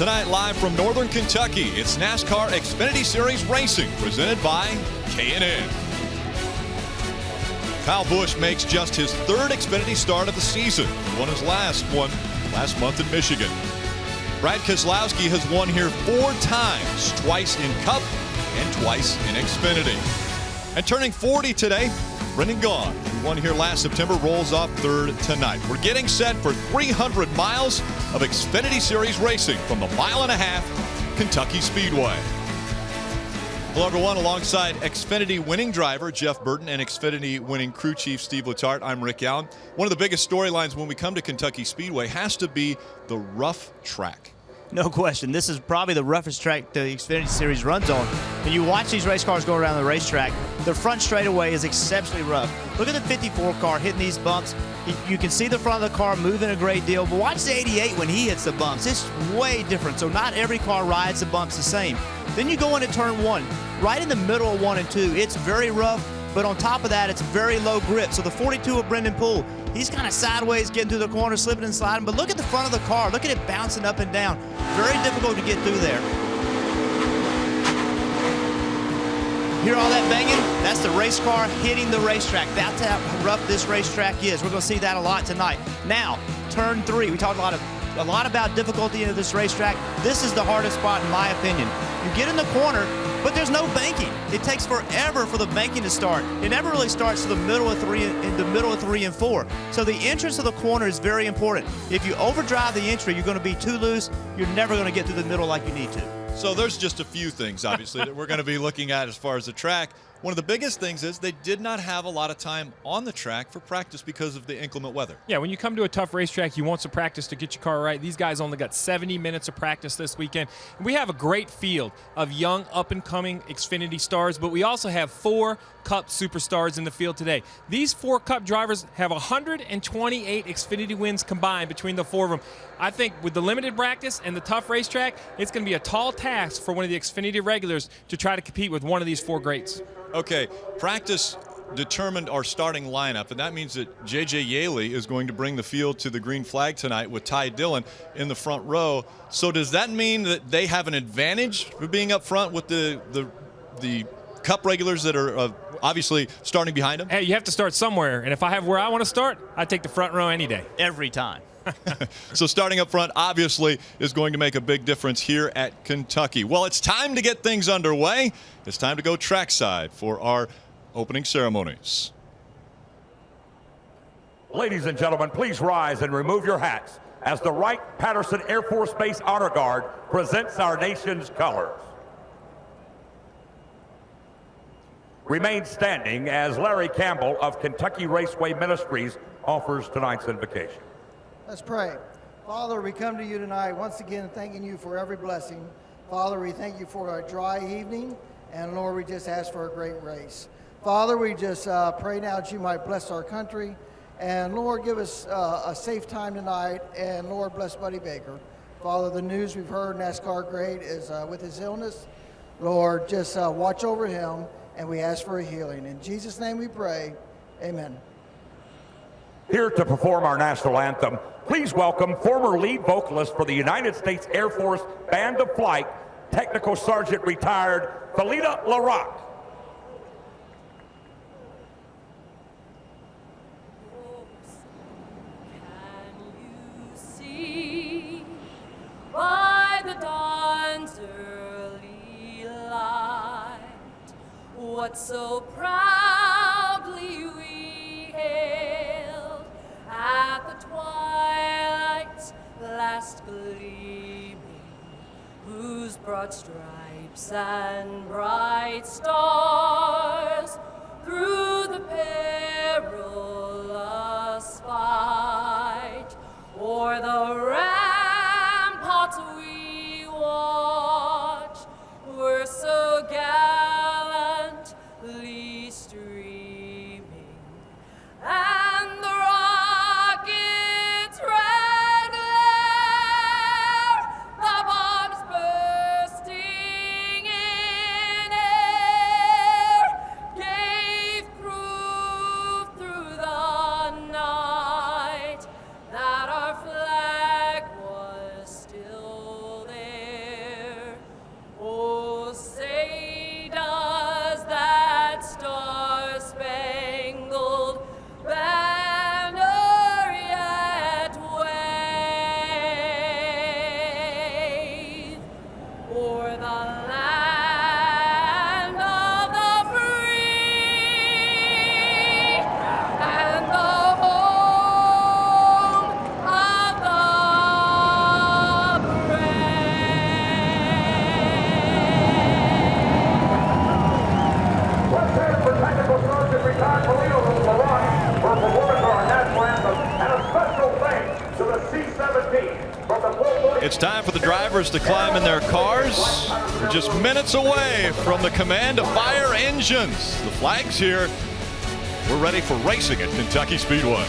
Tonight, live from Northern Kentucky, it's NASCAR Xfinity Series Racing, presented by K&N. Kyle Busch makes just his third Xfinity start of the season. He won his last one last month in Michigan. Brad Keselowski has won here 4 times, twice in Cup and twice in Xfinity. And turning 40 today, Brendan Gaughan, who won here last September, rolls off third tonight. We're getting set for 300 miles of Xfinity Series racing from the 1.5-mile Kentucky Speedway. Hello, everyone. Alongside Xfinity winning driver Jeff Burton and Xfinity winning crew chief Steve Letarte, I'm Rick Allen. One of the biggest storylines when we come to Kentucky Speedway has to be the rough track. No question. This is probably the roughest track the Xfinity Series runs on. When you watch these race cars go around the racetrack, the front straightaway is exceptionally rough. Look at the 54 car hitting these bumps. You can see the front of the car moving a great deal, but watch the 88 when he hits the bumps. It's way different. So not every car rides the bumps the same. Then you go into turn 1. Right in the middle of 1 and 2, it's very rough, but on top of that, it's very low grip. So the 42 of Brendan Poole, he's kind of sideways getting through the corner, slipping and sliding, but look at the front of the car. Look at it bouncing up and down. Very difficult to get through there. Hear all that banging? That's the race car hitting the racetrack. That's how rough this racetrack is. We're going to see that a lot tonight. Now, turn 3. We talked a lot about difficulty in this racetrack. This is the hardest spot, in my opinion. You get in the corner, but there's no banking. It takes forever for the banking to start. It never really starts to the middle of 3 and 4. So the entrance of the corner is very important. If you overdrive the entry, you're going to be too loose. You're never going to get through the middle like you need to. So there's just a few things, obviously, that we're going to be looking at as far as the track. One of the biggest things is they did not have a lot of time on the track for practice because of the inclement weather. Yeah, when you come to a tough racetrack, you want some practice to get your car right. These guys only got 70 minutes of practice this weekend. We have a great field of young, up-and-coming Xfinity stars, but we also have 4 Cup superstars in the field today. These 4 Cup drivers have 128 Xfinity wins combined between the 4 of them. I think with the limited practice and the tough racetrack, it's going to be a tall task for one of the Xfinity regulars to try to compete with one of these 4 greats. Okay, practice determined our starting lineup, and that means that J.J. Yaley is going to bring the field to the green flag tonight with Ty Dillon in the front row. So does that mean that they have an advantage for being up front with the Cup regulars that are obviously starting behind them? Hey, you have to start somewhere, and if I have where I want to start, I take the front row any day. Every time. So starting up front, obviously, is going to make a big difference here at Kentucky. Well, it's time to get things underway. It's time to go trackside for our opening ceremonies. Ladies and gentlemen, please rise and remove your hats as the Wright-Patterson Air Force Base Honor Guard presents our nation's colors. Remain standing as Larry Campbell of Kentucky Raceway Ministries offers tonight's invocation. Let's pray. Father, we come to you tonight once again thanking you for every blessing. Father, we thank you for a dry evening, and Lord, we just ask for a great race. Father, we just pray now that you might bless our country, and Lord, give us a safe time tonight, and Lord, bless Buddy Baker. Father, the news we've heard, NASCAR great, is with his illness. Lord, just watch over him, and we ask for a healing. In Jesus' name we pray, amen. Here to perform our national anthem, please welcome former lead vocalist for the United States Air Force Band of Flight, Technical Sergeant retired, Felita LaRock. Can you see by the dawn's early light what so proudly we hailed at the twilight's last gleaming, whose broad stripes and bright stars through the perilous fight o'er the ramparts we watched were so gallantly streaming, and the rocket's red glare, the bombs bursting in air, gave proof through the night that our flag It's time for the drivers to climb in their cars. We're just minutes away from the command to fire engines. The flag's here. We're ready for racing at Kentucky Speedway.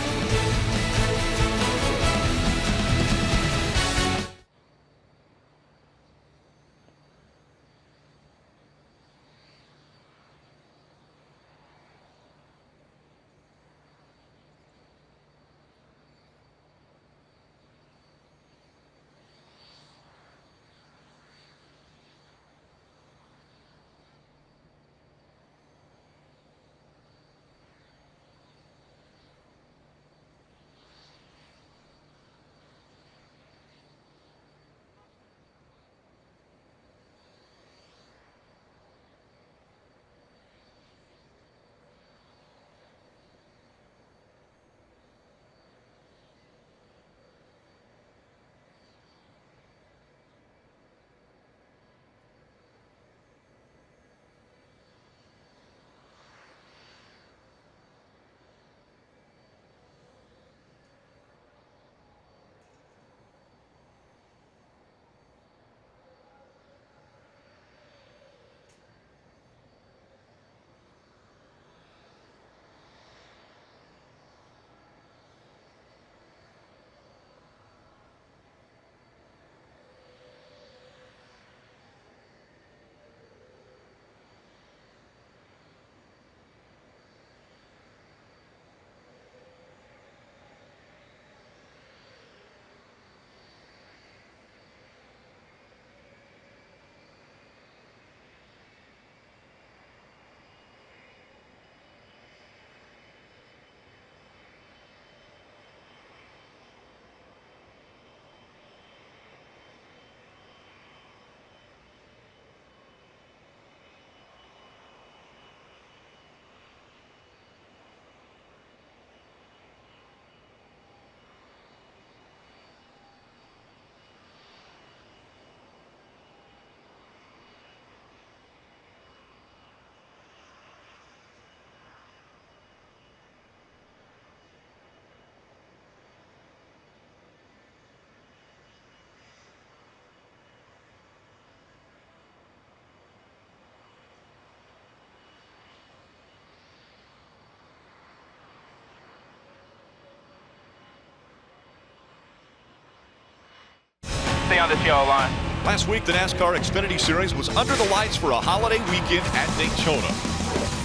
Stay on this yellow line. Last week, the NASCAR Xfinity Series was under the lights for a holiday weekend at Daytona.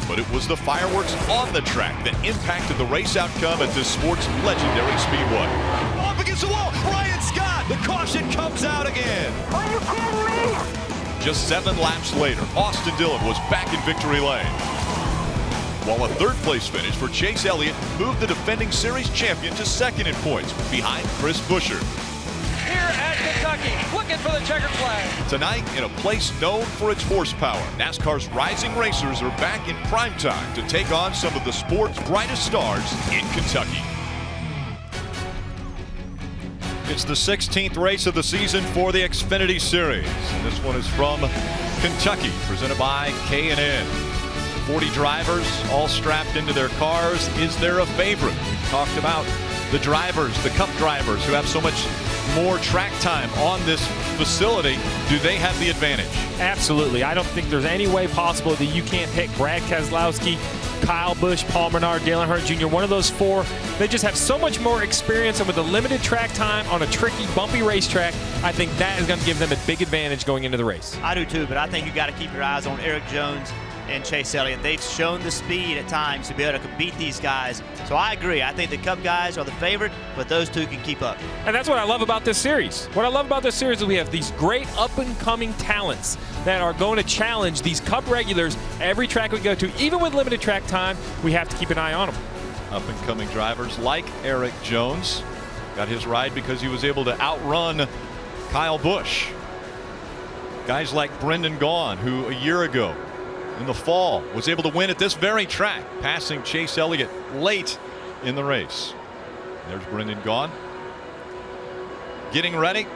But it was the fireworks on the track that impacted the race outcome at this sport's legendary speedway. Up against the wall, Ryan Scott, the caution comes out again. Are you kidding me? Just 7 laps later, Austin Dillon was back in victory lane. While a third-place finish for Chase Elliott moved the defending series champion to second in points, behind Chris Buescher. Here at Kentucky, looking for the checkered flag. Tonight, in a place known for its horsepower, NASCAR's rising racers are back in prime time to take on some of the sport's brightest stars in Kentucky. It's the 16th race of the season for the Xfinity Series. And this one is from Kentucky, presented by K&N. 40 drivers, all strapped into their cars. Is there a favorite? We've talked about the drivers, the Cup drivers, who have so much more track time on this facility. Do they have the advantage? Absolutely. I don't think there's any way possible that you can't pick Brad Keselowski, Kyle Busch, Paul Menard, Dale Earnhardt Jr., one of those four. They just have so much more experience, and with a limited track time on a tricky, bumpy racetrack, I think that is going to give them a big advantage going into the race. I do too, but I think you got to keep your eyes on Eric Jones and Chase Elliott. They've shown the speed at times to be able to beat these guys. So I agree. I think the Cup guys are the favorite, but those two can keep up. And that's what I love about this series. What I love about this series is we have these great up-and-coming talents that are going to challenge these Cup regulars every track we go to. Even with limited track time, we have to keep an eye on them. Up-and-coming drivers like Eric Jones got his ride because he was able to outrun Kyle Busch. Guys like Brendan Gaughan, who a year ago in the fall was able to win at this very track, passing Chase Elliott late in the race. There's Brendan Gaughan getting ready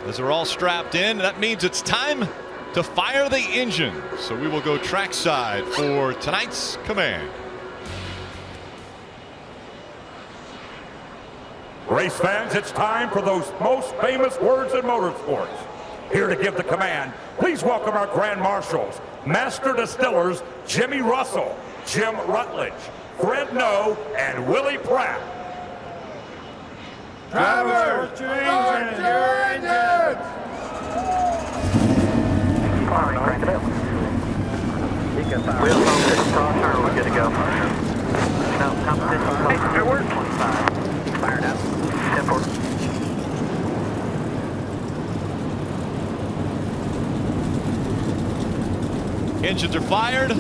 as they're all strapped in. That means it's time to fire the engine. So we will go trackside for tonight's command. Race fans, it's time for those most famous words in motorsports. Here to give the command, please welcome our Grand Marshals, Master Distillers Jimmy Russell, Jim Rutledge, Fred Noe, and Willie Pratt. Drivers, start your engines! Wheel focus, cross turn, we're good to go. No, competition. Hey, it worked. 25. Fired up. 10-4. Engines are fired.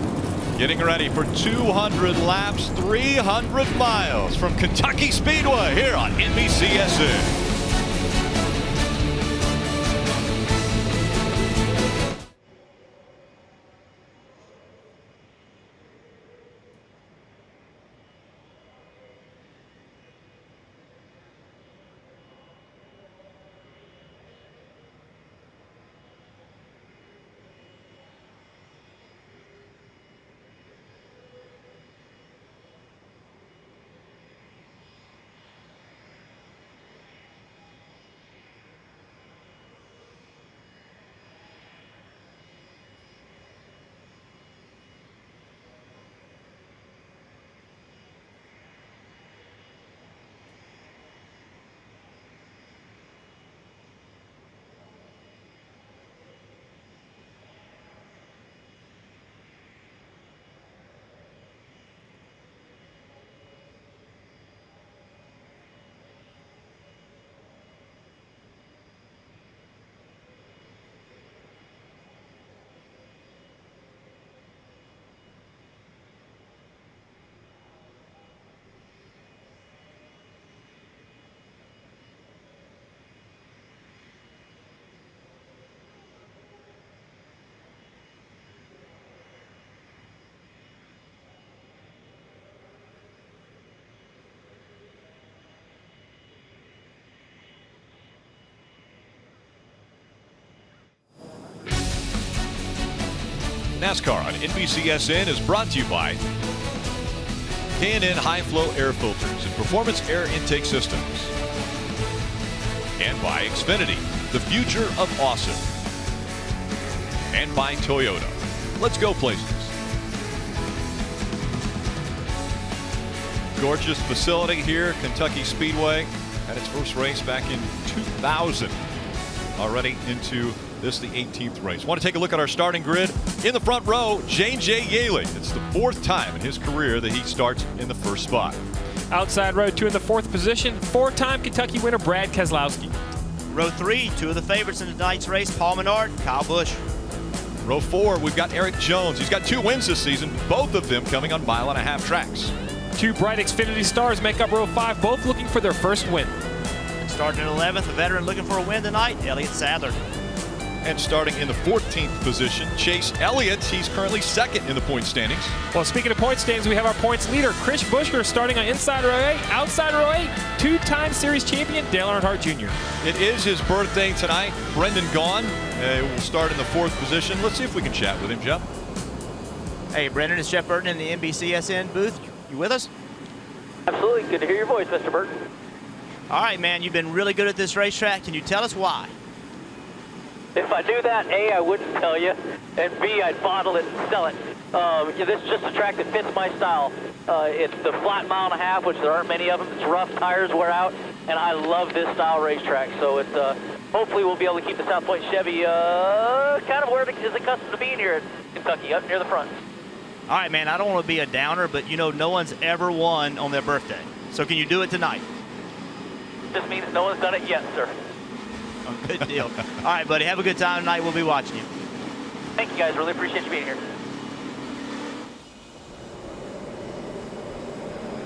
Getting ready for 200 laps, 300 miles from Kentucky Speedway here on NBCSN. NASCAR on NBCSN is brought to you by K&N High Flow Air Filters and Performance Air Intake Systems. And by XFINITY, the future of awesome. And by Toyota. Let's go places. Gorgeous facility here, Kentucky Speedway. Had its first race back in 2000. Already into this, the 18th race. Want to take a look at our starting grid? In the front row, J.J. Yaley. It's the 4th time in his career that he starts in the first spot. Outside row 2 in the 4th position, 4-time Kentucky winner Brad Keselowski. Row 3, 2 of the favorites in tonight's race, Paul Menard, Kyle Busch. Row 4, we've got Eric Jones. He's got 2 wins this season, both of them coming on 1.5 mile tracks. 2 bright Xfinity stars make up row 5, both looking for their first win. And starting in 11th, a veteran looking for a win tonight, Elliott Sadler. And starting in the 14th position, Chase Elliott. He's currently 2nd in the point standings. Well, speaking of point standings, we have our points leader, Chris Buescher, starting on inside row 8. Outside row 8, 2-time series champion, Dale Earnhardt Jr. It is his birthday tonight. Brendan Gaughan will start in the 4th position. Let's see if we can chat with him, Jeff. Hey, Brendan, it's Jeff Burton in the NBCSN booth. You with us? Absolutely. Good to hear your voice, Mr. Burton. All right, man, you've been really good at this racetrack. Can you tell us why? If I knew that, A, I wouldn't tell you, and B, I'd bottle it and sell it. This is just a track that fits my style. It's the flat 1.5 miles, which there aren't many of them. It's rough, tires wear out, and I love this style racetrack. So it's hopefully we'll be able to keep the South Point Chevy kind of where it is accustomed to being here at Kentucky, up near the front. All right, man, I don't want to be a downer, but you know no one's ever won on their birthday. So can you do it tonight? This means no one's done it yet, sir. Oh, good deal. All right, buddy, have a good time tonight. We'll be watching you. Thank you, guys. Really appreciate you being here.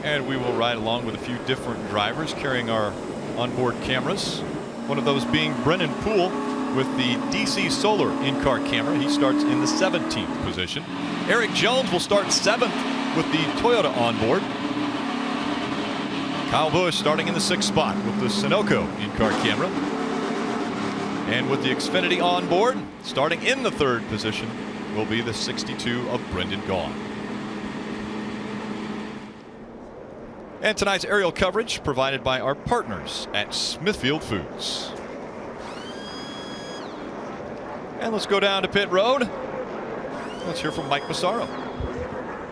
And we will ride along with a few different drivers carrying our onboard cameras. One of those being Brennan Poole with the DC Solar in-car camera. He starts in the 17th position. Eric Jones will start 7th with the Toyota onboard. Kyle Busch starting in the 6th spot with the Sunoco in-car camera. And with the Xfinity on board, starting in the 3rd position, will be the 62 of Brendan Gaughan. And tonight's aerial coverage provided by our partners at Smithfield Foods. And let's go down to pit road. Let's hear from Mike Massaro.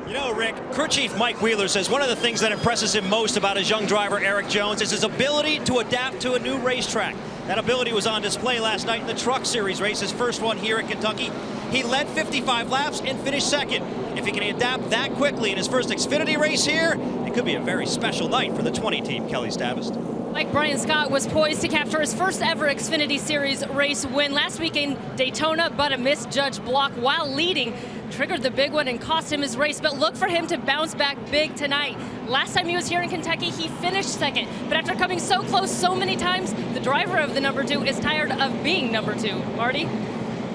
You know, Rick, crew chief Mike Wheeler says one of the things that impresses him most about his young driver, Eric Jones, is his ability to adapt to a new racetrack. That ability was on display last night in the Truck Series race, his first one here at Kentucky. He led 55 laps and finished second. If he can adapt that quickly in his first Xfinity race here, it could be a very special night for the 20 team, Kelly Stavist. Like Brian Scott was poised to capture his first ever Xfinity Series race win last week in Daytona, but a misjudged block while leading triggered the big one and cost him his race. But look for him to bounce back big tonight. Last time he was here in Kentucky, he finished second. But after coming so close so many times, the driver of the number 2 is tired of being number 2. Marty?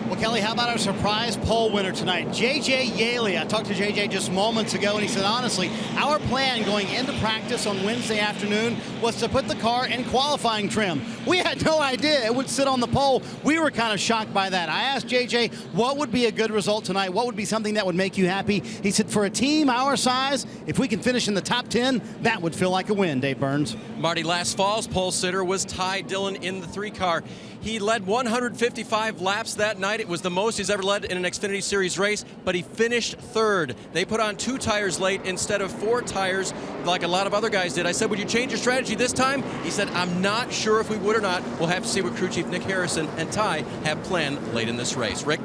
Well, Kelly, how about our surprise pole winner tonight, J.J. Yaley? I talked to J.J. just moments ago, and he said, honestly, our plan going into practice on Wednesday afternoon was to put the car in qualifying trim. We had no idea it would sit on the pole. We were kind of shocked by that. I asked J.J. what would be a good result tonight, what would be something that would make you happy. He said, for a team our size, if we can finish in the top 10, that would feel like a win, Dave Burns. Marty, last fall's pole sitter was Ty Dillon in the 3 car. He led 155 laps that night. It was the most he's ever led in an Xfinity Series race, but he finished 3rd. They put on 2 tires late instead of 4 tires like a lot of other guys did. I said, would you change your strategy this time? He said, I'm not sure if we would or not. We'll have to see what crew chief Nick Harrison and Ty have planned late in this race. Rick?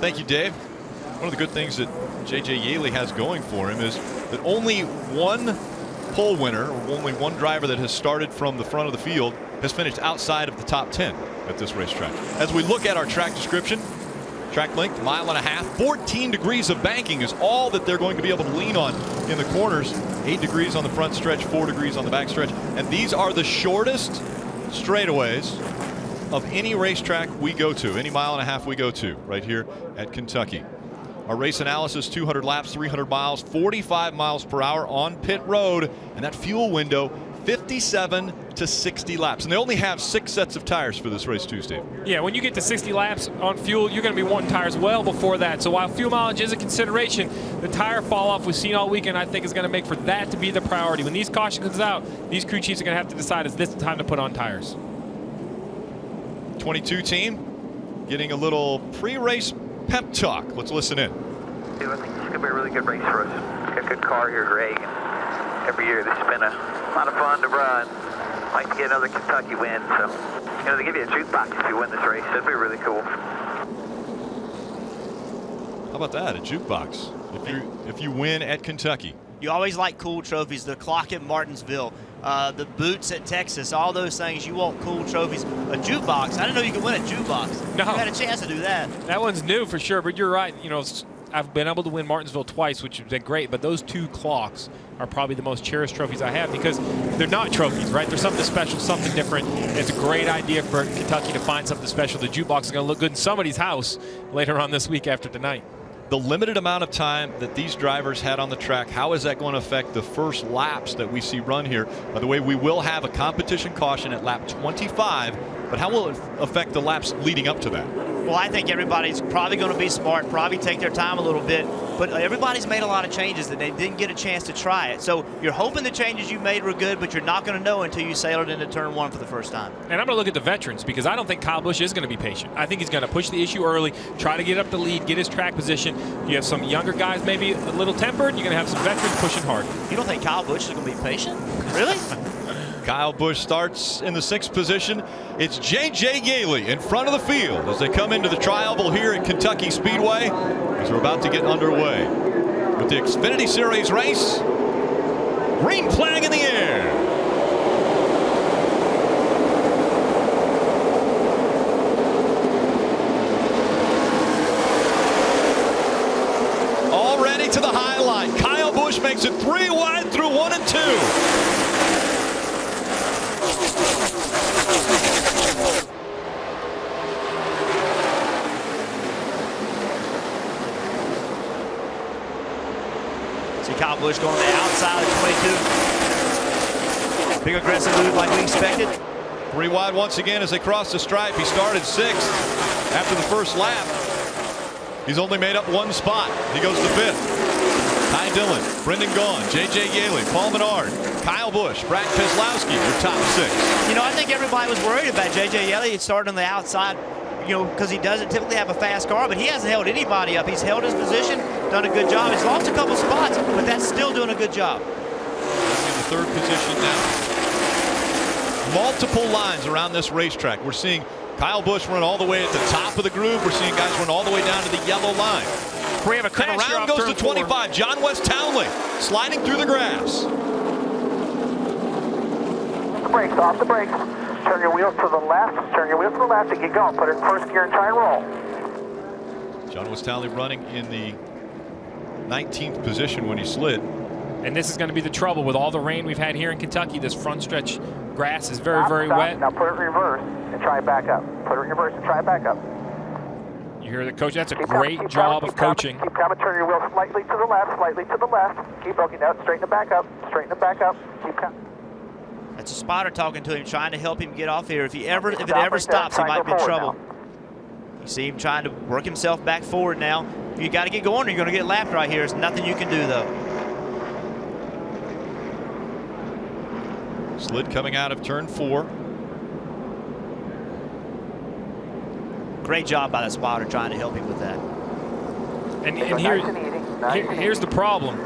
Thank you, Dave. One of the good things that J.J. Yaley has going for him is that only one pole winner, or only one driver that has started from the front of the field, has finished outside of the top 10 at this racetrack. As we look at our track description, track length, 1.5 miles, 14 degrees of banking is all that they're going to be able to lean on in the corners. 8 degrees on the front stretch, 4 degrees on the back stretch. And these are the shortest straightaways of any racetrack we go to, any 1.5 miles we go to right here at Kentucky. Our race analysis, 200 laps, 300 miles, 45 miles per hour on pit road, and that fuel window, 57 to 60 laps. And they only have 6 sets of tires for this race Tuesday. Yeah, when you get to 60 laps on fuel, you're going to be wanting tires well before that. So while fuel mileage is a consideration, the tire fall off we've seen all weekend, I think, is going to make for that to be the priority. When these caution comes out, these crew chiefs are going to have to decide, is this the time to put on tires? 22 team getting a little pre-race pep talk. Let's listen in. I think it's going to be a really good race for us. Got a good car here, Greg. And every year this has been a lot of fun to run. Like to get another Kentucky win. So, you know, they give you a jukebox if you win this race. That'd be really cool. How about that, a jukebox? If you win at Kentucky. You always like cool trophies. The clock at Martinsville, the boots at Texas, all those things. You want cool trophies. A jukebox. I didn't know you could win a jukebox. No. You had a chance to do that. That one's new for sure, but you're right. You know, I've been able to win Martinsville twice, which has been great, but those 2 clocks are probably the most cherished trophies I have because they're not trophies, right? They're something special, something different. It's a great idea for Kentucky to find something special. The jukebox is going to look good in somebody's house later on this week after tonight. The limited amount of time that these drivers had on the track, how is that going to affect the first laps that we see run here? By the way, we will have a competition caution at lap 25, but how will it affect the laps leading up to that? Well, I think everybody's probably going to be smart, probably take their time a little bit, but everybody's made a lot of changes that they didn't get a chance to try it. So you're hoping the changes you made were good, but you're not going to know until you sailed into turn 1 for the first time. And I'm going to look at the veterans because I don't think Kyle Busch is going to be patient. I think he's going to push the issue early, try to get up the lead, get his track position. You have some younger guys maybe a little tempered. You're going to have some veterans pushing hard. You don't think Kyle Busch is going to be patient? Really? Kyle Busch starts in the 6th position. It's J.J. Yaley in front of the field as they come into the tri-oval here at Kentucky Speedway as we're about to get underway with the Xfinity Series race. Green flag in the air. Already to the high line. Kyle Busch makes it 3 wide through 1 and 2. See Kyle Busch going to the outside of 22. Big aggressive move like we expected. 3 wide once again as they cross the stripe. He started 6th after the first lap. He's only made up 1 spot. He goes to 5th. Ty Dillon, Brendan Gaughan, J.J. Yaley, Paul Menard, Kyle Busch, Brad Keselowski, your top 6. You know, I think everybody was worried about J.J. Yeley starting on the outside, you know, because he doesn't typically have a fast car, but he hasn't held anybody up. He's held his position, done a good job. He's lost a couple spots, but that's still doing a good job. In the 3rd position now. Multiple lines around this racetrack. We're seeing Kyle Busch run all the way at the top of the groove. We're seeing guys run all the way down to the yellow line. We have a crash And here around off goes turn to 25. John West Townley sliding through the grass. Off the brakes. Turn your wheels to the left. Turn your wheels to the left and get going. Put it in 1st gear and try and roll. John West Townley running in the 19th position when he slid. And this is going to be the trouble with all the rain we've had here in Kentucky. This front stretch grass is very wet. Now put it in reverse and try it back up. Put it in reverse and try it back up. You hear the coach? That's a great job of coaching. Keep coming. Turn your wheels slightly to the left, slightly to the left. Keep looking out. Straighten it back up. Straighten it back up. Keep coming. That's a spotter talking to him, trying to help him get off here. If it ever stops, he might be in trouble. You see him trying to work himself back forward now. You got to get going or you're going to get lapped right here. There's nothing you can do, though. Slid coming out of turn 4. Great job by that spotter trying to help him with that. And here's the problem,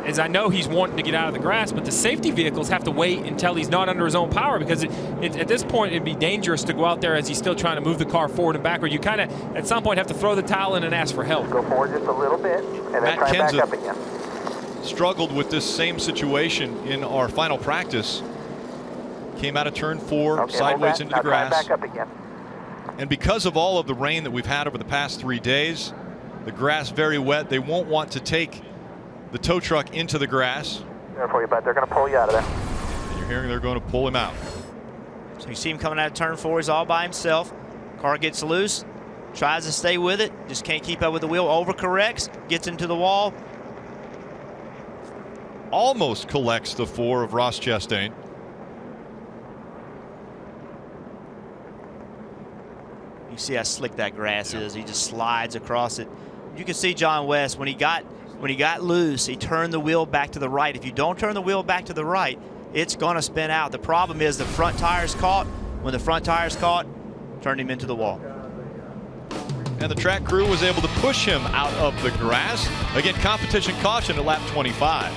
is I know he's wanting to get out of the grass, but the safety vehicles have to wait until he's not under his own power, because at this point it'd be dangerous to go out there as he's still trying to move the car forward and backward. You kind of, at some point, have to throw the towel in and ask for help. Go forward just a little bit and then try back up again. Struggled with this same situation in our final practice. Came out of turn 4, sideways into the grass. Try back up again. And because of all of the rain that we've had over the past 3 days, the grass very wet, they won't want to take the tow truck into the grass. There for you, bud. They're going to pull you out of there. And you're hearing they're going to pull him out. So you see him coming out of turn 4. He's all by himself. Car gets loose, tries to stay with it, just can't keep up with the wheel, overcorrects, gets into the wall. Almost collects the 4 of Ross Chastain. You see how slick that grass is. He just slides across it. You can see John West, when he got loose, he turned the wheel back to the right. If you don't turn the wheel back to the right, it's going to spin out. The problem is the front tire's caught. When the front tire's caught, turned him into the wall. And the track crew was able to push him out of the grass. Again, competition caution at lap 25.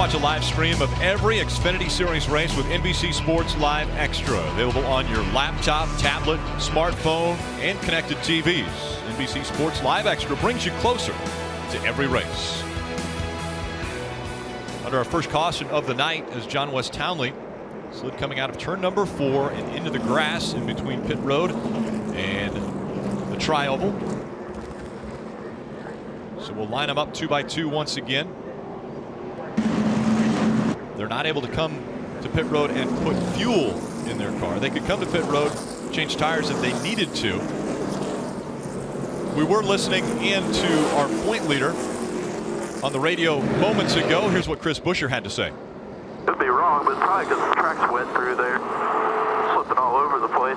watch a live stream of every Xfinity Series race with NBC Sports Live Extra. Available on your laptop, tablet, smartphone, and connected TVs. NBC Sports Live Extra brings you closer to every race. Under our first caution of the night as John West Townley slid coming out of turn number 4 and into the grass in between pit road and the tri-oval. So we'll line them up 2 by 2 once again. They're not able to come to pit road and put fuel in their car. They could come to pit road, change tires if they needed to. We were listening in to our point leader on the radio moments ago. Here's what Chris Buescher had to say. Could be wrong, but it's probably because the track's wet through there. Slipping all over the place.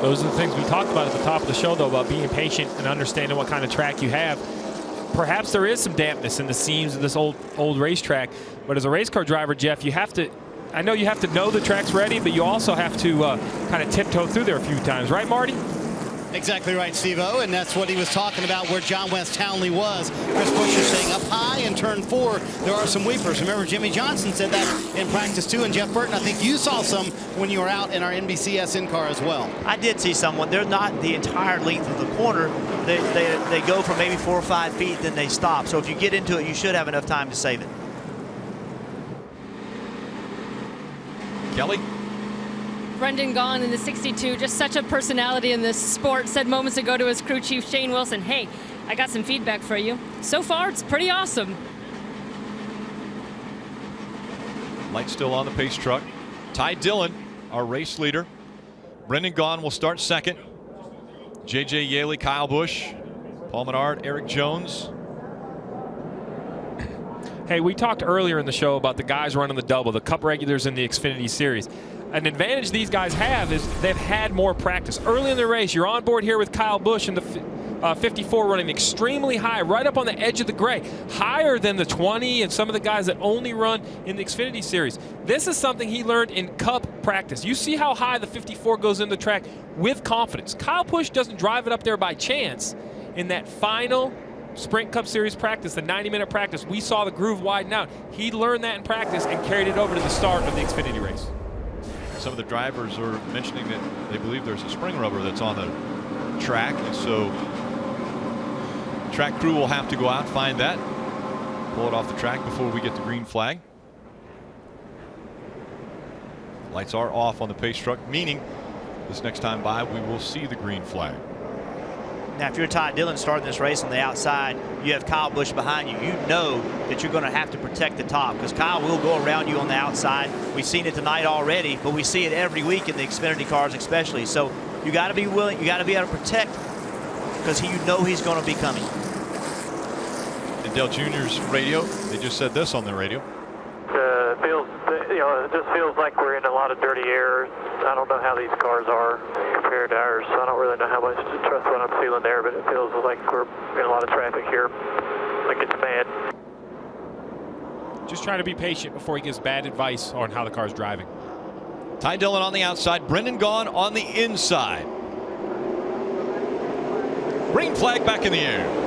Those are the things we talked about at the top of the show, though, about being patient and understanding what kind of track you have. Perhaps there is some dampness in the seams of this old racetrack, but as a race car driver, Jeff, you have to, I know you have to know the track's ready, but you also have to kind of tiptoe through there a few times. Right, Marty? Exactly right, Steve-O, and that's what he was talking about where John West Townley was. Chris Buescher saying up high in turn 4, there are some weepers. Remember, Jimmy Johnson said that in practice too, and Jeff Burton, I think you saw some when you were out in our NBCSN car as well. I did see someone. They're not the entire length of the corner. They go for maybe 4 or 5 feet, then they stop. So if you get into it, you should have enough time to save it. Kelly? Brendan Gaughan in the 62, just such a personality in this sport, said moments ago to his crew chief Shane Wilson, hey, I got some feedback for you. So far, it's pretty awesome. Light still on the pace truck. Ty Dillon, our race leader. Brendan Gaughan will start second. J.J. Yaley, Kyle Busch, Paul Menard, Eric Jones. Hey, we talked earlier in the show about the guys running the double, the Cup regulars in the Xfinity Series. An advantage these guys have is they've had more practice. Early in the race, you're on board here with Kyle Busch in the 54 running extremely high, right up on the edge of the gray, higher than the 20 and some of the guys that only run in the Xfinity Series. This is something he learned in Cup practice. You see how high the 54 goes in the track with confidence. Kyle Busch doesn't drive it up there by chance. In that final Sprint Cup Series practice, the 90-minute practice, we saw the groove widen out. He learned that in practice and carried it over to the start of the Xfinity race. Some of the drivers are mentioning that they believe there's a spring rubber that's on the track, and so track crew will have to go out and find that, pull it off the track before we get the green flag. Lights are off on the pace truck, meaning this next time by we will see the green flag. Now, if you're Ty Dillon starting this race on the outside, you have Kyle Busch behind you. You know that you're going to have to protect the top because Kyle will go around you on the outside. We've seen it tonight already, but we see it every week in the Xfinity cars especially. So you got to be willing, you got to be able to protect because you know he's going to be coming. In Dale Jr.'s radio, they just said this on the radio. It just feels like we're in a lot of dirty air. I don't know how these cars are compared to ours, so I don't really know how much to trust what I'm feeling there, but it feels like we're in a lot of traffic here. Like it's bad. Just trying to be patient before he gives bad advice on how the car's driving. Ty Dillon on the outside, Brendan Gaughan on the inside. Green flag back in the air.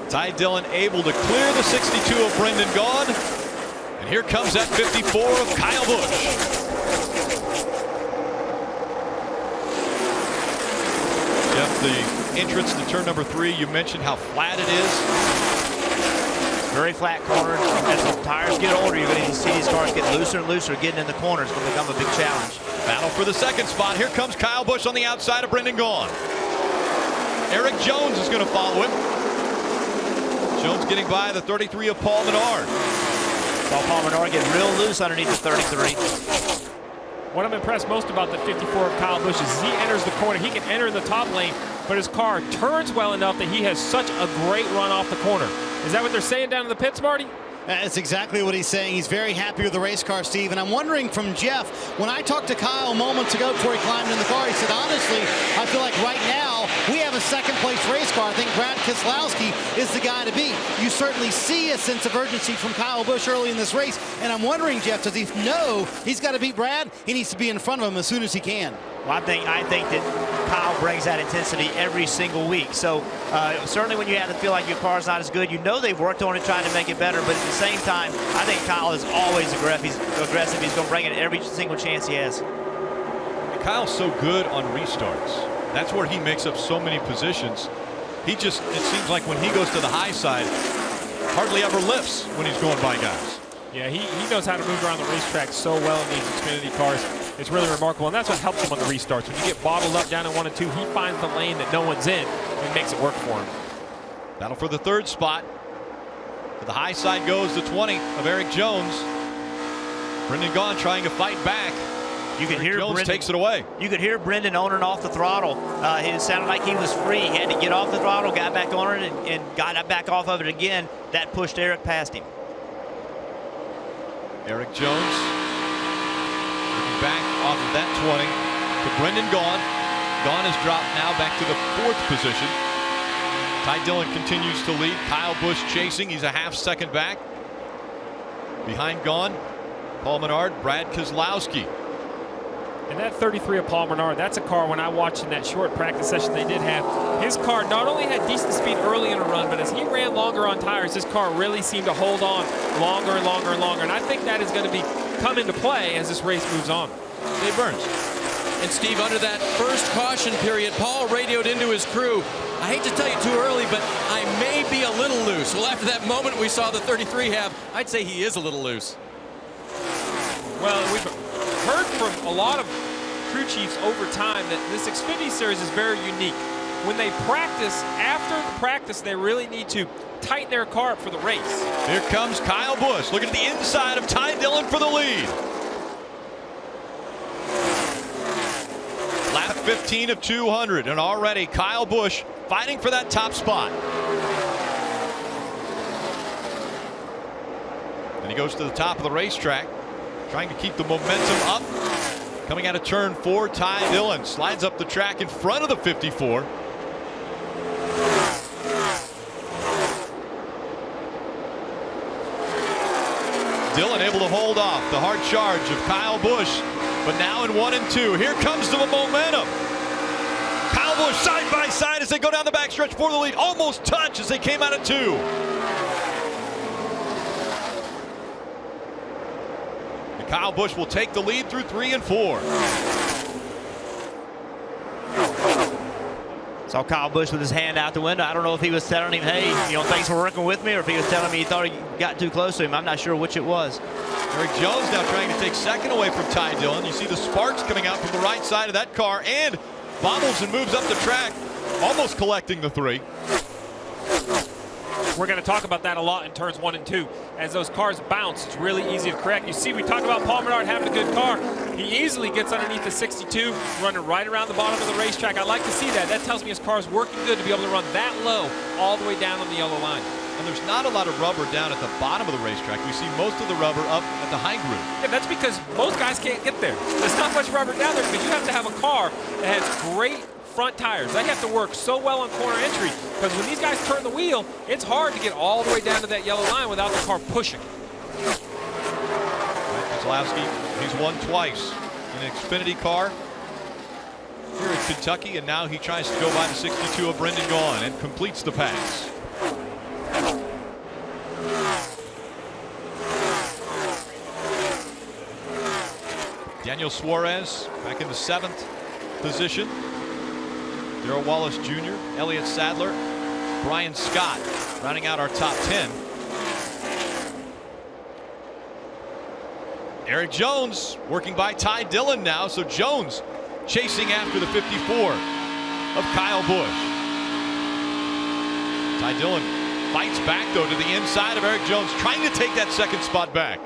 Ty Dillon able to clear the 62 of Brendan Gaughan. And here comes that 54 of Kyle Busch. Jeff, the entrance to turn number 3, you mentioned how flat it is. Very flat corners. As the tires get older, you're going to see these cars get looser and looser. Getting in the corners will become a big challenge. Battle for the second spot. Here comes Kyle Busch on the outside of Brendan Gaughan. Eric Jones is going to follow him. Jones getting by the 33 of Paul Menard. Saw Paul Menard get real loose underneath the 33. What I'm impressed most about the 54 of Kyle Busch is he enters the corner. He can enter in the top lane, but his car turns well enough that he has such a great run off the corner. Is that what they're saying down in the pits, Marty? That's exactly what he's saying. He's very happy with the race car, Steve. And I'm wondering from Jeff, when I talked to Kyle moments ago before he climbed in the car, he said, honestly, I feel like right now we have a second-place race car. I think Brad Keselowski is the guy to beat. You certainly see a sense of urgency from Kyle Busch early in this race. And I'm wondering, Jeff, does he know he's got to beat Brad? He needs to be in front of him as soon as he can. Well, I think that Kyle brings that intensity every single week. So certainly when you have to feel like your car's not as good, you know they've worked on it trying to make it better. But at the same time, I think Kyle is always aggressive. He's going to bring it every single chance he has. Kyle's so good on restarts. That's where he makes up so many positions. It seems like when he goes to the high side, hardly ever lifts when he's going by guys. Yeah, he knows how to move around the racetrack so well in these Xfinity cars. It's really remarkable, and that's what helps him on the restarts. When you get bottled up down in 1 and 2, he finds the lane that no one's in and makes it work for him. Battle for the third spot. To the high side goes the 20 of Eric Jones. Brendan Gaughan trying to fight back. You could hear Jones Brendan, takes it away. You could hear Brendan on and off the throttle. It sounded like he was free. He had to get off the throttle, got back on it, and got back off of it again. That pushed Eric past him. Eric Jones looking back off of that 20 to Brendan Gaughan. Gaughan has dropped now back to the 4th position. Ty Dillon continues to lead. Kyle Busch chasing. He's a half second back. Behind Gaughan, Paul Menard, Brad Keselowski. And that 33 of Paul Menard, that's a car when I watched in that short practice session they did have, his car not only had decent speed early in a run, but as he ran longer on tires, his car really seemed to hold on longer and longer and longer. And I think that is going to come into play as this race moves on. Dave Burns. And Steve, under that first caution period, Paul radioed into his crew, I hate to tell you too early, but I may be a little loose. Well, after that moment we saw the 33 have, I'd say he is a little loose. Well, we've heard from a lot of crew chiefs over time that this Xfinity Series is very unique. When they practice, after the practice, they really need to tighten their car up for the race. Here comes Kyle Busch looking at the inside of Ty Dillon for the lead. Lap 15 of 200, and already Kyle Busch fighting for that top spot. And he goes to the top of the racetrack, trying to keep the momentum up. Coming out of turn 4, Ty Dillon slides up the track in front of the 54. Dillon able to hold off the hard charge of Kyle Busch, but now in 1 and 2. Here comes the momentum. Kyle Busch side by side as they go down the backstretch for the lead. Almost touch as they came out of 2. Kyle Busch will take the lead through 3 and 4. Saw Kyle Busch with his hand out the window. I don't know if he was telling him, hey, thanks for working with me, or if he was telling me he thought he got too close to him. I'm not sure which it was. Eric Jones now trying to take second away from Ty Dillon. You see the sparks coming out from the right side of that car, and bobbles and moves up the track, almost collecting the 3. We're going to talk about that a lot in turns 1 and 2. As those cars bounce, it's really easy to correct. You see, we talk about Paul Menard having a good car. He easily gets underneath the 62, running right around the bottom of the racetrack. I like to see that. That tells me his car's working good to be able to run that low all the way down on the yellow line. And there's not a lot of rubber down at the bottom of the racetrack. We see most of the rubber up at the high groove. Yeah, that's because most guys can't get there. There's not much rubber down there because you have to have a car that has great front tires. They have to work so well on corner entry because when these guys turn the wheel, it's hard to get all the way down to that yellow line without the car pushing. Keselowski, he's won twice in an Xfinity car here in Kentucky, and now he tries to go by the 62 of Brendan Gaughan and completes the pass. Daniel Suarez back in the 7th position. Darrell Wallace Jr., Elliott Sadler, Brian Scott rounding out our top 10. Eric Jones working by Ty Dillon now, so Jones chasing after the 54 of Kyle Busch. Ty Dillon fights back though to the inside of Eric Jones, trying to take that second spot back.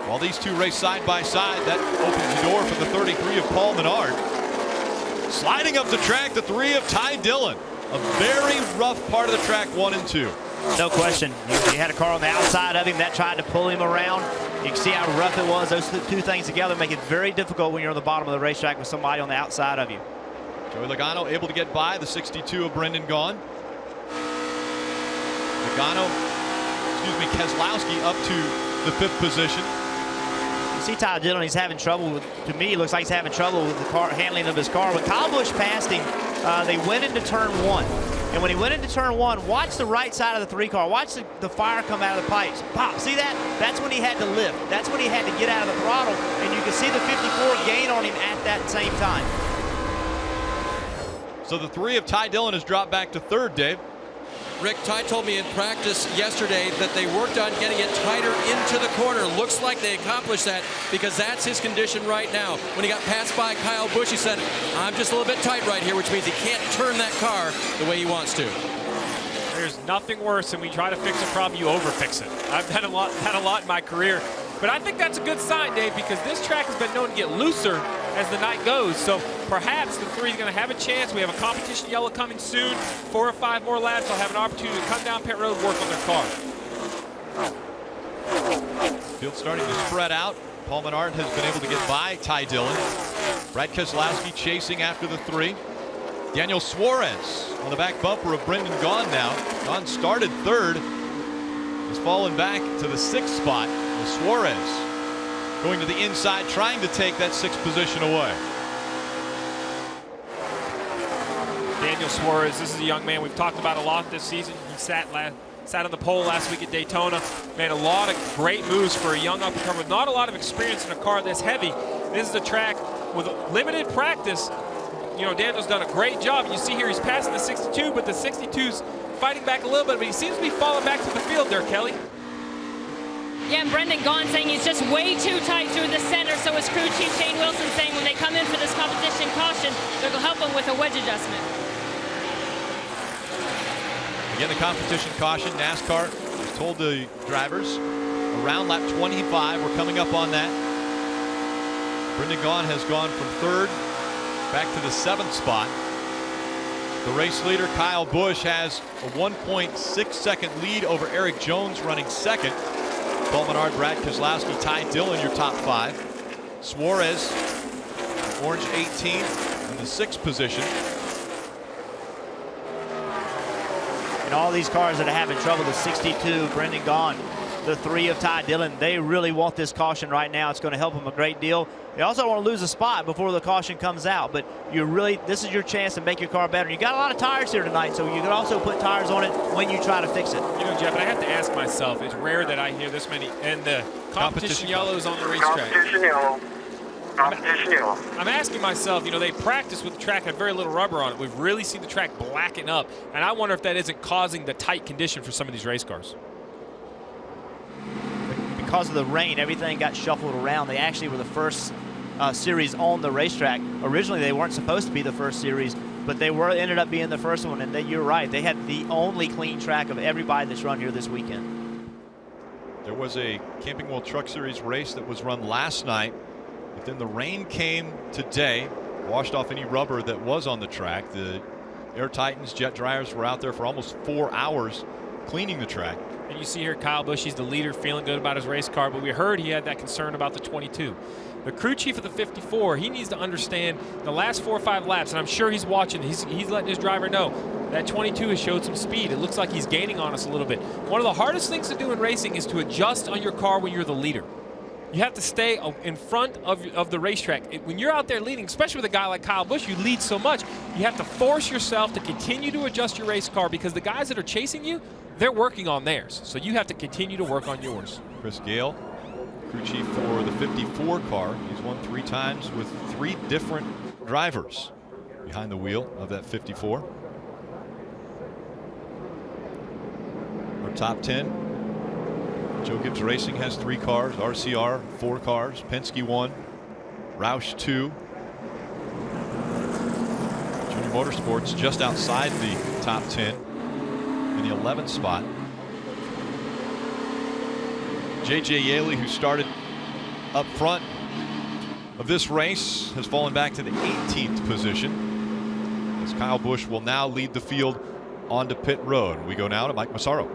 While these two race side by side, that opens the door for the 33 of Paul Menard. Sliding up the track, the 3 of Ty Dillon. a very rough part of the track, 1 and 2. No question. He had a car on the outside of him that tried to pull him around. You can see how rough it was. Those two things together make it very difficult when you're on the bottom of the racetrack with somebody on the outside of you. Joey Logano able to get by the 62 of Brendan Gaughan. Keselowski up to the 5th position. You see Ty Dillon, he's having trouble with, to me, it looks like he's having trouble with the car, handling of his car. When Kyle Busch passed him, they went into turn 1. And when he went into turn 1, watch the right side of the 3 car. Watch the fire come out of the pipes. Pop, see that? That's when he had to lift. That's when he had to get out of the throttle. And you can see the 54 gain on him at that same time. So the 3 of Ty Dillon has dropped back to 3rd, Dave. Rick, Ty told me in practice yesterday that they worked on getting it tighter into the corner. Looks like they accomplished that because that's his condition right now. When he got passed by Kyle Busch, he said, I'm just a little bit tight right here, which means he can't turn that car the way he wants to. There's nothing worse than when you try to fix a problem, you overfix it. I've done a lot in my career. But I think that's a good sign, Dave, because this track has been known to get looser as the night goes. So perhaps the 3 is going to have a chance. We have a competition yellow coming soon. 4 or 5 more laps. They'll have an opportunity to come down pit road and work on their car. Field starting to spread out. Paul Menard has been able to get by Ty Dillon. Brad Keselowski chasing after the 3. Daniel Suarez on the back bumper of Brendan Gaughan now. Gaughan started 3rd. Has fallen back to the 6th spot. Suarez going to the inside, trying to take that 6th position away. Daniel Suarez, this is a young man we've talked about a lot this season. He sat on the pole last week at Daytona. Made a lot of great moves for a young up-and-comer with not a lot of experience in a car this heavy. This is a track with limited practice. You know, Daniel's done a great job. You see here he's passing the 62, but the 62's fighting back a little bit, but he seems to be falling back to the field there, Kelly. Yeah, and Brendan Gaughan saying he's just way too tight through the center. So is crew chief Shane Wilson saying when they come in for this competition caution, they're going to help them with a wedge adjustment. Again, the competition caution. NASCAR has told the drivers around lap 25. We're coming up on that. Brendan Gaughan has gone from 3rd back to the 7th spot. The race leader, Kyle Busch, has a 1.6 second lead over Eric Jones, running 2nd. Paul Menard, Brad Keselowski, Ty Dillon, your top 5. Suarez, orange 18, in the 6th position. And all these cars that are having trouble, the 62, Brendan Gaughan, the 3 of Ty Dillon, they really want this caution right now. It's going to help them a great deal. They also want to lose a spot before the caution comes out, but this is your chance to make your car better. You got a lot of tires here tonight, so you can also put tires on it when you try to fix it. You know, Jeff, I have to ask myself, it's rare that I hear this many, and the competition yellows on the racetrack. Competition yellow. Competition yellow. I'm asking myself, you know, they practice with the track had very little rubber on it. We've really seen the track blacken up, and I wonder if that isn't causing the tight condition for some of these race cars. Because of the rain, everything got shuffled around. They actually were the first series on the racetrack. Originally, they weren't supposed to be the first series, but they ended up being the first one. And you're right, they had the only clean track of everybody that's run here this weekend. There was a Camping World Truck Series race that was run last night, but then the rain came today, washed off any rubber that was on the track. The Air Titans jet dryers were out there for almost 4 hours cleaning the track. And you see here Kyle Busch, he's the leader, feeling good about his race car, but we heard he had that concern about the 22. The crew chief of the 54, he needs to understand the last 4 or 5 laps, and I'm sure he's watching. He's letting his driver know that 22 has showed some speed. It looks like he's gaining on us a little bit. One of the hardest things to do in racing is to adjust on your car when you're the leader. You have to stay in front of the racetrack. When you're out there leading, especially with a guy like Kyle Busch, you lead so much. You have to force yourself to continue to adjust your race car because the guys that are chasing you, they're working on theirs. So you have to continue to work on yours. Chris Gale, crew chief for the 54 car. He's won 3 times with 3 different drivers behind the wheel of that 54. Our top 10. Joe Gibbs Racing has 3 cars. RCR 4 cars. Penske 1. Roush 2. Junior Motorsports just outside the top 10 in the 11th spot. J.J. Yaley, who started up front of this race, has fallen back to the 18th position. as Kyle Busch will now lead the field onto pit road. We go now to Mike Massaro.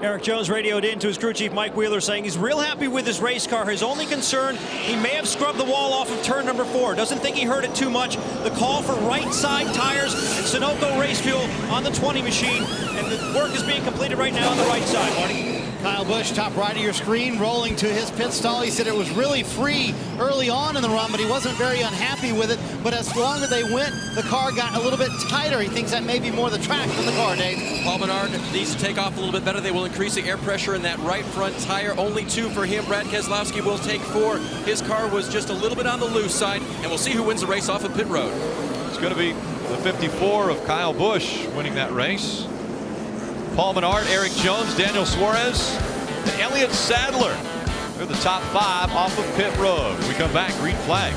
Eric Jones radioed in to his crew chief Mike Wheeler saying he's real happy with his race car. His only concern, he may have scrubbed the wall off of turn number 4. Doesn't think he hurt it too much. The call for right side tires and Sunoco race fuel on the 20 machine. And the work is being completed right now on the right side, Marty. Kyle Busch, top right of your screen, rolling to his pit stall. He said it was really free early on in the run, but he wasn't very unhappy with it. But as longer they went, the car got a little bit tighter. He thinks that may be more the track than the car, Dave. Paul Menard needs to take off a little bit better. They will increase the air pressure in that right front tire. Only 2 for him. Brad Keselowski will take 4. His car was just a little bit on the loose side, and we'll see who wins the race off of pit road. It's going to be the 54 of Kyle Busch winning that race. Paul Menard, Eric Jones, Daniel Suarez, and Elliott Sadler. They're the top 5 off of pit road. When we come back, green flag.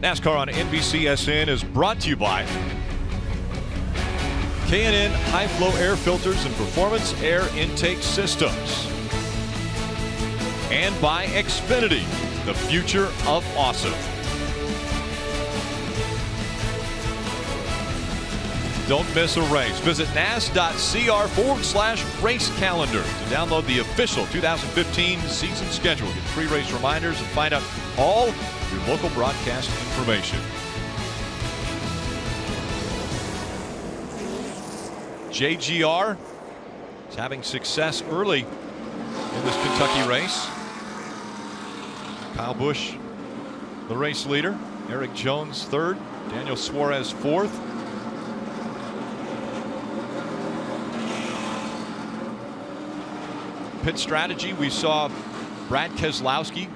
NASCAR on NBCSN is brought to you by K&N High Flow Air Filters and Performance Air Intake Systems. And by XFINITY, the future of awesome. Don't miss a race. Visit nas.cr/race calendar to download the official 2015 season schedule. Get free race reminders and find out all your local broadcast information. JGR is having success early in this Kentucky race. Kyle Busch, the race leader. Eric Jones, 3rd. Daniel Suarez, 4th. Pit strategy, we saw Brad Keselowski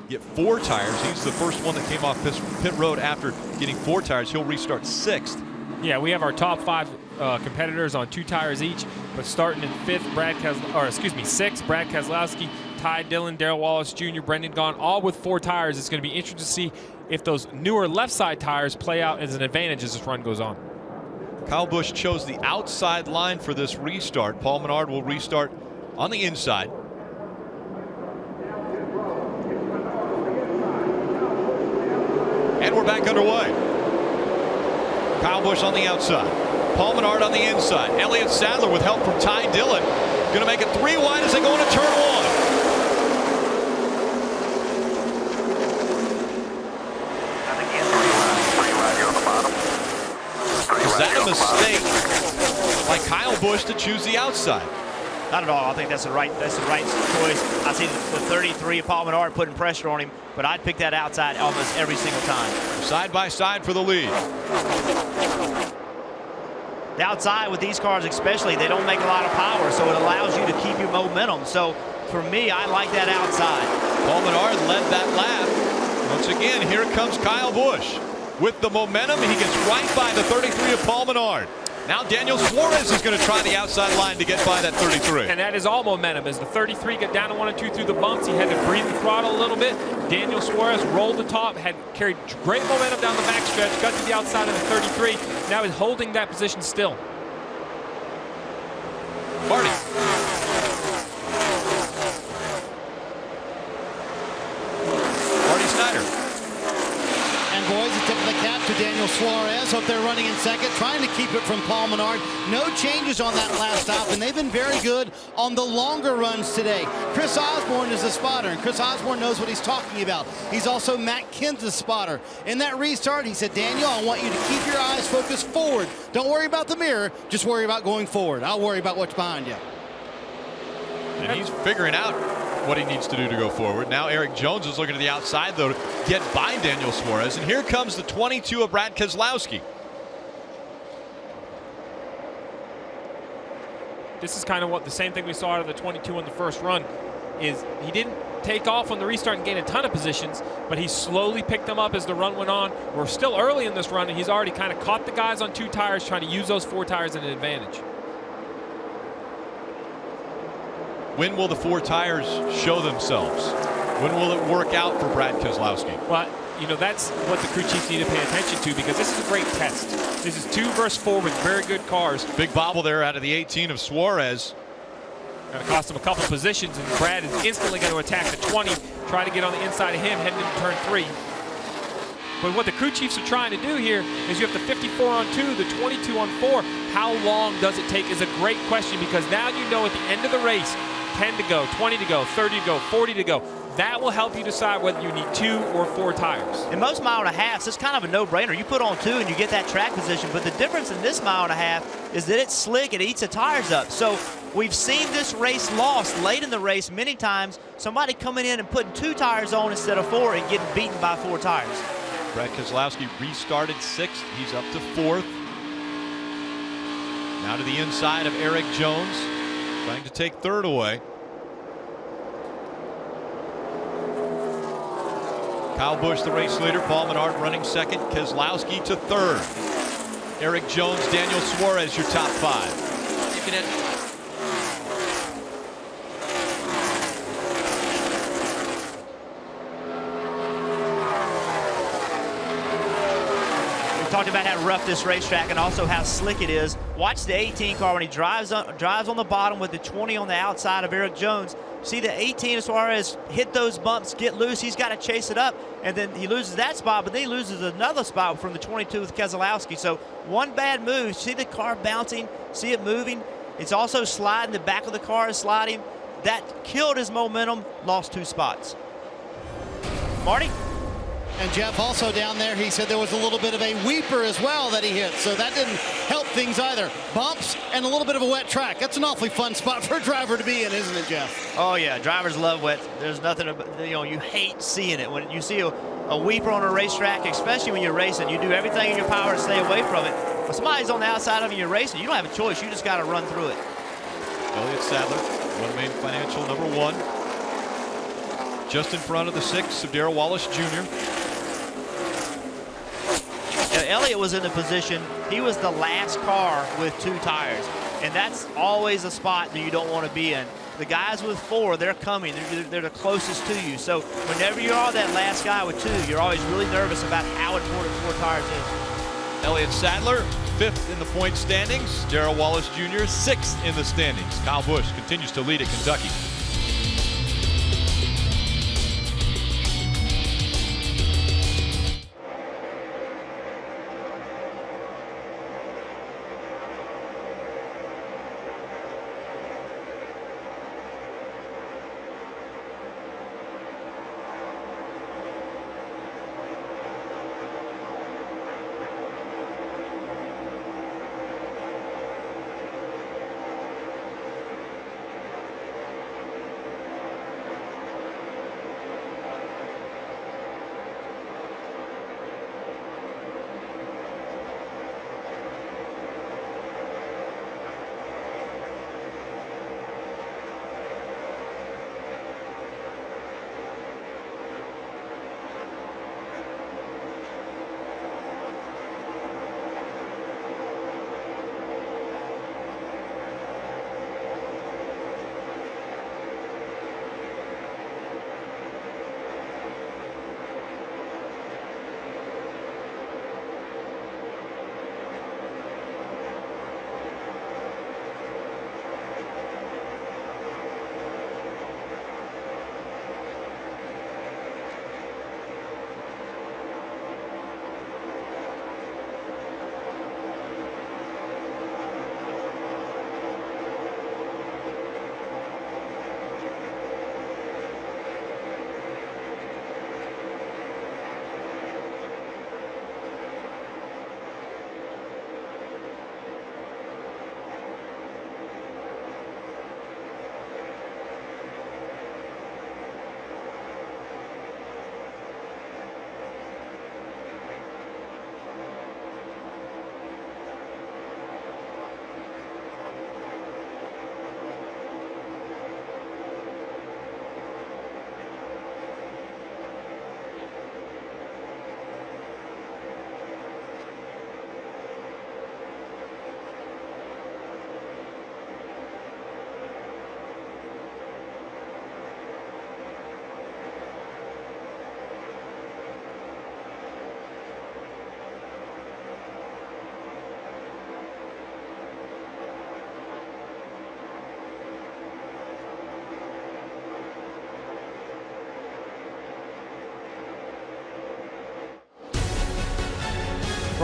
get 4 tires. He's the first one that came off pit road after getting 4 tires. He'll restart 6th. Yeah, we have our top 5 competitors on 2 tires each, but starting in 6th, Brad Keselowski, Ty Dillon, Darrell Wallace Jr., Brendan Gaughan, all with 4 tires. It's going to be interesting to see if those newer left side tires play out as an advantage as this run goes on. Kyle Busch chose the outside line for this restart. Paul Menard will restart on the inside. underway. Kyle Busch on the outside. Paul Menard on the inside. Elliott Sadler with help from Ty Dillon. Going to make it 3 wide as they go into turn 1. Is that a mistake by Kyle Busch to choose the outside? Not at all. I think that's the right choice. I see the 33 of Paul Menard putting pressure on him, but I'd pick that outside almost every single time. Side by side for the lead. The outside with these cars especially, they don't make a lot of power, so it allows you to keep your momentum. So for me, I like that outside. Paul Menard led that lap. Once again, here comes Kyle Busch. With the momentum, he gets right by the 33 of Paul Menard. Now Daniel Suarez is going to try the outside line to get by that 33. And that is all momentum. As the 33 got down to 1 and 2 through the bumps, he had to breathe the throttle a little bit. Daniel Suarez rolled the top, had carried great momentum down the backstretch, got to the outside of the 33. Now he's holding that position still. Marty. Marty Snyder. And boys, a tip of the cap to Daniel Suarez. Hope they're running in second, trying to keep it from Paul Menard. No changes on that last stop, and they've been very good on the longer runs today. Chris Osborne is a spotter, and Chris Osborne knows what he's talking about. He's also Matt Kenseth's spotter. In that restart, he said, Daniel, I want you to keep your eyes focused forward. Don't worry about the mirror, just worry about going forward. I'll worry about what's behind you. And he's figuring out what he needs to do to go forward. Now Eric Jones is looking to the outside, though, to get by Daniel Suarez. And here comes the 22 of Brad Keselowski. This is kind of what the same thing we saw out of the 22 in the first run. Is he didn't take off on the restart and gain a ton of positions, but he slowly picked them up as the run went on. We're still early in this run, and he's already kind of caught the guys on 2 tires, trying to use those 4 tires in an advantage. When will the 4 tires show themselves? When will it work out for Brad Keselowski? Well, you know, that's what the crew chiefs need to pay attention to, because this is a great test. This is 2 versus 4 with very good cars. Big bobble there out of the 18 of Suarez. Going to cost him a couple positions, and Brad is instantly going to attack the 20, try to get on the inside of him, heading into turn 3. But what the crew chiefs are trying to do here is you have the 54 on 2, the 22 on 4. How long does it take is a great question, because now you know at the end of the race, 10 to go, 20 to go, 30 to go, 40 to go. That will help you decide whether you need 2 or 4 tires. In most mile and a halves, it's kind of a no-brainer. You put on 2 and you get that track position, but the difference in this mile and a half is that it's slick, it eats the tires up. So we've seen this race lost late in the race many times, somebody coming in and putting 2 tires on instead of 4 and getting beaten by 4 tires. Brad Keselowski restarted 6th. He's up to 4th. Now to the inside of Eric Jones, trying to take 3rd away. Kyle Busch, the race leader. Paul Menard running 2nd. Keselowski to 3rd. Eric Jones, Daniel Suarez, your top 5. You can Talked about how rough this racetrack and also how slick it is. Watch the 18 car when he drives on the bottom with the 20 on the outside of Eric Jones. See the 18 of Suarez hit those bumps, get loose. He's got to chase it up, and then he loses that spot, but then he loses another spot from the 22 with Keselowski. So one bad move. See the car bouncing, see it moving. It's also sliding. The back of the car is sliding. That killed his momentum, lost 2 spots. Marty? And Jeff also down there, he said there was a little bit of a weeper as well that he hit, so that didn't help things either. Bumps and a little bit of a wet track. That's an awfully fun spot for a driver to be in, isn't it, Jeff? Oh yeah, drivers love wet. There's nothing, you hate seeing it. When you see a weeper on a racetrack, especially when you're racing, you do everything in your power to stay away from it. When somebody's on the outside of you, you're racing, you don't have a choice. You just got to run through it. Elliott Sadler, One Main Financial number 1. Just in front of the 6 of Darrell Wallace Jr. Elliott was in the position, he was the last car with 2 tires, and that's always a spot that you don't want to be in. The guys with 4, they're coming, they're the closest to you. So whenever you are that last guy with 2, you're always really nervous about how important 4 tires is. Elliott Sadler, 5th in the point standings. Darrell Wallace Jr., 6th in the standings. Kyle Busch continues to lead at Kentucky.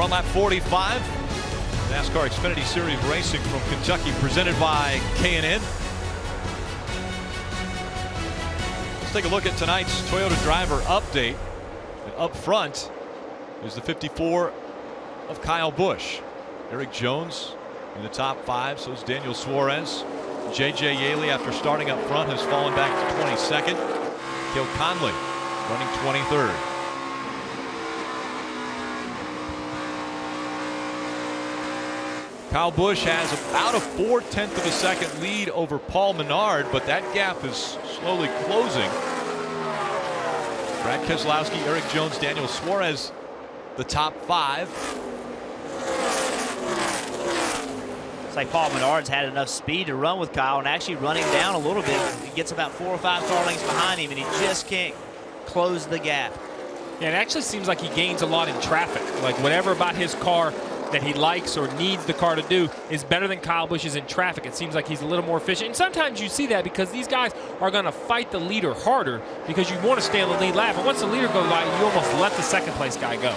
Front lap 45. NASCAR Xfinity Series racing from Kentucky, presented by K&N. Let's take a look at tonight's Toyota driver update. And up front is the 54 of Kyle Busch. Eric Jones in the top 5, so is Daniel Suarez. J.J. Yaley, after starting up front, has fallen back to 22nd. Cale Conley running 23rd. Kyle Busch has about a 0.4 of a second lead over Paul Menard, but that gap is slowly closing. Brad Keselowski, Eric Jones, Daniel Suarez, the top 5. It's like Paul Menard's had enough speed to run with Kyle, and actually running down a little bit. He gets about 4 or 5 car lengths behind him, and he just can't close the gap. Yeah, it actually seems like he gains a lot in traffic. Like whatever about his car that he likes or needs the car to do is better than Kyle Busch's in traffic. It seems like he's a little more efficient. And sometimes you see that because these guys are going to fight the leader harder because you want to stay on the lead lap. But once the leader goes by, you almost let the second place guy go.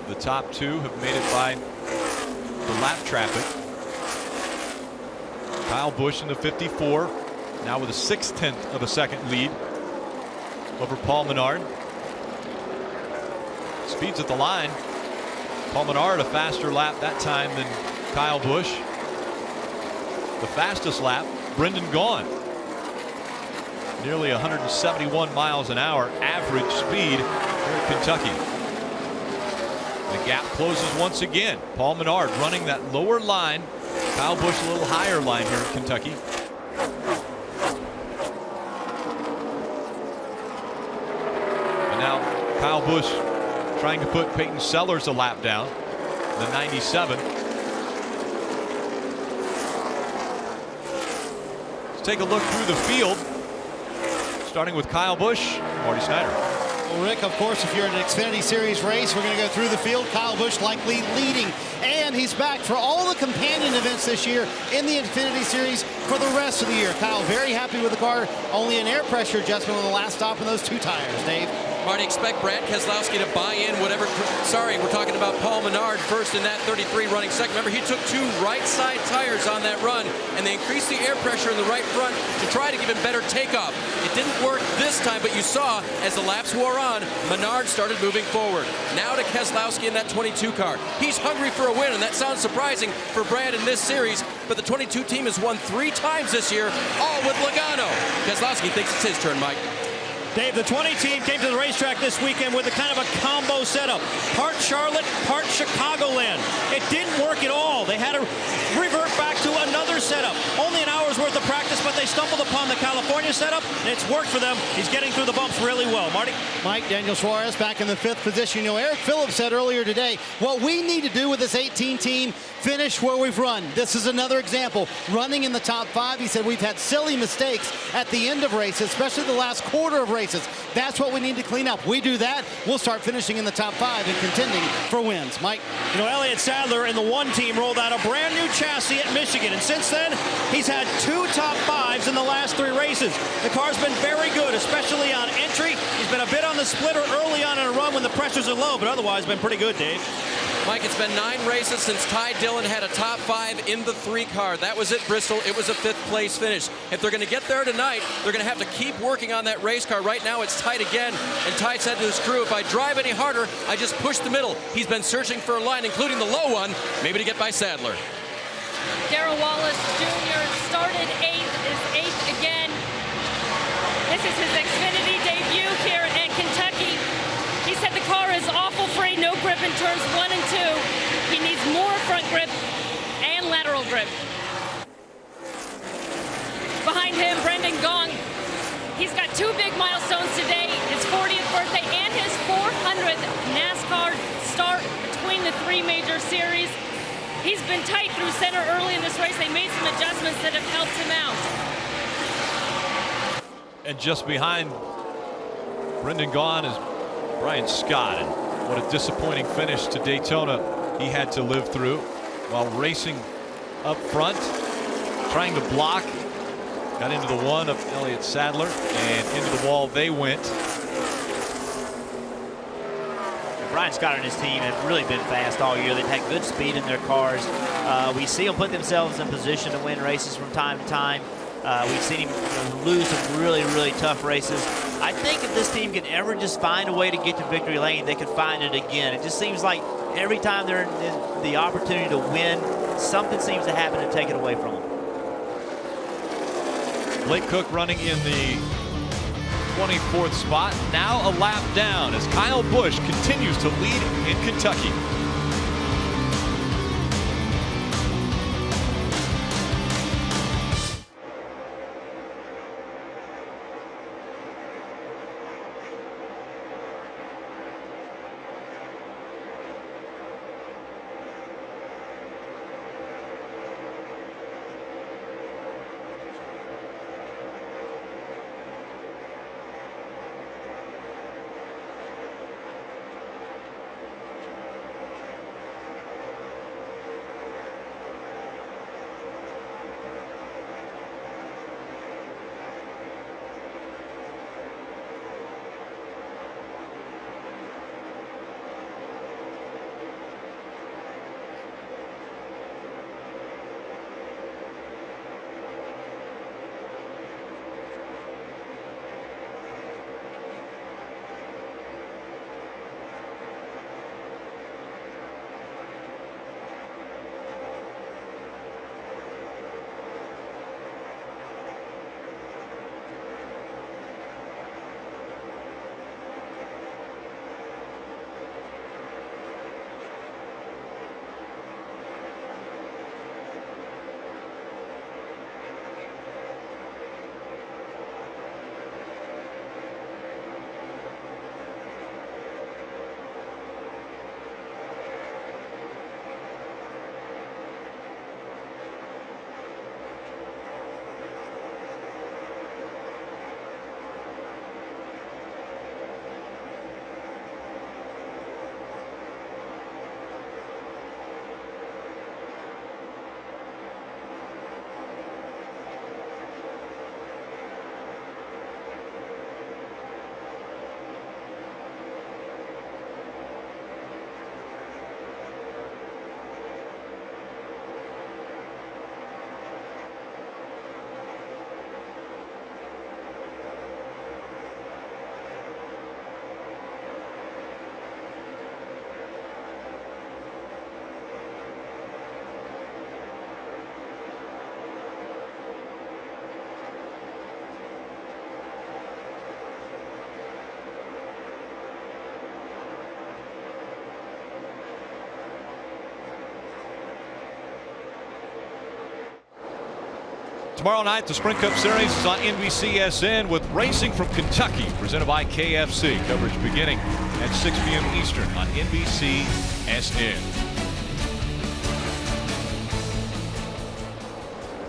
The top 2 have made it by the lap traffic. Kyle Busch in the 54, now with a 0.6 of a second lead over Paul Menard. Speeds at the line. Paul Menard a faster lap that time than Kyle Busch. The fastest lap, Brendan Gaughan. Nearly 171 miles an hour average speed here at Kentucky. The gap closes once again. Paul Menard running that lower line. Kyle Busch a little higher line here at Kentucky. And now Kyle Busch trying to put Peyton Sellers a lap down, the 97. Let's take a look through the field, starting with Kyle Busch, Marty Snyder. Well, Rick, of course, if you're in an Xfinity Series race, we're going to go through the field. Kyle Busch likely leading. And he's back for all the companion events this year in the Xfinity Series for the rest of the year. Kyle very happy with the car. Only an air pressure adjustment on the last stop in those 2 tires, Dave. Marty, expect Brad Keselowski to buy in whatever. Sorry, we're talking about Paul Menard first in that 33 running second. Remember, he took 2 right side tires on that run, and they increased the air pressure in the right front to try to give him better takeoff. It didn't work this time, but you saw as the laps wore on, Menard started moving forward. Now to Keselowski in that 22 car. He's hungry for a win, and that sounds surprising for Brad in this series, but the 22 team has won 3 times this year, all with Logano. Keselowski thinks it's his turn, Mike. Dave, the 20 team came to the racetrack this weekend with a kind of a combo setup. Part Charlotte, part Chicagoland. It didn't work at all. They had to revert back to another setup. Only an hour's worth of practice, but they stumbled upon the California setup, and it's worked for them. He's getting through the bumps really well. Marty? Mike, Daniel Suarez back in the 5th position. You know, Eric Phillips said earlier today, what we need to do with this 18 team, finish where we've run. This is another example. Running in the top 5, he said we've had silly mistakes at the end of races, especially the last quarter of races. That's what we need to clean up. We do that, we'll start finishing in the top 5 and contending for wins. Mike? You know, Elliott Sadler and the 1 team rolled out a brand new chassis at Michigan, and since then, he's had 2 top 5s in the last 3 races. The car's been very good, especially on entry. He's been a bit on the splitter early on in a run when the pressures are low, but otherwise been pretty good, Dave. Mike, it's been 9 races since Ty Dillon had a top 5 in the 3 car. That was at Bristol. It was a 5th place finish. If they're going to get there tonight, they're going to have to keep working on that race car. Right now, it's tight again, and Ty said to his crew, if I drive any harder, I just push the middle. He's been searching for a line, including the low one, maybe to get by Sadler. Darrell Wallace Jr. started 8th, is 8th again. This is his Xfinity debut here at Kentucky. He said the car is awful free, no grip in turns 1 and 2. He needs more front grip and lateral grip. Behind him, Brendan Gaughan. He's got 2 big milestones today, his 40th birthday and his 400th NASCAR start between the 3 major series. He's been tight through center early in this race. They made some adjustments that have helped him out. And just behind Brendan Gaughan is Brian Scott. And what a disappointing finish to Daytona he had to live through while racing up front, trying to block. Got into the 1 of Elliott Sadler, and into the wall they went. Brian Scott and his team have really been fast all year. They've had good speed in their cars. We see them put themselves in position to win races from time to time. We've seen him lose some really, really tough races. I think if this team can ever just find a way to get to victory lane, they could find it again. It just seems like every time they're in the opportunity to win, something seems to happen to take it away from them. Blake Cook running in the 24th spot, now a lap down as Kyle Busch continues to lead in Kentucky. Tomorrow night, the Sprint Cup Series is on NBCSN with Racing from Kentucky, presented by KFC. Coverage beginning at 6 p.m. Eastern on NBCSN.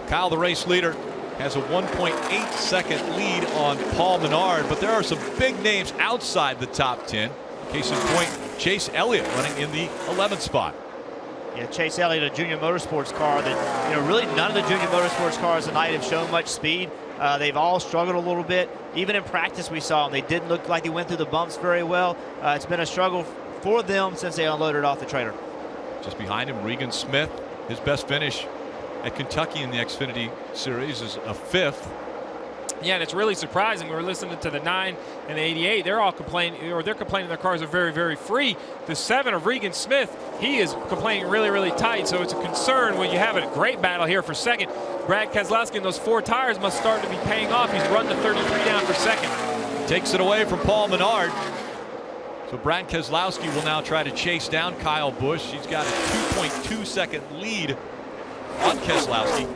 Kyle, the race leader, has a 1.8-second lead on Paul Menard, but there are some big names outside the top 10. Case in point, Chase Elliott running in the 11th spot. Yeah, Chase Elliott, a junior motorsports car that, really none of the junior motorsports cars tonight have shown much speed. They've all struggled a little bit. Even in practice we saw them. They didn't look like they went through the bumps very well. It's been a struggle for them since they unloaded off the trailer. Just behind him, Regan Smith. His best finish at Kentucky in the Xfinity Series is a 5th. Yeah, and it's really surprising. We were listening to the 9 and the 88. They're all complaining, or they're complaining their cars are very, very free. The 7 of Regan Smith, he is complaining really, really tight. So it's a concern when you have a great battle here for second. Brad Keselowski and those 4 tires must start to be paying off. He's run the 33 down for second. Takes it away from Paul Menard. So Brad Keselowski will now try to chase down Kyle Busch. He's got a 2.2-second lead on Keselowski.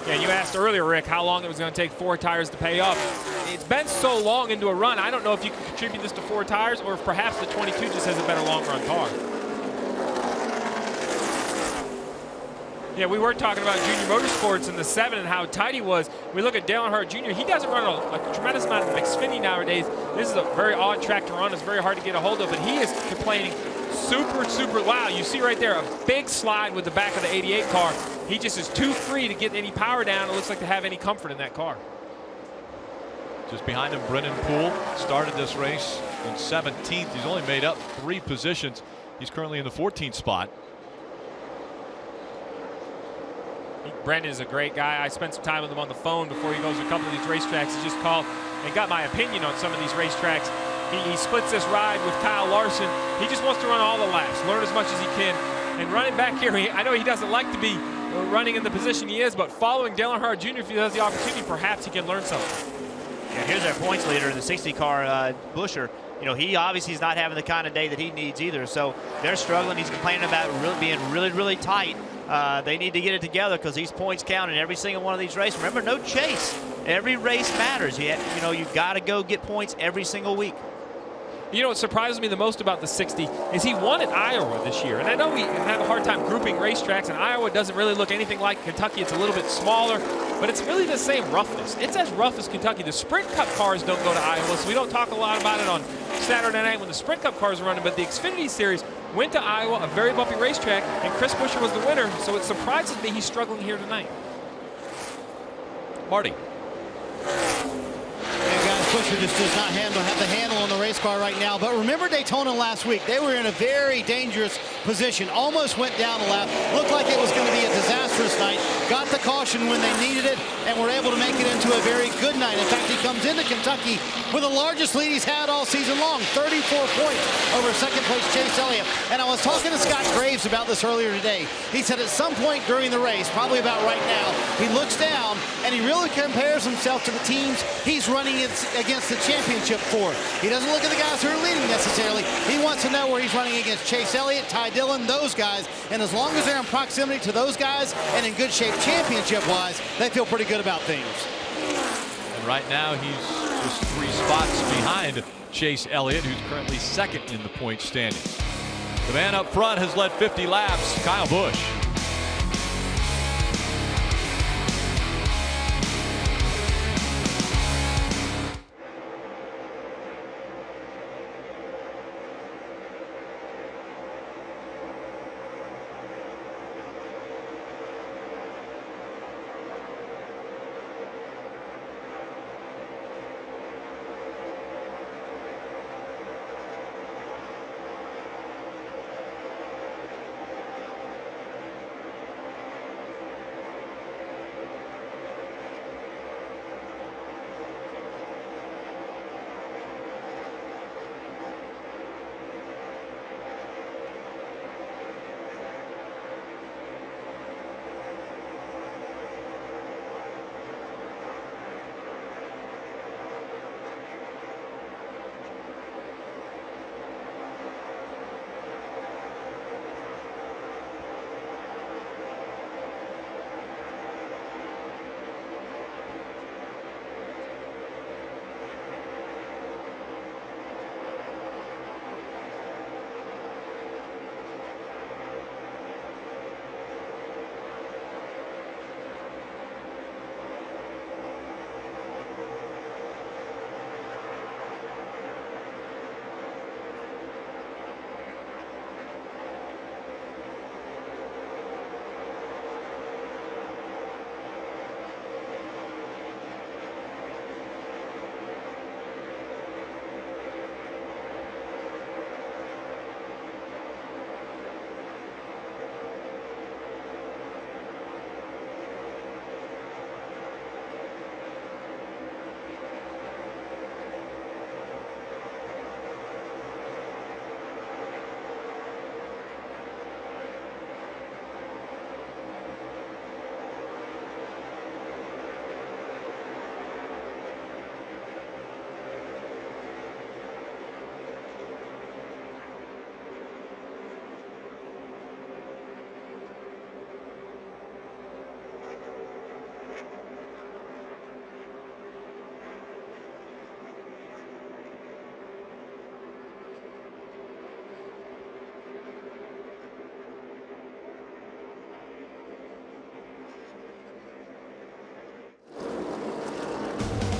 Yeah, you asked earlier, Rick, how long it was going to take 4 tires to pay off. It's been so long into a run. I don't know if you can contribute this to 4 tires or if perhaps the 22 just hasn't been a long run car. Yeah, we were talking about junior motorsports in the 7 and how tight he was. We look at Dale Earnhardt Jr. He doesn't run a tremendous amount of Xfinity nowadays. This is a very odd track to run. It's very hard to get a hold of, but he is complaining super, super loud. You see right there a big slide with the back of the 88 car. He just is too free to get any power down. It looks like to have any comfort in that car. Just behind him, Brennan Poole started this race in 17th. He's only made up 3 positions. He's currently in the 14th spot. Brendan is a great guy. I spent some time with him on the phone before he goes to a couple of these racetracks. He just called and got my opinion on some of these racetracks. He splits this ride with Kyle Larson. He just wants to run all the laps, learn as much as he can. And running back here, I know he doesn't like to be running in the position he is, but following Dale Earnhardt Jr., if he has the opportunity, perhaps he can learn something. Yeah, here's their points leader, the 60-car Buscher. You know, he obviously is not having the kind of day that he needs either. So they're struggling. He's complaining about being really tight. They need to get it together because these points count in every single one of these races. Remember, no chase. Every race matters. You've got to go get points every single week. You know what surprises me the most about the 60 is he won at Iowa this year. And I know we have a hard time grouping racetracks, and Iowa doesn't really look anything like Kentucky. It's a little bit smaller, but it's really the same roughness. It's as rough as Kentucky. The Sprint Cup cars don't go to Iowa, so we don't talk a lot about it on Saturday night when the Sprint Cup cars are running, but the Xfinity Series went to Iowa, a very bumpy racetrack, and Chris Buescher was the winner, so it surprises me he's struggling here tonight. Marty. Buescher just does not have the handle on the race car right now. But remember Daytona last week. They were in a very dangerous position. Almost went down a lap. Looked like it was going to be a disastrous night. Got the caution when they needed it and were able to make it into a very good night. In fact, he comes into Kentucky with the largest lead he's had all season long. 34 points over second place Chase Elliott. And I was talking to Scott Graves about this earlier today. He said at some point during the race, probably about right now, he looks down and he really compares himself to the teams he's running against the championship for. He doesn't look at the guys who are leading necessarily. He wants to know where he's running against Chase Elliott, Ty Dillon, those guys. And as long as they're in proximity to those guys and in good shape championship-wise, they feel pretty good about things. And right now he's just 3 spots behind Chase Elliott, who's currently second in the point standings. The man up front has led 50 laps, Kyle Busch.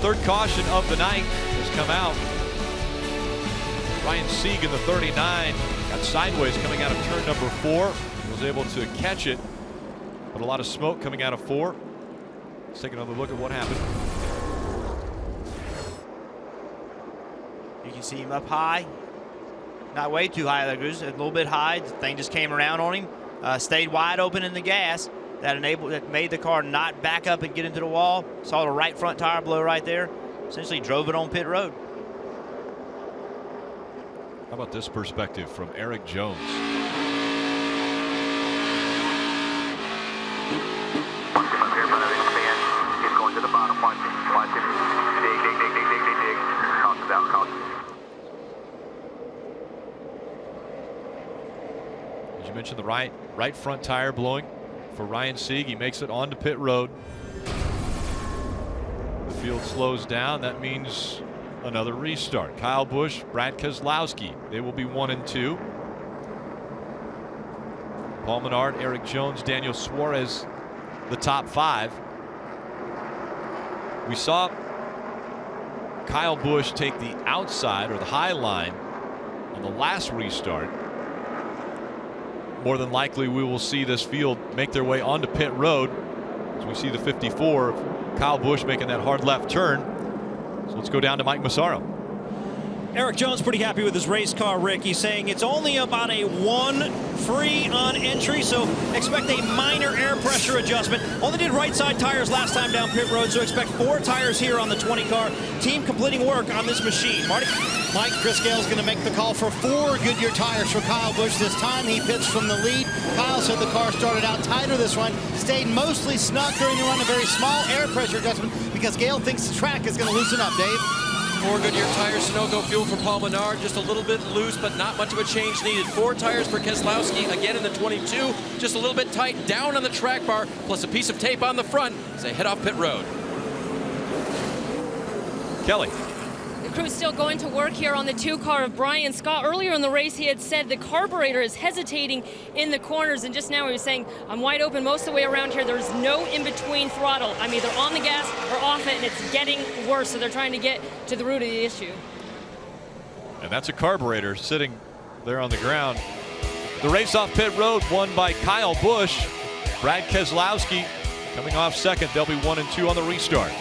Third caution of the night has come out. Ryan Sieg in the 39 got sideways coming out of turn number 4. Was able to catch it, but a lot of smoke coming out of 4. Let's take another look at what happened. You can You see him up high. Not way too high, there, Goose. A little bit high. The thing just came around on him. Stayed wide open in the gas. That made the car not back up and get into the wall. Saw the right front tire blow right there. Essentially drove it on pit road. How about this perspective from Eric Jones? He's going to the bottom. Watch him. Dig. Caution's out, caution. As you mentioned, the right front tire blowing for Ryan Sieg. He makes it onto pit road. The field slows down. That means another restart. Kyle Busch, Brad Keselowski. They will be 1 and 2. Paul Menard, Eric Jones, Daniel Suarez, the top 5. We saw Kyle Busch take the outside or the high line on the last restart. More than likely, we will see this field make their way onto pit road as we see the 54, Kyle Busch making that hard left turn. So let's go down to Mike Massaro. Eric Jones pretty happy with his race car, Rick. He's saying it's only about a 1 free on entry, so expect a minor air pressure adjustment. Only did right side tires last time down pit road, so expect 4 tires here on the 20 car. Team completing work on this machine. Marty? Mike Griscale's going to make the call for 4 Goodyear tires for Kyle Busch this time. He pits from the lead. Kyle said the car started out tighter this run, stayed mostly snug during the run, a very small air pressure adjustment because Gale thinks the track is going to loosen up, Dave. 4 Goodyear tires, Sunoco fuel for Paul Menard, just a little bit loose, but not much of a change needed. 4 tires for Keselowski, again in the 22, just a little bit tight down on the track bar, plus a piece of tape on the front as they head off pit road. Kelly. The crew's still going to work here on the 2 car of Brian Scott. Earlier in the race, he had said the carburetor is hesitating in the corners, and just now he was saying, I'm wide open most of the way around here. There's no in-between throttle. I'm either on the gas or off it, and it's getting worse, so they're trying to get to the root of the issue. And that's a carburetor sitting there on the ground. The race off pit road won by Kyle Busch. Brad Keselowski coming off second. They'll be 1 and 2 on the restart.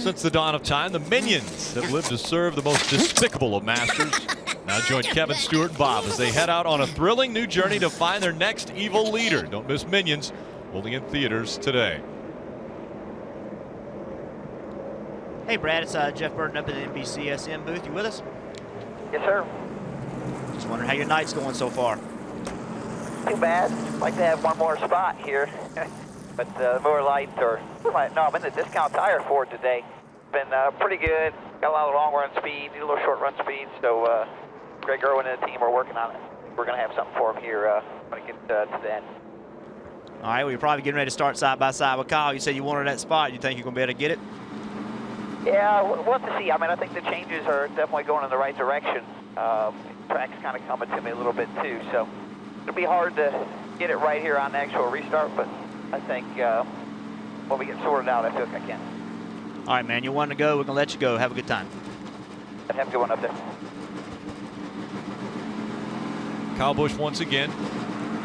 Since the dawn of time, the Minions have lived to serve the most despicable of masters. Now join Kevin, Stewart, and Bob as they head out on a thrilling new journey to find their next evil leader. Don't miss Minions, only in theaters today. Hey Brad, it's Jeff Burton up in the NBCSN booth. You with us? Yes, sir. Just wondering how your night's going so far. Too bad. Like to have one more spot here. But more lights or no, I'm in the discount tire for it today. Been pretty good. Got a lot of long run speed, need a little short run speed. So Greg Irwin and the team are working on it. We're gonna have something for him here when it gets to the end. All right, well, you're probably getting ready to start side by side with Kyle. You said you wanted that spot. You think you're gonna be able to get it? Yeah, we'll have to see. I mean, I think the changes are definitely going in the right direction. Track's kind of coming to me a little bit too, so it'll be hard to get it right here on the actual restart, but I think when we get sorted out, I feel like I can. All right, man, you want to go. We're going to let you go. Have a good time. Have a good one up there. Kyle Busch once again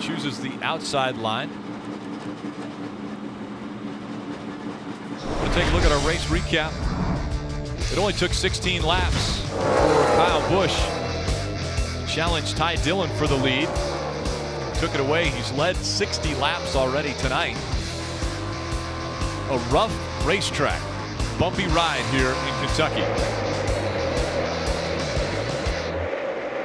chooses the outside line. We'll take a look at our race recap. It only took 16 laps for Kyle Busch to challenge Ty Dillon for the lead. Took it away. He's led 60 laps already tonight. A rough racetrack. Bumpy ride here in Kentucky.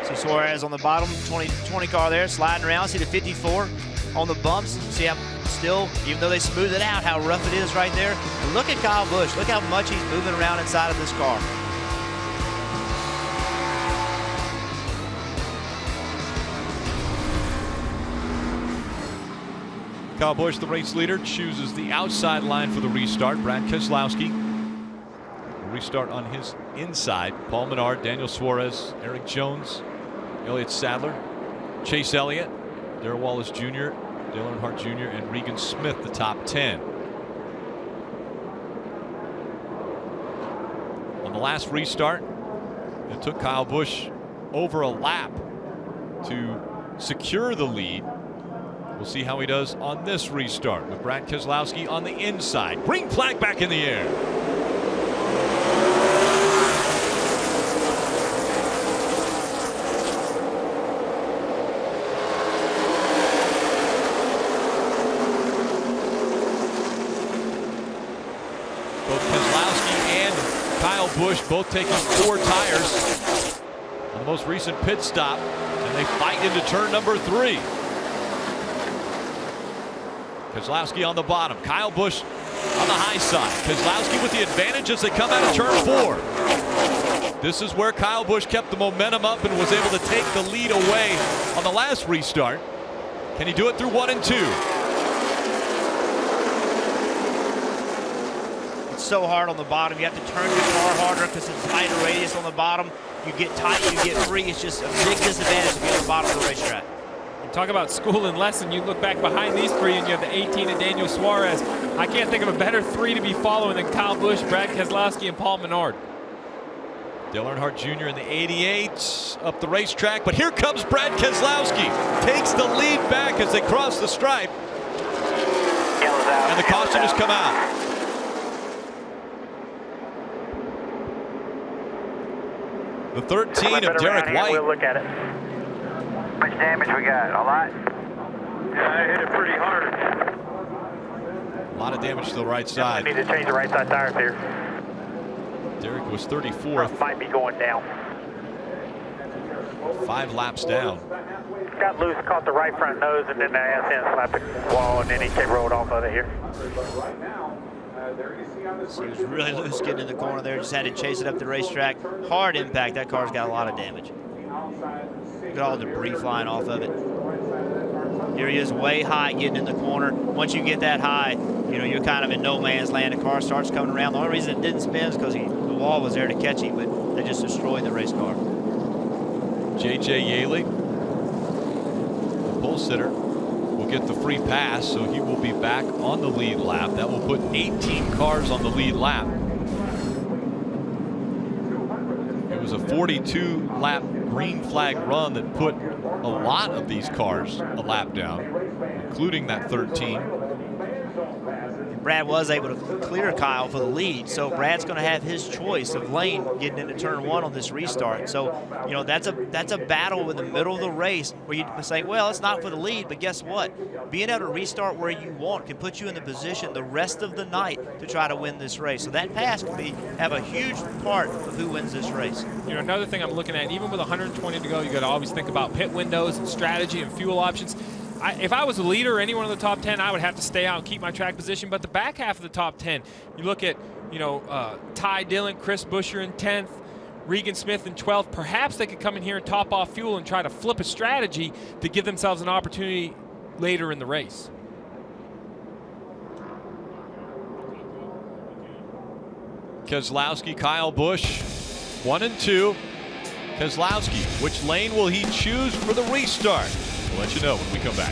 See Suarez on the bottom, 20 car there, sliding around. See the 54 on the bumps. See how still, even though they smooth it out, how rough it is right there. And look at Kyle Busch. Look how much he's moving around inside of this car. Kyle Busch, the race leader, chooses the outside line for the restart. Brad Keselowski will restart on his inside. Paul Menard, Daniel Suarez, Eric Jones, Elliott Sadler, Chase Elliott, Darrell Wallace Jr., Dale Earnhardt Jr., and Regan Smith, the top 10. On the last restart, it took Kyle Busch over a lap to secure the lead. We'll see how he does on this restart with Brad Keselowski on the inside. Green flag back in the air. Both Keselowski and Kyle Busch both taking 4 tires on the most recent pit stop, and they fight into turn number 3. Keselowski on the bottom, Kyle Busch on the high side. Keselowski with the advantage as they come out of turn 4. This is where Kyle Busch kept the momentum up and was able to take the lead away on the last restart. Can he do it through 1 and 2? It's so hard on the bottom. You have to turn your car harder because it's tighter radius on the bottom. You get tight, you get free. It's just a big disadvantage to be on the bottom of the racetrack. Talk about school and lesson. You look back behind these 3 and you have the 18 and Daniel Suarez. I can't think of a better 3 to be following than Kyle Busch, Brad Keselowski, and Paul Menard. Dale Earnhardt Jr. in the 88 up the racetrack, but here comes Brad Keselowski. Takes the lead back as they cross the stripe. And the caution has come out. The 13 of Derek White. We'll look at it. How much damage we got? A lot? Yeah, I hit it pretty hard. A lot of damage to the right side. I need to change the right side tires here. Derek was 34th. Might be going down. 5 laps down. Got loose, caught the right front nose, and then the ass end slapped the wall, and then he came rolled off of it here. So he was really loose getting in the corner there. Just had to chase it up the racetrack. Hard impact. That car's got a lot of damage. Look at all the debris flying off of it. Here he is way high getting in the corner. Once you get that high, you know, you're kind of in no man's land. The car starts coming around. The only reason it didn't spin is because the wall was there to catch him, but they just destroyed the race car. J.J. Yaley, the pole sitter, will get the free pass, so he will be back on the lead lap. That will put 18 cars on the lead lap. It was a 42-lap green flag run that put a lot of these cars a lap down, including that 13. Brad was able to clear Kyle for the lead. So Brad's going to have his choice of lane getting into turn 1 on this restart. So, you know, that's a battle in the middle of the race where you say, well, it's not for the lead, but guess what? Being able to restart where you want can put you in the position the rest of the night to try to win this race. So that pass can have a huge part of who wins this race. You know, another thing I'm looking at, even with 120 to go, you got to always think about pit windows and strategy and fuel options. If I was a leader or anyone in the top 10, I would have to stay out and keep my track position. But the back half of the top 10, you look at, you know, Ty Dillon, Chris Buescher in 10th, Regan Smith in 12th. Perhaps they could come in here and top off fuel and try to flip a strategy to give themselves an opportunity later in the race. Keselowski, Kyle Busch, 1 and 2. Keselowski, which lane will he choose for the restart? We'll let you know when we come back.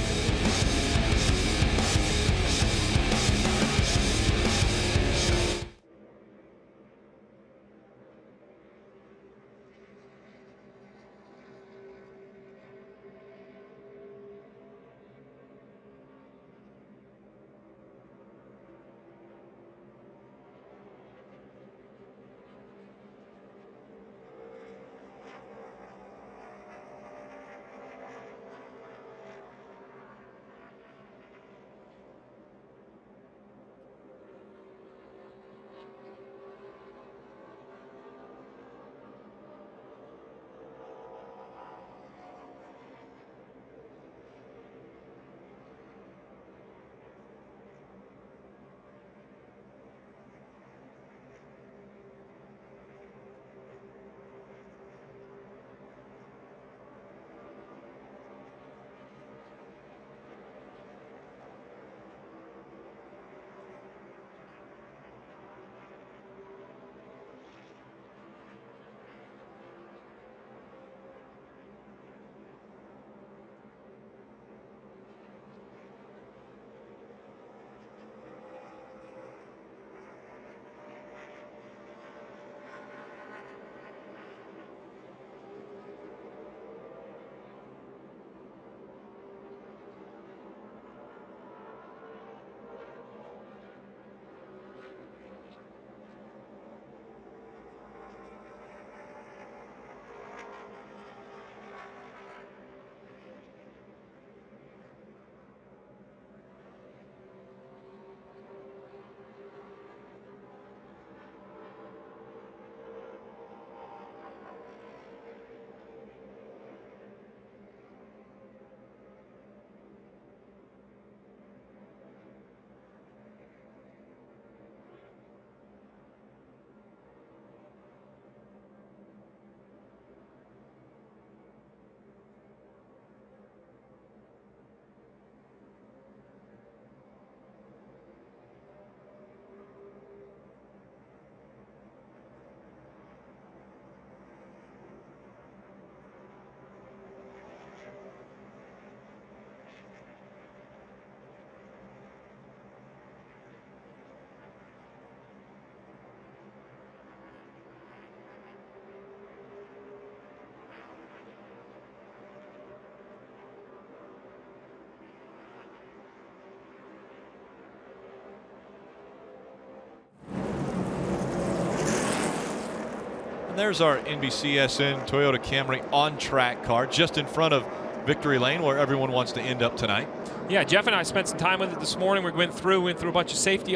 And there's our NBCSN Toyota Camry on-track car just in front of Victory Lane, where everyone wants to end up tonight. Yeah, Jeff and I spent some time with it this morning. We went through a bunch of safety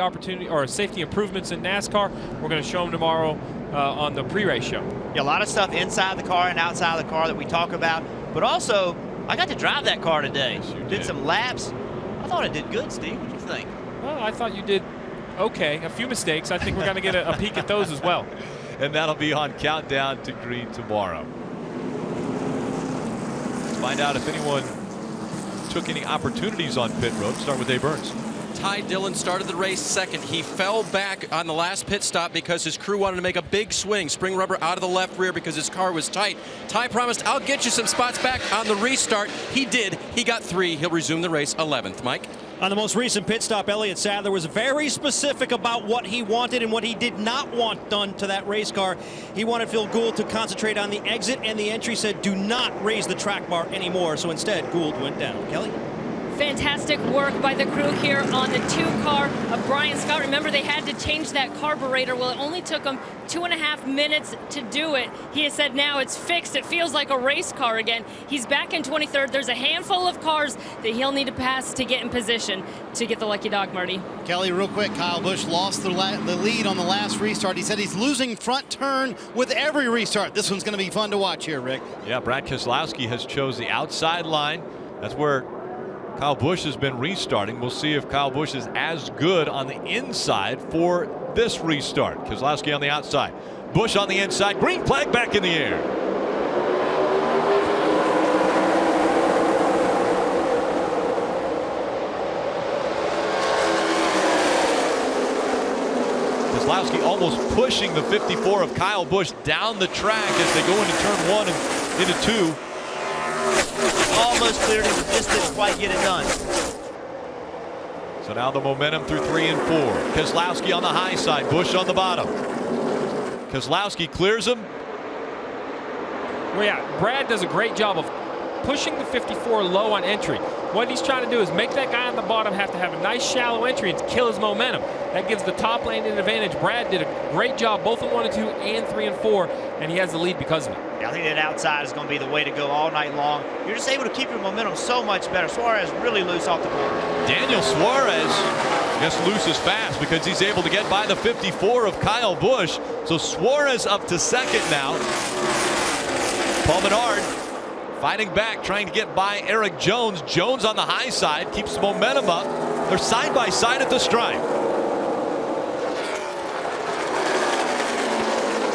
safety improvements in NASCAR. We're going to show them tomorrow on the pre-race show. Yeah, a lot of stuff inside the car and outside the car that we talk about. But also, I got to drive that car today. Yes, did some laps. I thought it did good, Steve. What do you think? Well, I thought you did okay. A few mistakes. I think we're going to get a peek at those as well. And that'll be on Countdown to Green tomorrow. Let's find out if anyone took any opportunities on pit road. Start with Dave Burns. Ty Dillon started the race second. He fell back on the last pit stop because his crew wanted to make a big swing. Spring rubber out of the left rear because his car was tight. Ty promised, I'll get you some spots back on the restart. He did. He got 3. He'll resume the race 11th. Mike? On the most recent pit stop, Elliott Sadler was very specific about what he wanted and what he did not want done to that race car. He wanted Phil Gould to concentrate on the exit and the entry, said do not raise the track bar anymore. So instead, Gould went down. Kelly? Fantastic work by the crew here on the 2-car of Brian Scott. Remember, they had to change that carburetor. Well, it only took them 2.5 minutes to do it. He has said now it's fixed. It feels like a race car again. He's back in 23rd. There's a handful of cars that he'll need to pass to get in position to get the lucky dog, Marty. Kelly, real quick, Kyle Busch lost the lead on the last restart. He said he's losing front turn with every restart. This one's going to be fun to watch here, Rick. Yeah, Brad Keselowski has chose the outside line. That's where Kyle Busch has been restarting. We'll see if Kyle Busch is as good on the inside for this restart. Keselowski on the outside. Busch on the inside. Green flag back in the air. Keselowski almost pushing the 54 of Kyle Busch down the track as they go into turn 1 and into 2. Almost cleared him, just didn't quite get it done. So now the momentum through 3 and 4. Keselowski on the high side, Busch on the bottom. Keselowski clears him. Well, yeah, Brad does a great job of pushing the 54 low on entry. What he's trying to do is make that guy on the bottom have to have a nice shallow entry and kill his momentum. That gives the top lane an advantage. Brad did a great job both in 1 and 2 and 3 and 4, and he has the lead because of it. Yeah, I think that outside is going to be the way to go all night long. You're just able to keep your momentum so much better. Suarez really loose off the corner. Daniel Suarez just loses fast because he's able to get by the 54 of Kyle Busch. So Suarez up to second now. Paul Menard fighting back, trying to get by Eric Jones. Jones on the high side, keeps momentum up. They're side by side at the stripe.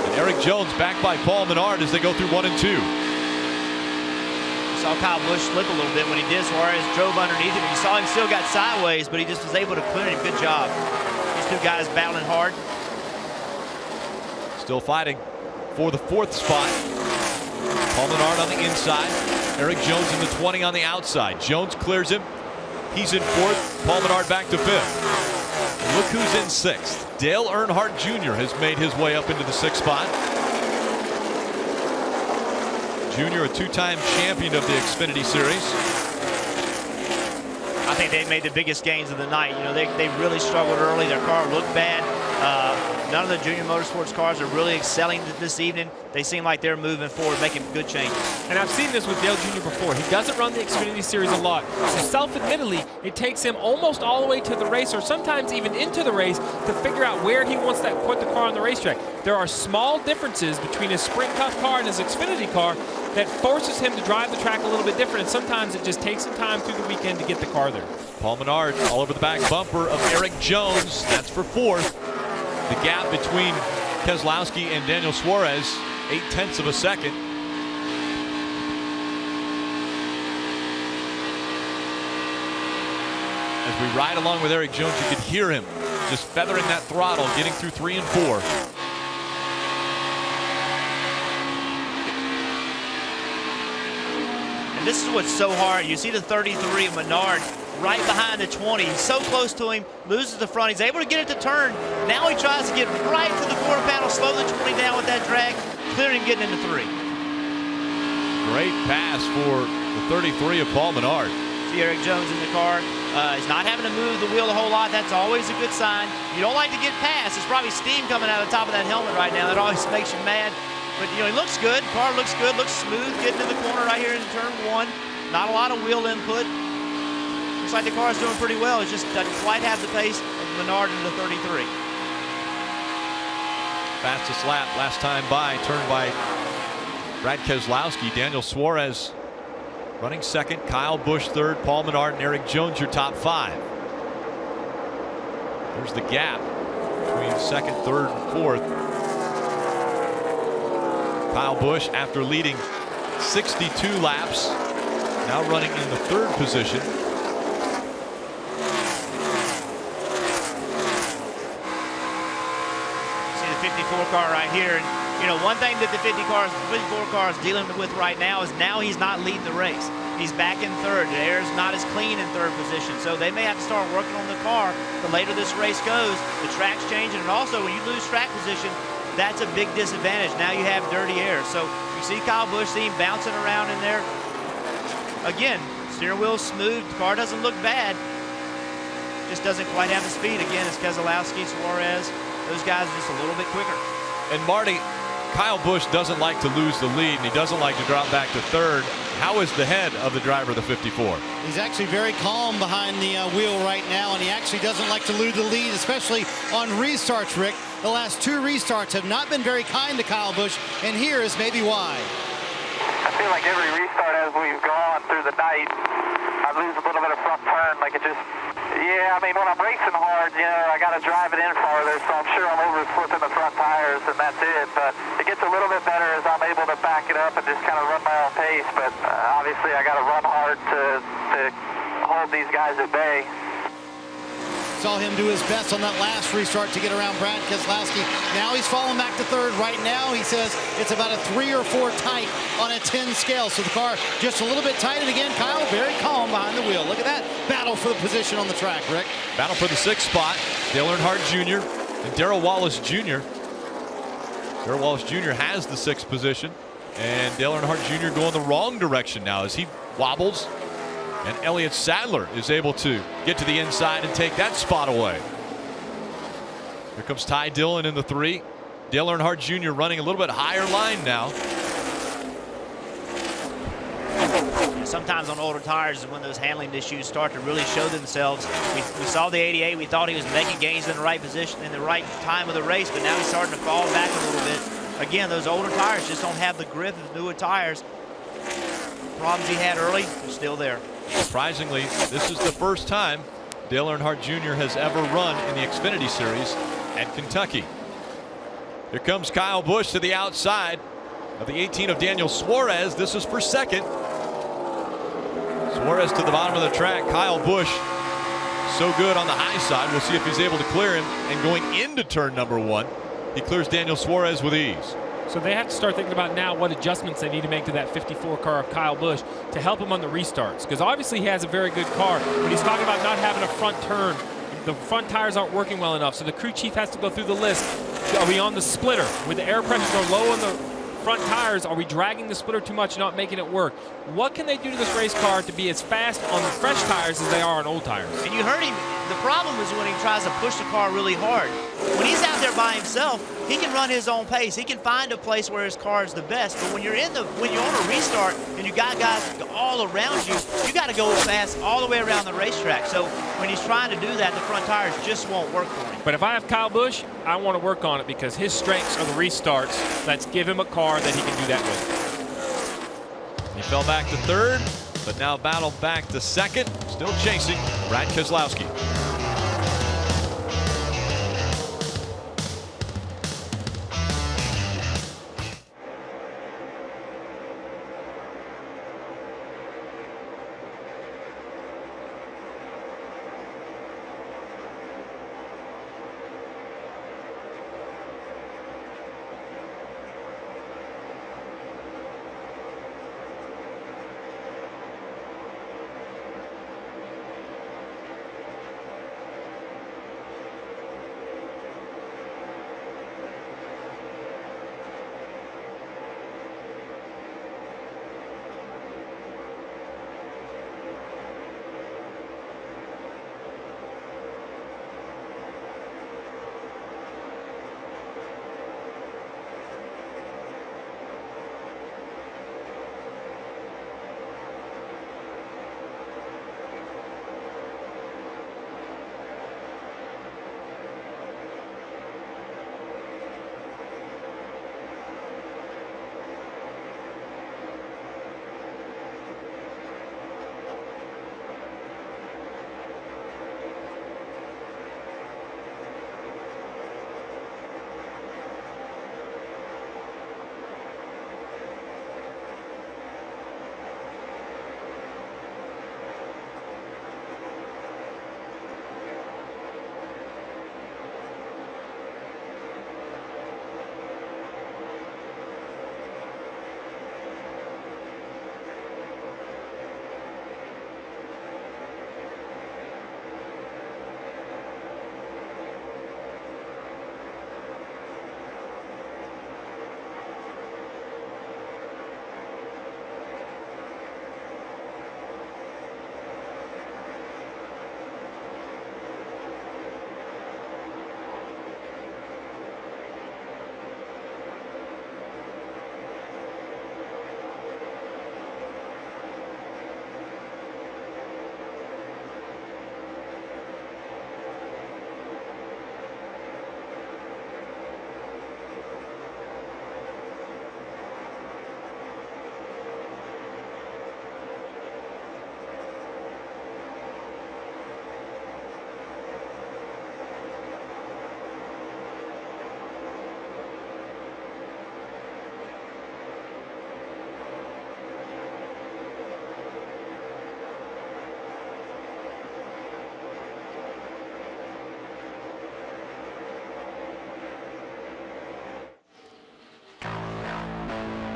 And Eric Jones back by Paul Menard as they go through 1 and 2. You saw Kyle Busch slip a little bit when he did. Suarez drove underneath him. You saw him still got sideways, but he just was able to clear him. Good job. These two guys battling hard. Still fighting for the 4th spot. Paul Menard on the inside. Eric Jones in the 20 on the outside. Jones clears him. He's in 4th. Paul Menard back to 5th. And look who's in 6th. Dale Earnhardt Jr. has made his way up into the 6th spot. Jr., a 2-time champion of the Xfinity Series. I think they made the biggest gains of the night. You know, they really struggled early. Their car looked bad. None of the Junior Motorsports cars are really excelling this evening. They seem like they're moving forward, making good changes. And I've seen this with Dale Jr. before. He doesn't run the Xfinity Series a lot. So self-admittedly, it takes him almost all the way to the race, or sometimes even into the race, to figure out where he wants to put the car on the racetrack. There are small differences between his Sprint Cup car and his Xfinity car that forces him to drive the track a little bit different, and sometimes it just takes some time through the weekend to get the car there. Paul Menard all over the back bumper of Eric Jones. That's for 4th. The gap between Keselowski and Daniel Suarez, 0.8 of a second. As we ride along with Eric Jones, you could hear him just feathering that throttle, getting through 3 and 4. And this is what's so hard. You see the 33 of Menard right behind the 20. He's so close to him, loses the front. He's able to get it to turn. Now he tries to get right to the quarter panel, slow the 20 down with that drag, clear him getting into 3. Great pass for the 33 of Paul Menard. See Eric Jones in the car. He's not having to move the wheel a whole lot. That's always a good sign. You don't like to get past. There's probably steam coming out of the top of that helmet right now. That always makes you mad. But, you know, he looks good. Car looks good, looks smooth, getting to the corner right here in turn 1. Not a lot of wheel input. Looks like the car is doing pretty well. It just doesn't quite have the pace of Menard in the 33. Fastest lap last time by, turned by Brad Keselowski. Daniel Suarez running 2nd, Kyle Busch 3rd, Paul Menard and Eric Jones your top 5. There's the gap between 2nd, 3rd, and 4th. Kyle Busch, after leading 62 laps, now running in the 3rd position. See the 54 car right here. And, you know, one thing that the 54 car is dealing with right now is now he's not leading the race. He's back in 3rd. The air's not as clean in 3rd position. So they may have to start working on the car the later this race goes. The track's changing. And also, when you lose track position, that's a big disadvantage. Now you have dirty air. So you see Kyle Busch, see him bouncing around in there. Again, Steering wheel's smooth. The car doesn't look bad. Just doesn't quite have the speed. Again, it's Keselowski, Suarez. Those guys are just a little bit quicker. And Marty, Kyle Busch doesn't like to lose the lead, and he doesn't like to drop back to third. How is the head of the driver of the 54? He's actually very calm behind the wheel right now, and he actually doesn't like to lose the lead, especially on restarts, Rick. The last 2 restarts have not been very kind to Kyle Busch, and here is maybe why. I feel like every restart as we've gone through the night, I lose a little bit of front turn. Like it just, yeah, I mean, when I'm racing hard, you know, I got to drive it in farther, so I'm sure I'm over flipping the front tires, and that's it. But it gets a little bit better as I'm able to back it up and just kind of run my own pace. But obviously, I got to run hard to hold these guys at bay. Saw him do his best on that last restart to get around Brad Keselowski. Now he's falling back to third. Right now, he says it's about a 3 or 4 tight on a 10 scale. So the car just a little bit tight. And again, Kyle very calm behind the wheel. Look at that battle for the position on the track, Rick. Battle for the 6th spot. Dale Earnhardt Jr. and Darrell Wallace Jr. Darrell Wallace Jr. has the 6th position. And Dale Earnhardt Jr. going the wrong direction now as he wobbles. And Elliott Sadler is able to get to the inside and take that spot away. Here comes Ty Dillon in the 3. Dale Earnhardt Jr. running a little bit higher line now. Sometimes on older tires is when those handling issues start to really show themselves. We saw the 88. We thought he was making gains in the right position in the right time of the race, but now he's starting to fall back a little bit. Again, those older tires just don't have the grip of newer tires. Problems he had early are still there. Surprisingly, this is the first time Dale Earnhardt Jr. has ever run in the Xfinity Series at Kentucky. Here comes Kyle Busch to the outside of the 18 of Daniel Suarez. This is for second. Suarez to the bottom of the track. Kyle Busch so good on the high side. We'll see if he's able to clear him. And going into turn number 1, he clears Daniel Suarez with ease. So they have to start thinking about now what adjustments they need to make to that 54 car of Kyle Busch to help him on the restarts. Because obviously he has a very good car, but he's talking about not having a front turn. The front tires aren't working well enough, so the crew chief has to go through the list. Are we on the splitter? With the air pressure go low on the front tires, are we dragging the splitter too much, not making it work? What can they do to this race car to be as fast on the fresh tires as they are on old tires? And you heard him. The problem is when he tries to push the car really hard. When he's out there by himself, he can run his own pace. He can find a place where his car is the best. But when you're on a restart and you got guys all around you, you got to go fast all the way around the racetrack. So when he's trying to do that, the front tires just won't work for him. But if I have Kyle Busch, I want to work on it because his strengths are the restarts. Let's give him a car that he can do that with. He fell back to third, but now battled back to second. Still chasing Brad Keselowski.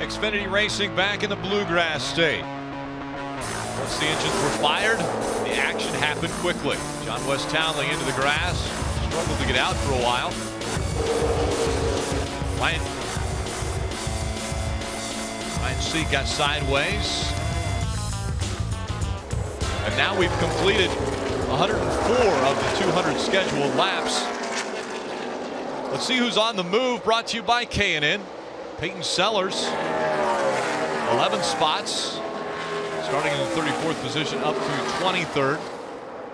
Xfinity Racing back in the Bluegrass State. Once the engines were fired, the action happened quickly. John West Townley into the grass, struggled to get out for a while. Ryan Seat got sideways. And now we've completed 104 of the 200 scheduled laps. Let's see who's on the move. Brought to you by K&N. Peyton Sellers, 11 spots, starting in the 34th position up to 23rd.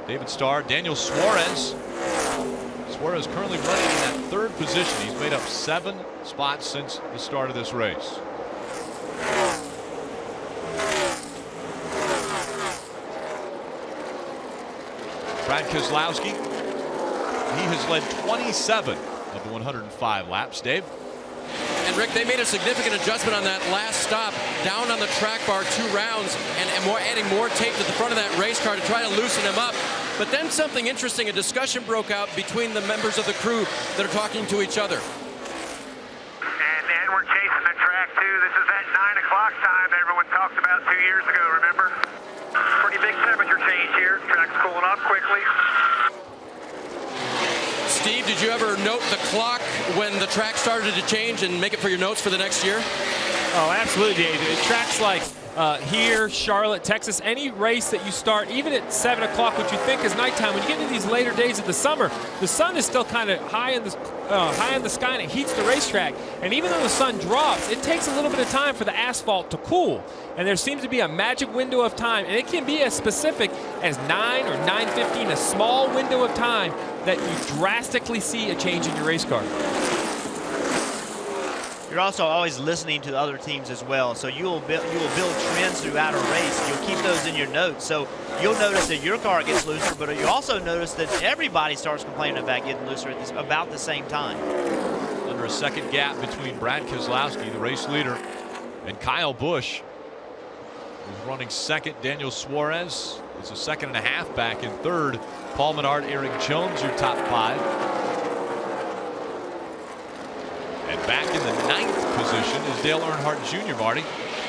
David Starr, Daniel Suarez. Suarez currently running in that 3rd position. He's made up 7 spots since the start of this race. Brad Keselowski, he has led 27 of the 105 laps. Dave? And Rick, they made a significant adjustment on that last stop, down on the track bar 2 rounds, and adding more tape to the front of that race car to try to loosen him up. But then something interesting, a discussion broke out between the members of the crew that are talking to each other. And we're chasing the track too. This is that 9 o'clock time that everyone talked about 2 years ago, remember? Pretty big temperature change here. Track's cooling off quickly. Steve, did you ever note the clock when the track started to change and make it for your notes for the next year? Oh, absolutely, Dave. Tracks like here, Charlotte, Texas, any race that you start, even at 7 o'clock, which you think is nighttime, when you get into these later days of the summer, the sun is still kind of high in the sky, and it heats the racetrack. And even though the sun drops, it takes a little bit of time for the asphalt to cool. And there seems to be a magic window of time, and it can be as specific as 9 or 9:15, a small window of time that you drastically see a change in your race car. You're also always listening to the other teams as well, so you will build trends throughout a race. You'll keep those in your notes, so you'll notice that your car gets looser, but you also notice that everybody starts complaining about getting looser at about the same time. Under a second gap between Brad Keselowski, the race leader, and Kyle Busch, who's running second. Daniel Suarez is a second and a half back in third. Paul Menard, Eric Jones, your top 5. And back in the 9th position is Dale Earnhardt Jr., Marty.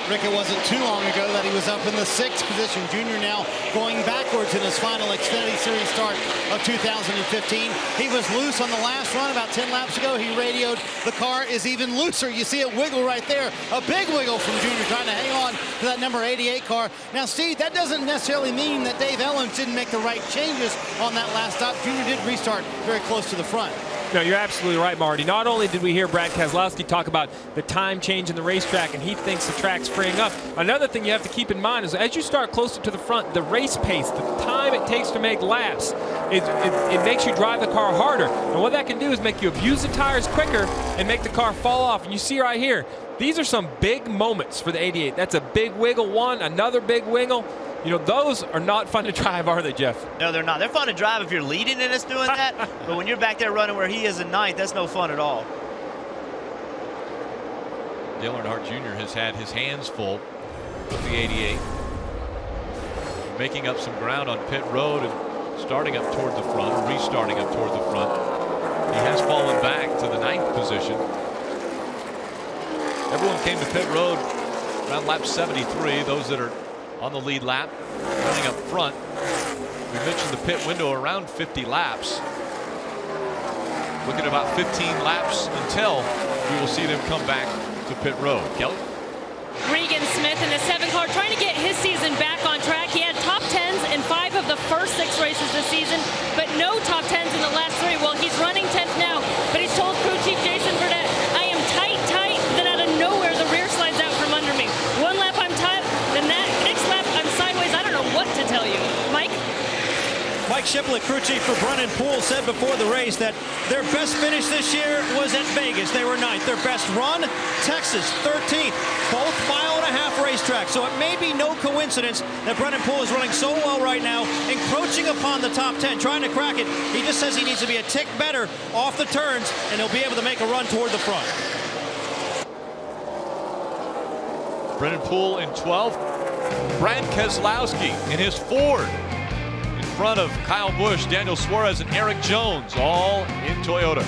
Rick, it wasn't too long ago that he was up in the 6th position. Junior now going backwards in his final Xfinity Series start of 2015. He was loose on the last run about 10 laps ago. He radioed, the car is even looser. You see it wiggle right there. A big wiggle from Junior trying to hang on to that number 88 car. Now, Steve, that doesn't necessarily mean that Dave Ellens didn't make the right changes on that last stop. Junior did restart very close to the front. No, you're absolutely right, Marty. Not only did we hear Brad Keselowski talk about the time change in the racetrack, and he thinks the track's freeing up. Another thing you have to keep in mind is as you start closer to the front, the race pace, the time it takes to make laps, it makes you drive the car harder. And what that can do is make you abuse the tires quicker and make the car fall off. And you see right here, these are some big moments for the 88. That's a big wiggle one, another big wiggle. You know, those are not fun to drive, are they, Jeff? No, they're not. They're fun to drive if you're leading and it's doing that. But when you're back there running where he is in 9th, that's no fun at all. Dale Earnhardt Jr. has had his hands full with the 88. Making up some ground on pit road and starting up toward the front, restarting up toward the front. He has fallen back to the 9th position. Everyone came to pit road around lap 73, those that are on the lead lap, running up front. We mentioned the pit window around 50 laps. Looking at about 15 laps until we will see them come back to pit road. Kelly? Regan Smith in the 7 car trying to get his season back on track. He had top 10s in 5 of the first 6 races this season, but no top 10s in the last 3. Well, he's running 10th now, but he's told crew chief Jason Burdett, I am tight, then out of nowhere the rear slides out from under me. One lap I'm tight, then that next lap I'm sideways. I don't know what to tell you. Mike Shipley, crew chief for Brennan Poole, said before the race that their best finish this year was at Vegas. They were 9th. Their best run, Texas, 13th. Both mile-and-a-half racetracks. So it may be no coincidence that Brennan Poole is running so well right now, encroaching upon the top 10, trying to crack it. He just says he needs to be a tick better off the turns, and he'll be able to make a run toward the front. Brennan Poole in 12th. Brad Keselowski in his Ford. In front of Kyle Busch, Daniel Suarez, and Eric Jones, all in Toyotas.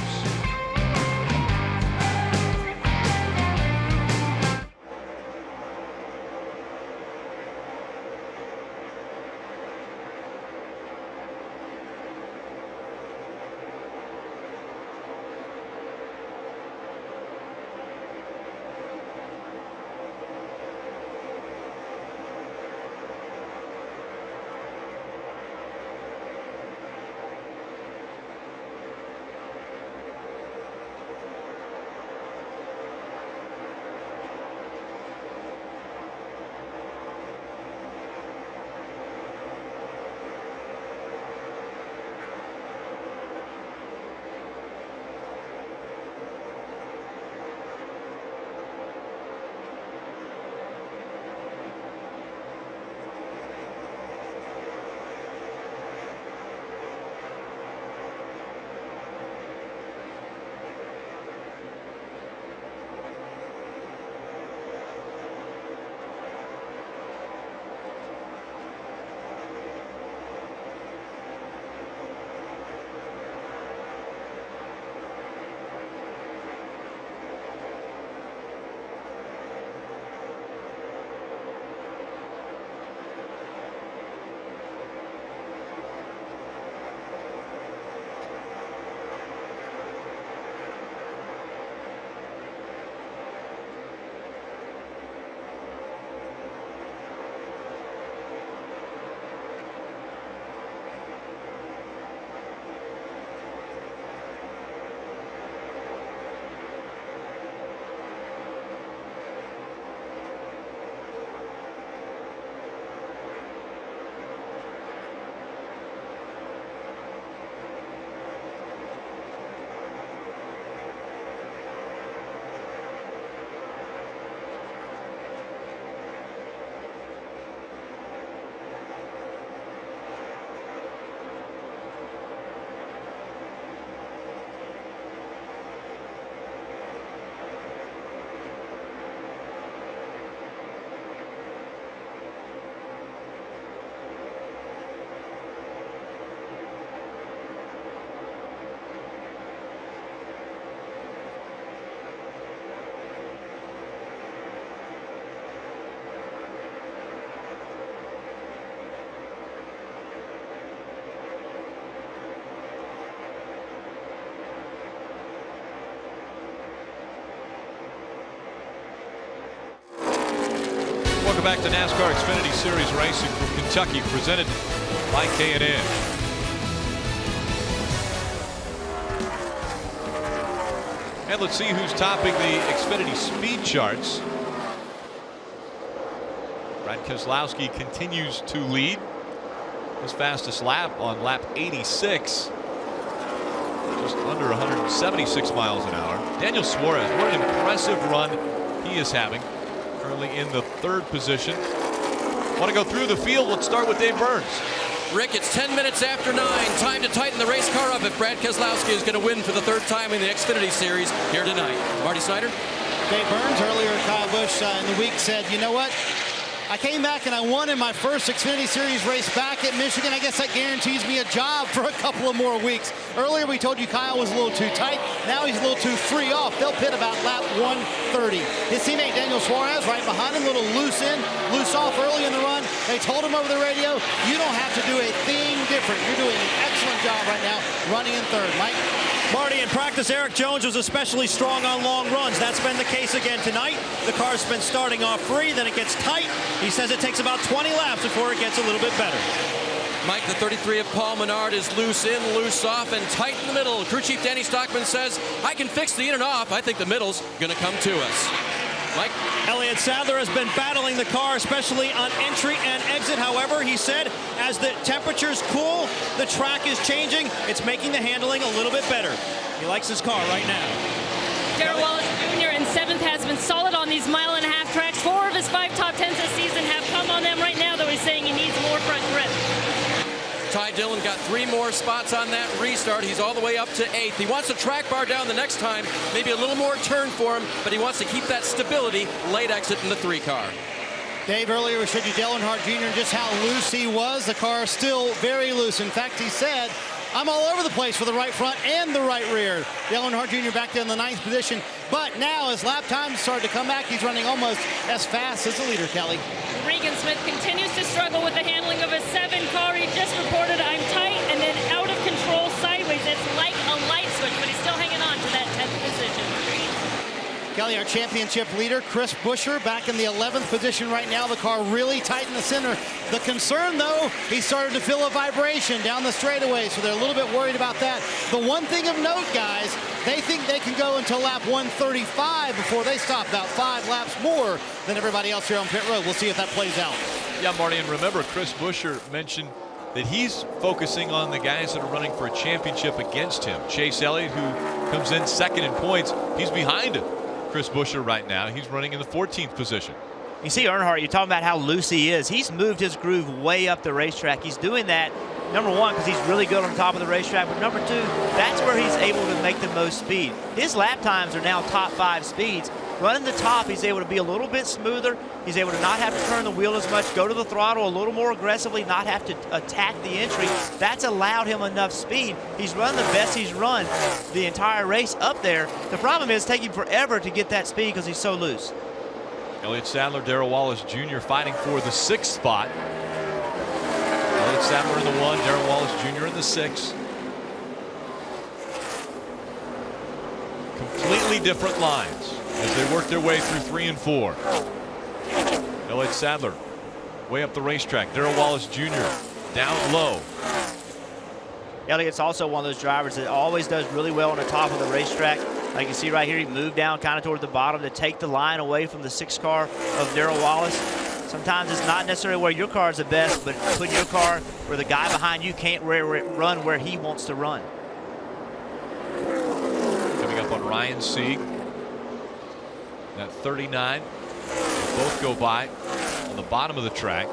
Welcome back to NASCAR Xfinity Series racing from Kentucky, presented by K&N. And let's see who's topping the Xfinity speed charts. Brad Keselowski continues to lead. His fastest lap on lap 86. Just under 176 miles an hour. Daniel Suarez, what an impressive run he is having. Currently in the 3rd position. Want to go through the field? Let's start with Dave Burns. Rick, it's 10 minutes after 9. Time to tighten the race car up if Brad Keselowski is going to win for the 3rd time in the Xfinity Series here tonight. Marty Snyder? Dave Burns earlier, Kyle Busch in the week said, you know what? I came back and I won in my first Xfinity Series race back at Michigan. I guess that guarantees me a job for a couple of more weeks. Earlier we told you Kyle was a little too tight. Now he's a little too free off. They'll pit about lap 130. His teammate Daniel Suarez right behind him, a little loose in, loose off early in the run. They told him over the radio, you don't have to do a thing different. You're doing an excellent job right now running in 3rd. Mike? Marty, in practice, Eric Jones was especially strong on long runs. That's been the case again tonight. The car's been starting off free, then it gets tight. He says it takes about 20 laps before it gets a little bit better. Mike, the 33 of Paul Menard is loose in, loose off, and tight in the middle. Crew Chief Danny Stockman says, I can fix the in and off. I think the middle's going to come to us. Mike? Elliott Sadler has been battling the car, especially on entry and exit. However, he said as the temperatures cool, the track is changing. It's making the handling a little bit better. He likes his car right now. Darrell Wallace Jr. in 7th has been solid on these mile-and-a-half tracks. 4 of his 5 top 10s this season have come on them right now, though he's saying he needs more front grip. Ty Dillon got 3 more spots on that restart. He's all the way up to 8th. He wants the track bar down the next time, maybe a little more turn for him, but he wants to keep that stability. Late exit in the 3 car. Dave, earlier we showed you Dale Earnhardt Jr. just how loose he was. The car is still very loose. In fact, he said, I'm all over the place for the right front and the right rear. Dale Earnhardt Jr. back there in the 9th position. But now as lap time started to come back, he's running almost as fast as the leader, Kelly. Regan Smith continues to struggle with the handling of his 7 car. He just reported, I'm tight and then out of control sideways. It's like a light switch, but he's still hanging on to that 10th position. Kelly, our championship leader, Chris Buescher, back in the 11th position right now. The car really tight in the center. The concern, though, he started to feel a vibration down the straightaway, so they're a little bit worried about that. The one thing of note, guys, they think they can go until lap 135 before they stop, about 5 laps more than everybody else here on pit road. We'll see if that plays out. Yeah, Marty, and remember, Chris Buescher mentioned that he's focusing on the guys that are running for a championship against him. Chase Elliott, who comes in 2nd in points, he's behind him. Chris Buescher right now, he's running in the 14th position. You see Earnhardt, you're talking about how loose he is. He's moved his groove way up the racetrack. He's doing that, number 1, because he's really good on top of the racetrack, but number 2, that's where he's able to make the most speed. His lap times are now top 5 speeds. Running the top, he's able to be a little bit smoother. He's able to not have to turn the wheel as much, go to the throttle a little more aggressively, not have to attack the entry. That's allowed him enough speed. He's run the best he's run the entire race up there. The problem is taking forever to get that speed because he's so loose. Elliott Sadler, Darrell Wallace Jr. fighting for the 6th spot. Elliott Sadler in the 1, Darrell Wallace Jr. in the 6. Completely different lines as they work their way through 3 and 4. Elliott Sadler way up the racetrack. Darrell Wallace Jr. down low. Elliott's also one of those drivers that always does really well on the top of the racetrack. Like you can see right here, he moved down kind of toward the bottom to take the line away from the 6 car of Darrell Wallace. Sometimes it's not necessarily where your car is the best, but putting your car where the guy behind you can't run where he wants to run. Coming up on Ryan Sieg. That 39. They both go by on the bottom of the track.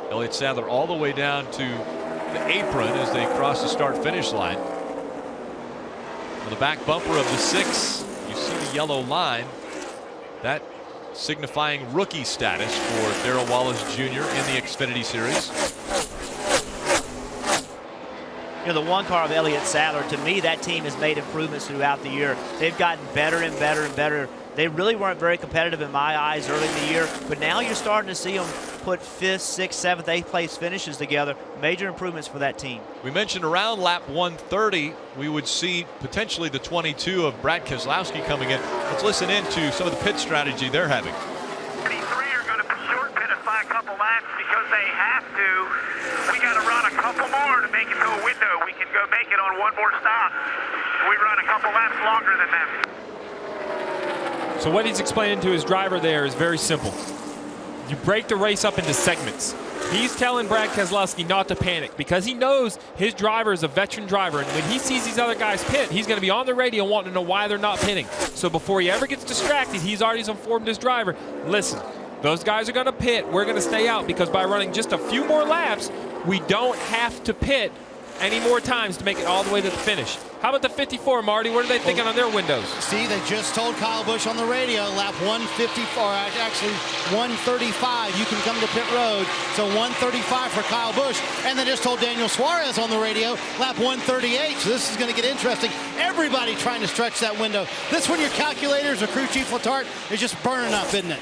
Elliott Sadler all the way down to the apron as they cross the start-finish line. On the back bumper of the 6, you see the yellow line. That signifying rookie status for Darrell Wallace Jr. in the Xfinity Series. You know, the 1 car of Elliott Sadler, to me, that team has made improvements throughout the year. They've gotten better and better and better They really weren't very competitive in my eyes early in the year, but now you're starting to see them put 5th, 6th, 7th, 8th place finishes together. Major improvements for that team. We mentioned around lap 130, we would see potentially the 22 of Brad Keselowski coming in. Let's listen in to some of the pit strategy they're having. 33 are going to short pit us by a couple laps because they have to. We got to run a couple more to make it to a window. We can go make it on one more stop. We run a couple laps longer than them. So what he's explaining to his driver there is very simple. You break the race up into segments. He's telling Brad Keselowski not to panic because he knows his driver is a veteran driver, and when he sees these other guys pit, he's going to be on the radio wanting to know why they're not pitting. So before he ever gets distracted, he's already informed his driver, listen, those guys are going to pit, we're going to stay out, because by running just a few more laps, we don't have to pit any more times to make it all the way to the finish. How about the 54, Marty? What are they thinking on their windows? See, they just told Kyle Busch on the radio, lap 154, actually 135, you can come to pit road. So 135 for Kyle Busch. And they just told Daniel Suarez on the radio, lap 138. So this is going to get interesting. Everybody trying to stretch that window. This one, your calculators or crew chief Letarte is just burning up, isn't it?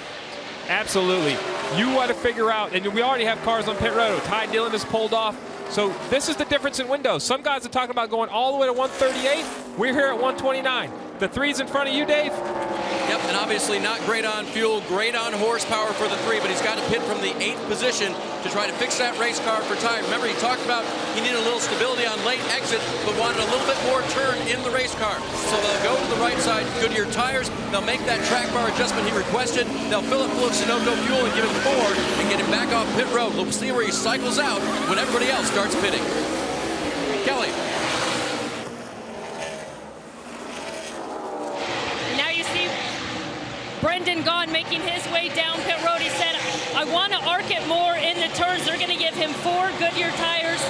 Absolutely. You want to figure out, and we already have cars on pit road. Ty Dillon is pulled off. So this is the difference in windows. Some guys are talking about going all the way to 138. We're here at 129. The 3's in front of you, Dave. Yep, and obviously not great on fuel, great on horsepower for the 3, but he's got to pit from the 8th position to try to fix that race car for Ty. Remember, he talked about he needed a little stability on late exit, but wanted a little bit more turn in the race car. So they'll go to the right side, Goodyear tires. They'll make that track bar adjustment he requested. They'll fill it full of Sunoco fuel and give him 4 and get him back off pit road. We'll see where he cycles out when everybody else starts pitting. Kelly. Brendan Gaughan making his way down pit road. He said, I want to arc it more in the turns. They're going to give him 4 Goodyear tires,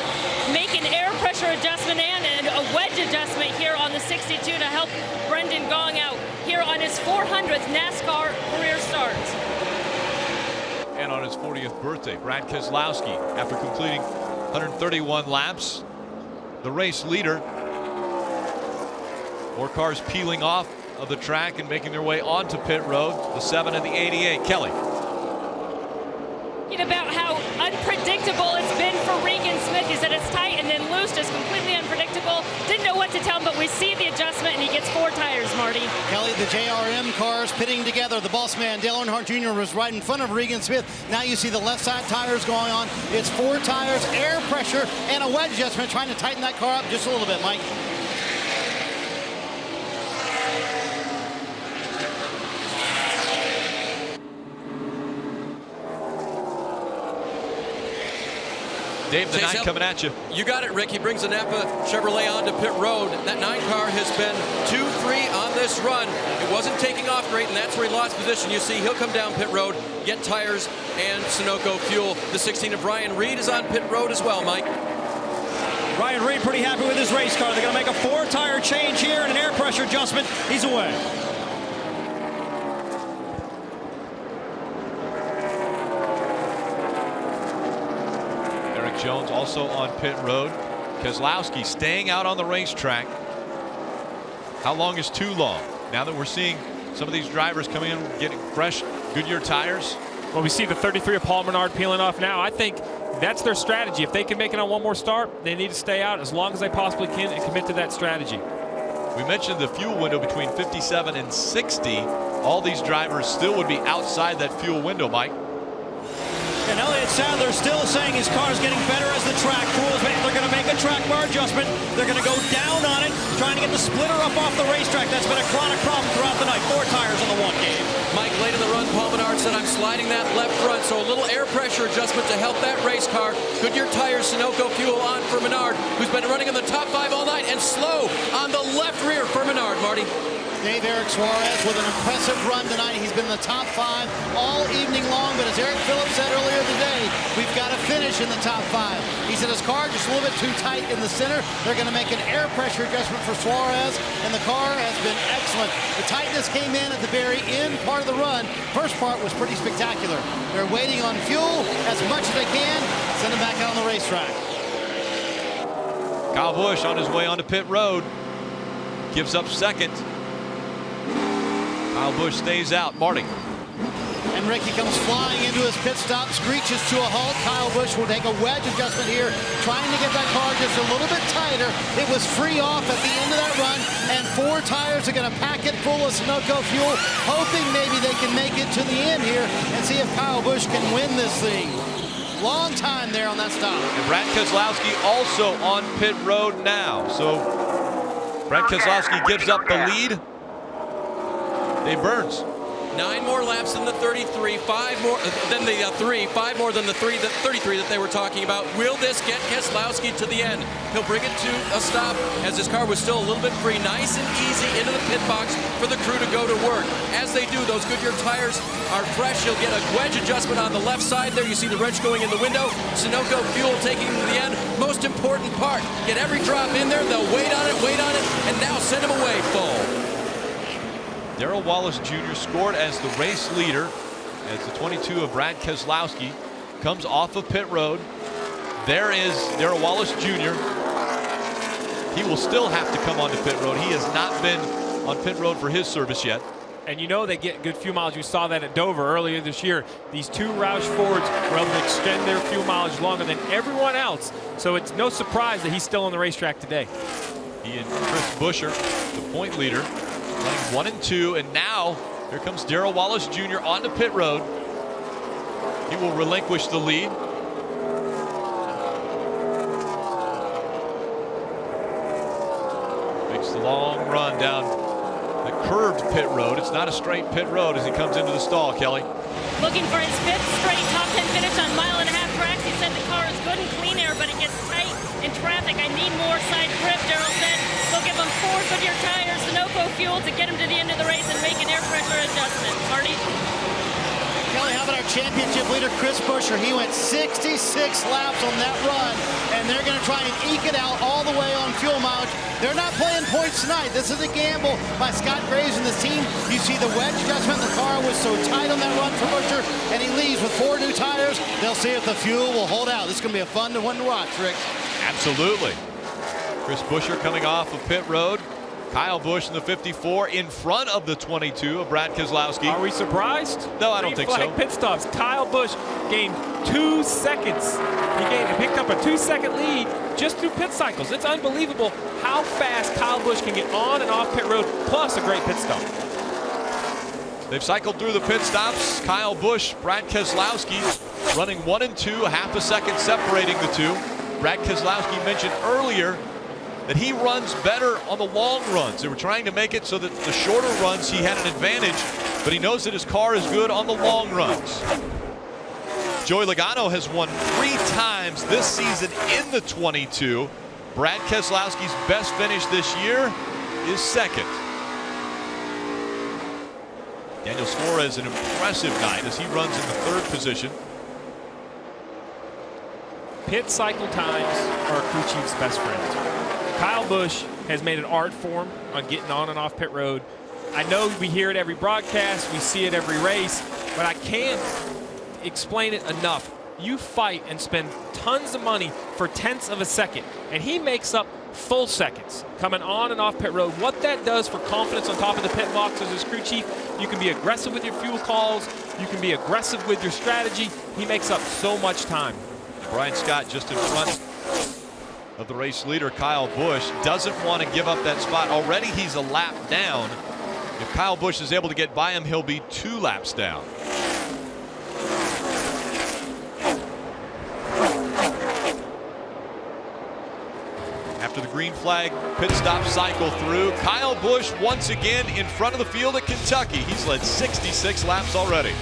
make an air pressure adjustment and a wedge adjustment here on the 62 to help Brendan Gaughan out here on his 400th NASCAR career start. And on his 40th birthday, Brad Keselowski, after completing 131 laps, the race leader. More cars peeling off of the track and making their way onto pit road, the 7 and the 88. Kelly. About how unpredictable it's been for Regan Smith. He said it's tight and then loose, just completely unpredictable. Didn't know what to tell him, but we see the adjustment and he gets 4 tires, Marty. Kelly, the JRM cars pitting together. The boss man, Dale Earnhardt Jr. was right in front of Regan Smith. Now you see the left side tires going on. It's 4 tires, air pressure, and a wedge adjustment, trying to tighten that car up just a little bit, Mike. Dave, the 9 coming at you. You got it, Rick. He brings the Napa Chevrolet onto pit road. That 9 car has been 2-3 on this run. It wasn't taking off great, and that's where he lost position. You see, he'll come down pit road, get tires and Sunoco fuel. The 16 of Ryan Reed is on pit road as well, Mike. Ryan Reed pretty happy with his race car. They're going to make a 4-tire change here and an air pressure adjustment. He's away. Jones also on pit road. Keselowski staying out on the racetrack. How long is too long? Now that we're seeing some of these drivers coming in getting fresh Goodyear tires. Well, we see the 33 of Paul Menard peeling off now. I think that's their strategy. If they can make it on one more start, they need to stay out as long as they possibly can and commit to that strategy. We mentioned the fuel window between 57 and 60. All these drivers still would be outside that fuel window, Mike. And Elliott Sadler still saying his car is getting better as the track cools. They're going to make a track bar adjustment. They're going to go down on it, trying to get the splitter up off the racetrack. That's been a chronic problem throughout the night. 4 tires on the 1 game. Mike, late in the run, Paul Menard said, I'm sliding that left front, so a little air pressure adjustment to help that race car. Goodyear tires, Sunoco fuel on for Menard, who's been running in the top 5 all night, and slow on the left rear for Menard, Marty. Dave, Eric Suarez with an impressive run tonight. He's been in the top 5 all evening long, but as Eric Phillips said earlier today, we've got to finish in the top 5. He said his car just a little bit too tight in the center. They're going to make an air pressure adjustment for Suarez, and the car has been excellent. The tightness came in at the very end part of the run. First part was pretty spectacular. They're waiting on fuel as much as they can, send him back out on the racetrack. Kyle Busch on his way onto pit road gives up second. Kyle Busch stays out. Marty. And Ricky comes flying into his pit stop, screeches to a halt. Kyle Busch will take a wedge adjustment here, trying to get that car just a little bit tighter. It was free off at the end of that run, and 4 tires are going to pack it full of Sunoco fuel, hoping maybe they can make it to the end here and see if Kyle Busch can win this thing. Long time there on that stop. And Brad Keselowski also on pit road now. So Brad Keselowski gives up the lead. Dave Burns. 9 more laps than the 33, 5 more than the 3, 5 more than the 33 that they were talking about. Will this get Keselowski to the end? He'll bring it to a stop as his car was still a little bit free. Nice and easy into the pit box for the crew to go to work. As they do, those Goodyear tires are fresh. He'll get a wedge adjustment on the left side there. You see the wrench going in the window. Sunoco fuel taking him to the end. Most important part, get every drop in there. They'll wait on it, and now send him away full. Darrell Wallace Jr. scored as the race leader as the 22 of Brad Keselowski comes off of pit road. There is Darrell Wallace Jr. He will still have to come onto pit road. He has not been on pit road for his service yet. And you know they get good fuel mileage. You saw that at Dover earlier this year. These 2 Roush Fords were able to extend their fuel mileage longer than everyone else. So it's no surprise that he's still on the racetrack today. He and Chris Buescher, the point leader, running 1 and 2, and now here comes Darrell Wallace Jr. onto pit road. He will relinquish the lead. Makes the long run down the curved pit road. It's not a straight pit road as he comes into the stall, Kelly. Looking for his 5th straight top 10 finish on 1.5 tracks. He said the car is good in clean air, but it gets tight in traffic. I need more side grip, Darrell said. They'll give him 4 Goodyear tires, Sunoco fuel to get him to the end of the race and make an air pressure adjustment. Marty? Kelly, how about our championship leader, Chris Buescher? He went 66 laps on that run, and they're going to try and eke it out all the way on fuel mileage. They're not playing points tonight. This is a gamble by Scott Graves and the team. You see the wedge adjustment. The car was so tight on that run for Buescher, and he leaves with 4 new tires. They'll see if the fuel will hold out. This is going to be a fun one to watch, Rick. Absolutely. Chris Buescher coming off of pit road. Kyle Busch in the 54 in front of the 22 of Brad Keselowski. Are we surprised? No, I don't think so. Pit stops. Kyle Busch gained 2 seconds. He picked up a 2-second lead just through pit cycles. It's unbelievable how fast Kyle Busch can get on and off pit road, plus a great pit stop. They've cycled through the pit stops. Kyle Busch, Brad Keselowski running 1 and 2, half a second separating the two. Brad Keselowski mentioned earlier that he runs better on the long runs. They were trying to make it so that the shorter runs he had an advantage, but he knows that his car is good on the long runs. Joey Logano has won 3 times this season in the 22. Brad Keselowski's best finish this year is 2nd. Daniel Suarez, an impressive night as he runs in the 3rd position. Pit cycle times are a crew chief's best friend. Kyle Busch has made an art form on getting on and off pit road. I know we hear it every broadcast, we see it every race, but I can't explain it enough. You fight and spend tons of money for tenths of a second, and he makes up full seconds coming on and off pit road. What that does for confidence on top of the pit box as his crew chief, you can be aggressive with your fuel calls, you can be aggressive with your strategy. He makes up so much time. Brian Scott just in front of the race leader, Kyle Busch, doesn't want to give up that spot. Already he's a lap down. If Kyle Busch is able to get by him, he'll be 2 laps down. After the green flag pit stop cycle through, Kyle Busch once again in front of the field at Kentucky. He's led 66 laps already.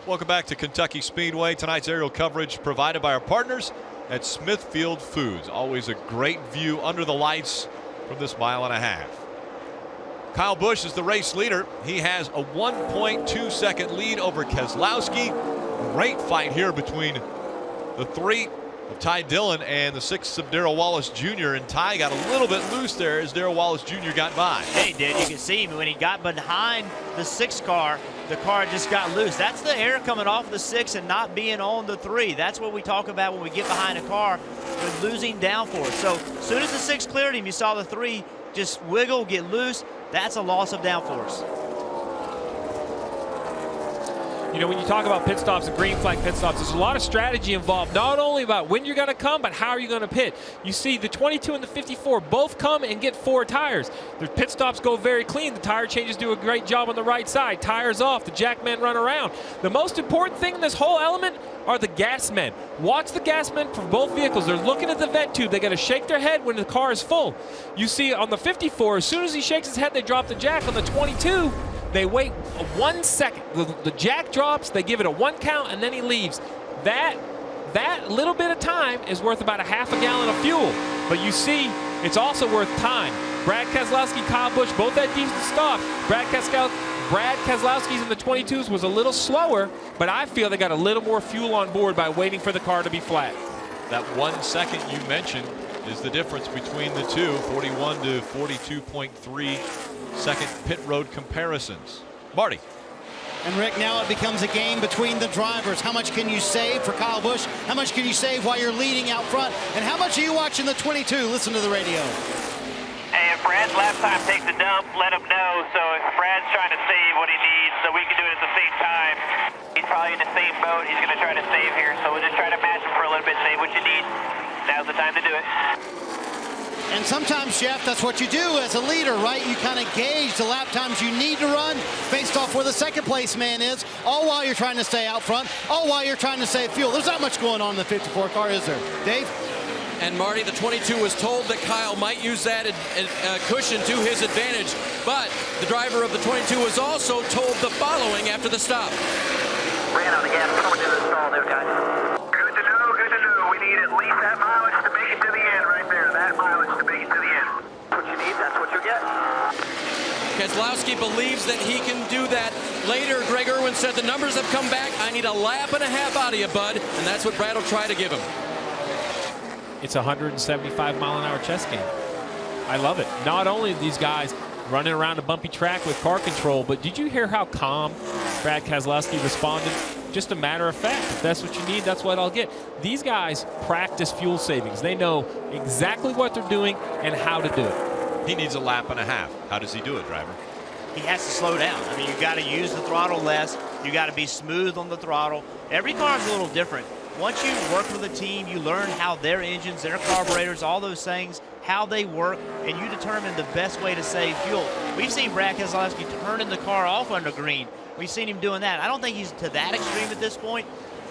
Welcome back to Kentucky Speedway. Tonight's aerial coverage provided by our partners at Smithfield Foods. Always a great view under the lights from this 1.5 miles. Kyle Busch is the race leader. He has a 1.2-second lead over Keselowski. Great fight here between the 3 of Ty Dillon and the 6 of Darrell Wallace Jr. And Ty got a little bit loose there as Darrell Wallace Jr. got by. Yeah, he did. You can see when he got behind the 6 car, the car just got loose. That's the air coming off the 6 and not being on the 3. That's what we talk about when we get behind a car with losing downforce. So as soon as the 6 cleared him, you saw the 3 just wiggle, get loose. That's a loss of downforce. You know, when you talk about pit stops and green flag pit stops, there's a lot of strategy involved, not only about when you're going to come, but how are you going to pit. You see the 22 and the 54 both come and get 4 tires. Their pit stops go very clean. The tire changes do a great job on the right side. Tires off. The jackmen run around. The most important thing in this whole element are the gas men. Watch the gas men for both vehicles. They're looking at the vent tube. They got to shake their head when the car is full. You see on the 54, as soon as he shakes his head, they drop the jack. On the 22, they wait 1 second. The jack drops, they give it a 1 count, and then he leaves. That little bit of time is worth about a half a gallon of fuel. But you see, it's also worth time. Brad Keselowski, Kyle Busch, both had decent stops. Brad Keselowski's in the 22s was a little slower, but I feel they got a little more fuel on board by waiting for the car to be flat. That 1 second you mentioned is the difference between the two, 41 to 42.3 second pit road comparisons. Marty. And Rick, now it becomes a game between the drivers. How much can you save for Kyle Busch? How much can you save while you're leading out front? And how much are you watching the 22? Listen to the radio. Hey, if Brad's last time takes a dump, let him know. So if Brad's trying to save what he needs so we can do it at the same time, he's probably in the same boat. He's going to try to save here. So we'll just try to match him for a little bit, save what you need. Now's the time to do it. And sometimes, Jeff, that's what you do as a leader, right? You kind of gauge the lap times you need to run based off where the second place man is, all while you're trying to stay out front, all while you're trying to save fuel. There's not much going on in the 54 car, is there? Dave? And Marty, the 22 was told that Kyle might use that cushion to his advantage, but the driver of the 22 was also told the following after the stop. Ran on the gas, coming to the stall there, guys. Good to know, good to know. We need at least that mileage to make it to the end right there. That mileage to make it to the end. What you need, that's what you get. Keselowski believes that he can do that. Later, Greg Irwin said the numbers have come back. I need a lap and a half out of you, bud. And that's what Brad will try to give him. It's a 175-mile-an-hour chess game. I love it. Not only these guys running around a bumpy track with car control, but did you hear how calm Brad Keselowski responded? Just a matter of fact, if that's what you need, that's what I'll get. These guys practice fuel savings. They know exactly what they're doing and how to do it. He needs a lap and a half. How does he do it, driver? He has to slow down. I mean, you got to use the throttle less. You got to be smooth on the throttle. Every car is a little different. Once you work with a team, you learn how their engines, their carburetors, all those things, how they work, and you determine the best way to save fuel. We've seen Brad Keselowski turning the car off under green. We've seen him doing that. I don't think he's to that extreme at this point.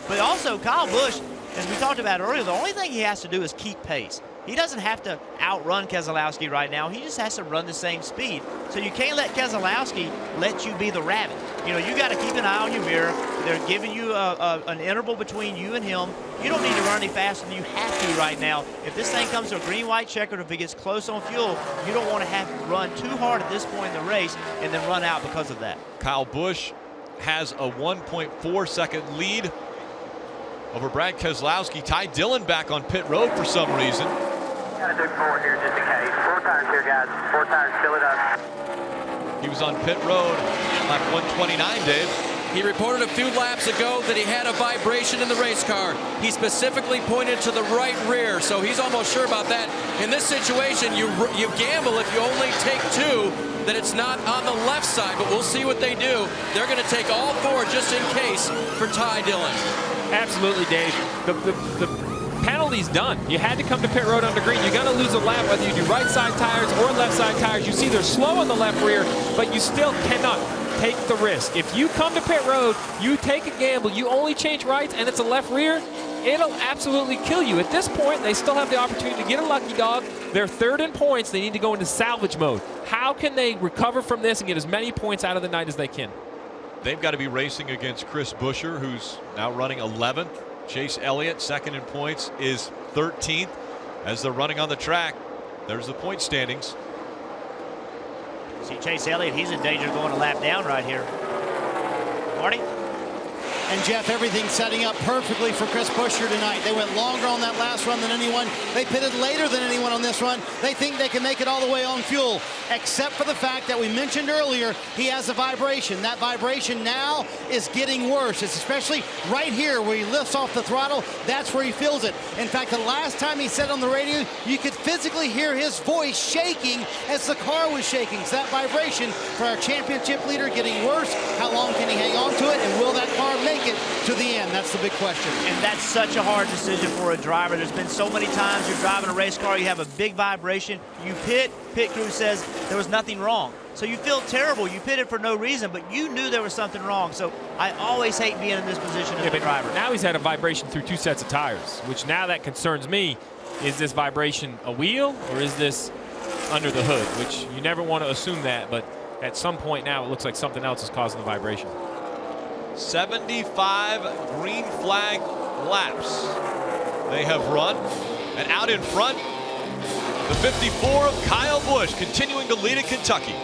But also, Kyle Busch, as we talked about earlier, the only thing he has to do is keep pace. He doesn't have to outrun Keselowski right now. He just has to run the same speed. So you can't let Keselowski let you be the rabbit. You know, you got to keep an eye on your mirror. They're giving you an interval between you and him. You don't need to run any faster than you have to right now. If this thing comes to a green-white checkered, if it gets close on fuel, you don't want to have to run too hard at this point in the race and then run out because of that. Kyle Busch has a 1.4-second lead over Brad Keselowski. Ty Dillon back on pit road for some reason. Gotta do 4 here just in case. 4 tires here, guys. 4 tires, fill it up. He was on pit road lap 129, Dave. He reported a few laps ago that he had a vibration in the race car. He specifically pointed to the right rear, so he's almost sure about that. In this situation, you gamble if you only take 2, that it's not on the left side, but we'll see what they do. They're going to take all 4 just in case for Ty Dillon. Absolutely, Dave. The penalty's done. You had to come to pit road under green. You're going to lose a lap whether you do right side tires or left side tires. You see they're slow on the left rear, but you still cannot take the risk. If you come to pit road, you take a gamble, you only change rights, and it's a left rear, it'll absolutely kill you. At this point, they still have the opportunity to get a lucky dog. They're third in points. They need to go into salvage mode. How can they recover from this and get as many points out of the night as they can? they've got to be racing against Chris Buescher, who's now running 11th. Chase Elliott, second in points, is 13th. As they're running on the track, there's the point standings. See Chase Elliott, he's in danger of going a lap down right here. Marty? And Jeff, everything's setting up perfectly for Chris Buescher tonight. They went longer on that last run than anyone. They pitted later than anyone on this run. They think they can make it all the way on fuel, except for the fact that we mentioned earlier, he has a vibration. That vibration now is getting worse. It's especially right here where he lifts off the throttle. That's where he feels it. In fact, the last time he said on the radio, you could physically hear his voice shaking as the car was shaking. So that vibration for our championship leader getting worse. How long can he hang on to it, and will that car make it to the end? That's the big question. And that's such a hard decision for a driver. There's been so many times you're driving a race car, you have a big vibration, you pit crew says there was nothing wrong. So you feel terrible. You pitted for no reason, but you knew there was something wrong. So I always hate being in this position as a driver. Now he's had a vibration through 2 sets of tires, which now that concerns me. Is this vibration a wheel, or is this under the hood? Which you never want to assume that, but at some point now it looks like something else is causing the vibration. 75 green flag laps they have run, and out in front, the 54 of Kyle Busch continuing to lead at Kentucky.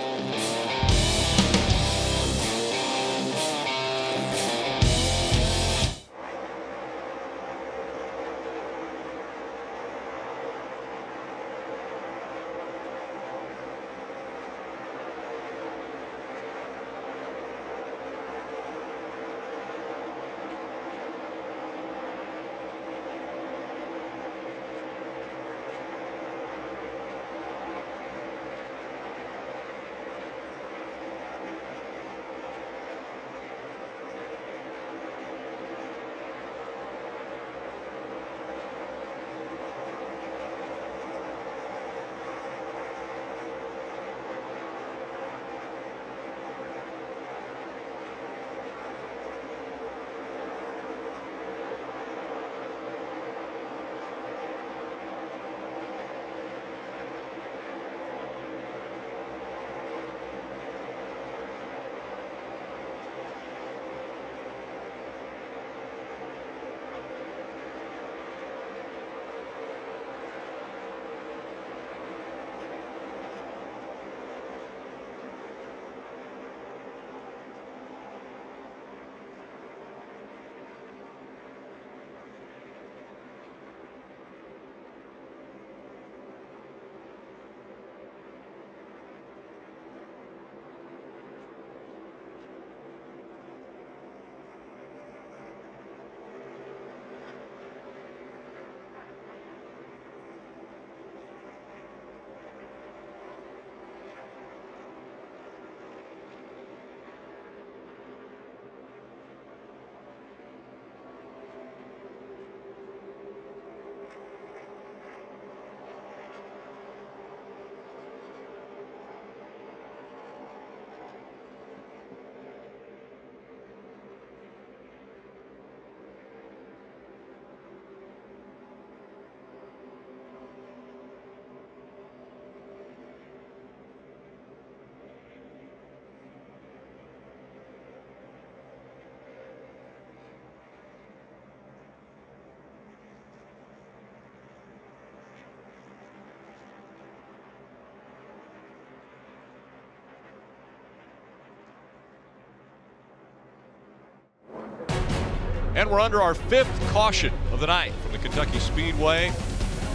And we're under our 5th caution of the night from the Kentucky Speedway.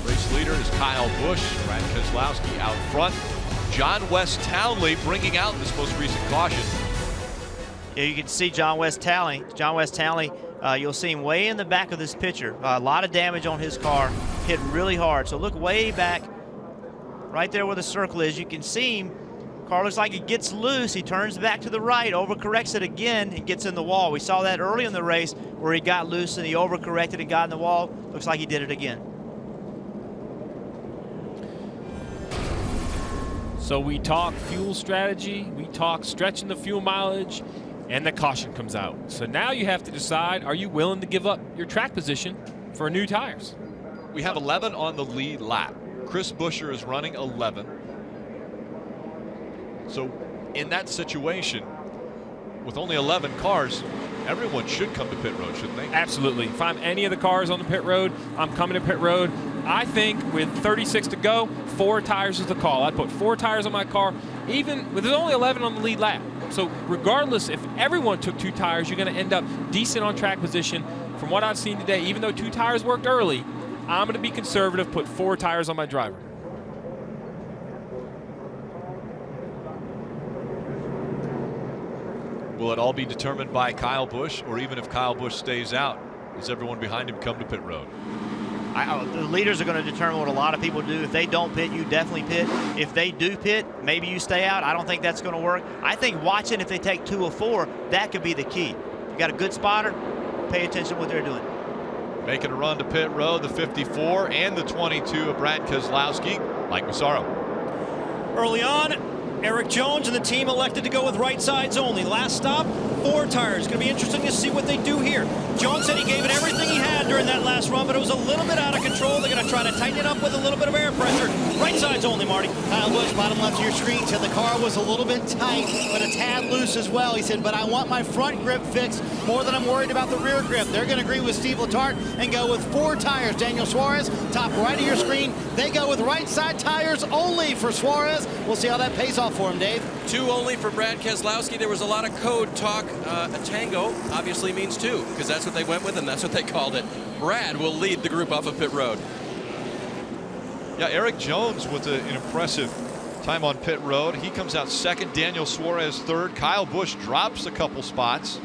Race leader is Kyle Busch. Brad Keselowski out front. John West Townley bringing out this most recent caution. Yeah, you can see John West Townley. You'll see him way in the back of this picture. A lot of damage on his car. Hit really hard. So look way back, right there where the circle is. You can see him. Car looks like it gets loose. He turns back to the right, overcorrects it again, and gets in the wall. We saw that early in the race where he got loose and he overcorrected and got in the wall. Looks like he did it again. So we talk fuel strategy, we talk stretching the fuel mileage, and the caution comes out. So now you have to decide, are you willing to give up your track position for new tires? We have 11 on the lead lap. Chris Buescher is running 11. So in that situation, with only 11 cars, everyone should come to pit road, shouldn't they? Absolutely. If I'm any of the cars on the pit road, I'm coming to pit road. I think with 36 to go, 4 tires is the call. I'd put 4 tires on my car, even with there's only 11 on the lead lap. So regardless, if everyone took 2 tires, you're going to end up decent on track position. From what I've seen today, even though 2 tires worked early, I'm going to be conservative, put 4 tires on my driver. Will it all be determined by Kyle Busch, or even if Kyle Busch stays out, does everyone behind him come to pit road? The leaders are going to determine what a lot of people do. If they don't pit, you definitely pit. If they do pit, maybe you stay out. I don't think that's going to work. I think watching if they take 2 or 4, that could be the key. You got a good spotter, pay attention to what they're doing. Making a run to pit road, the 54 and the 22 of Brad Keselowski, Mike Massaro. Early on, Eric Jones and the team elected to go with right sides only. Last stop, 4 tires. Going to be interesting to see what they do here. Jones said he gave it everything he had during that last run, but it was a little bit out of control. They're going to try to tighten it up with a little bit of air pressure. Right sides only, Marty. Kyle Busch, bottom left of your screen, said the car was a little bit tight, but a tad loose as well. He said, but I want my front grip fixed more than I'm worried about the rear grip. They're going to agree with Steve Letarte and go with 4 tires. Daniel Suarez, top right of your screen. They go with right side tires only for Suarez. We'll see how that pays off for him, Dave. 2 only for Brad Keselowski. There was a lot of code talk. A tango obviously means 2, because that's what they went with and that's what they called it. Brad will lead the group off of pit road. Yeah, Eric Jones with an impressive time on pit road. He comes out second. Daniel Suarez third. Kyle Busch drops a couple spots.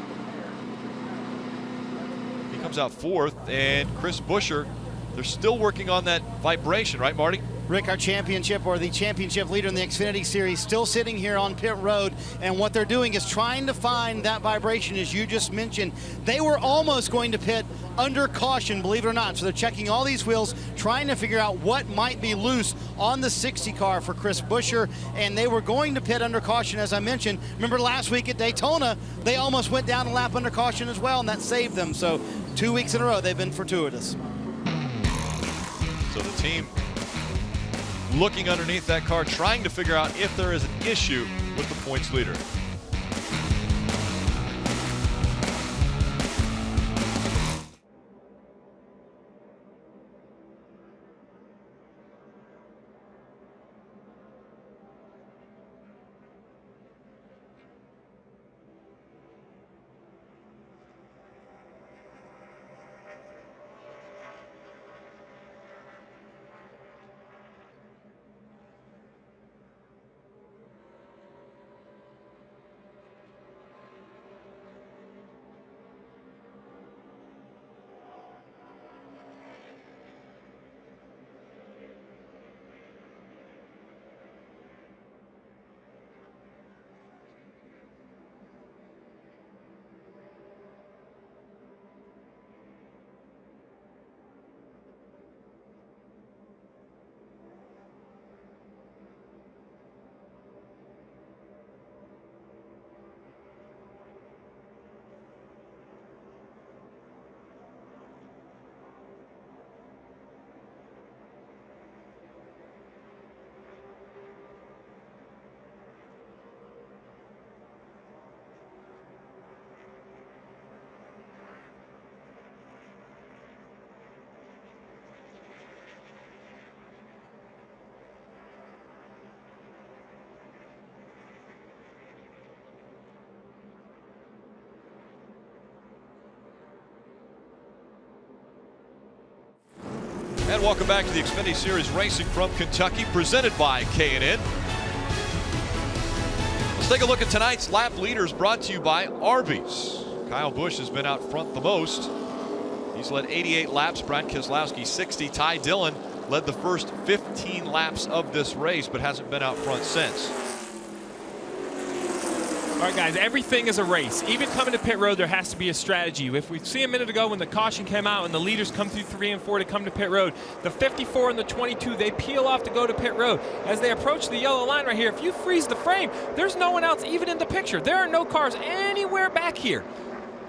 He comes out fourth. And Chris Buescher, they're still working on that vibration, right, Marty? Rick, our championship, or the championship leader in the Xfinity Series, still sitting here on pit road, and what they're doing is trying to find that vibration, as you just mentioned. They were almost going to pit under caution, believe it or not, so they're checking all these wheels, trying to figure out what might be loose on the 60 car for Chris Buescher, and they were going to pit under caution, as I mentioned. Remember last week at Daytona, they almost went down a lap under caution as well, and that saved them. So 2 weeks in a row, they've been fortuitous. So the team looking underneath that car, trying to figure out if there is an issue with the points leader. And welcome back to the Xfinity Series Racing from Kentucky, presented by K&N. Let's take a look at tonight's lap leaders, brought to you by Arby's. Kyle Busch has been out front the most. He's led 88 laps. Brad Keselowski 60. Ty Dillon led the first 15 laps of this race, but hasn't been out front since. All right, guys, everything is a race. Even coming to pit road, there has to be a strategy. If we see a minute ago when the caution came out and the leaders come through 3 and 4 to come to pit road, the 54 and the 22, they peel off to go to pit road. As they approach the yellow line right here, if you freeze the frame, there's no one else even in the picture. There are no cars anywhere back here.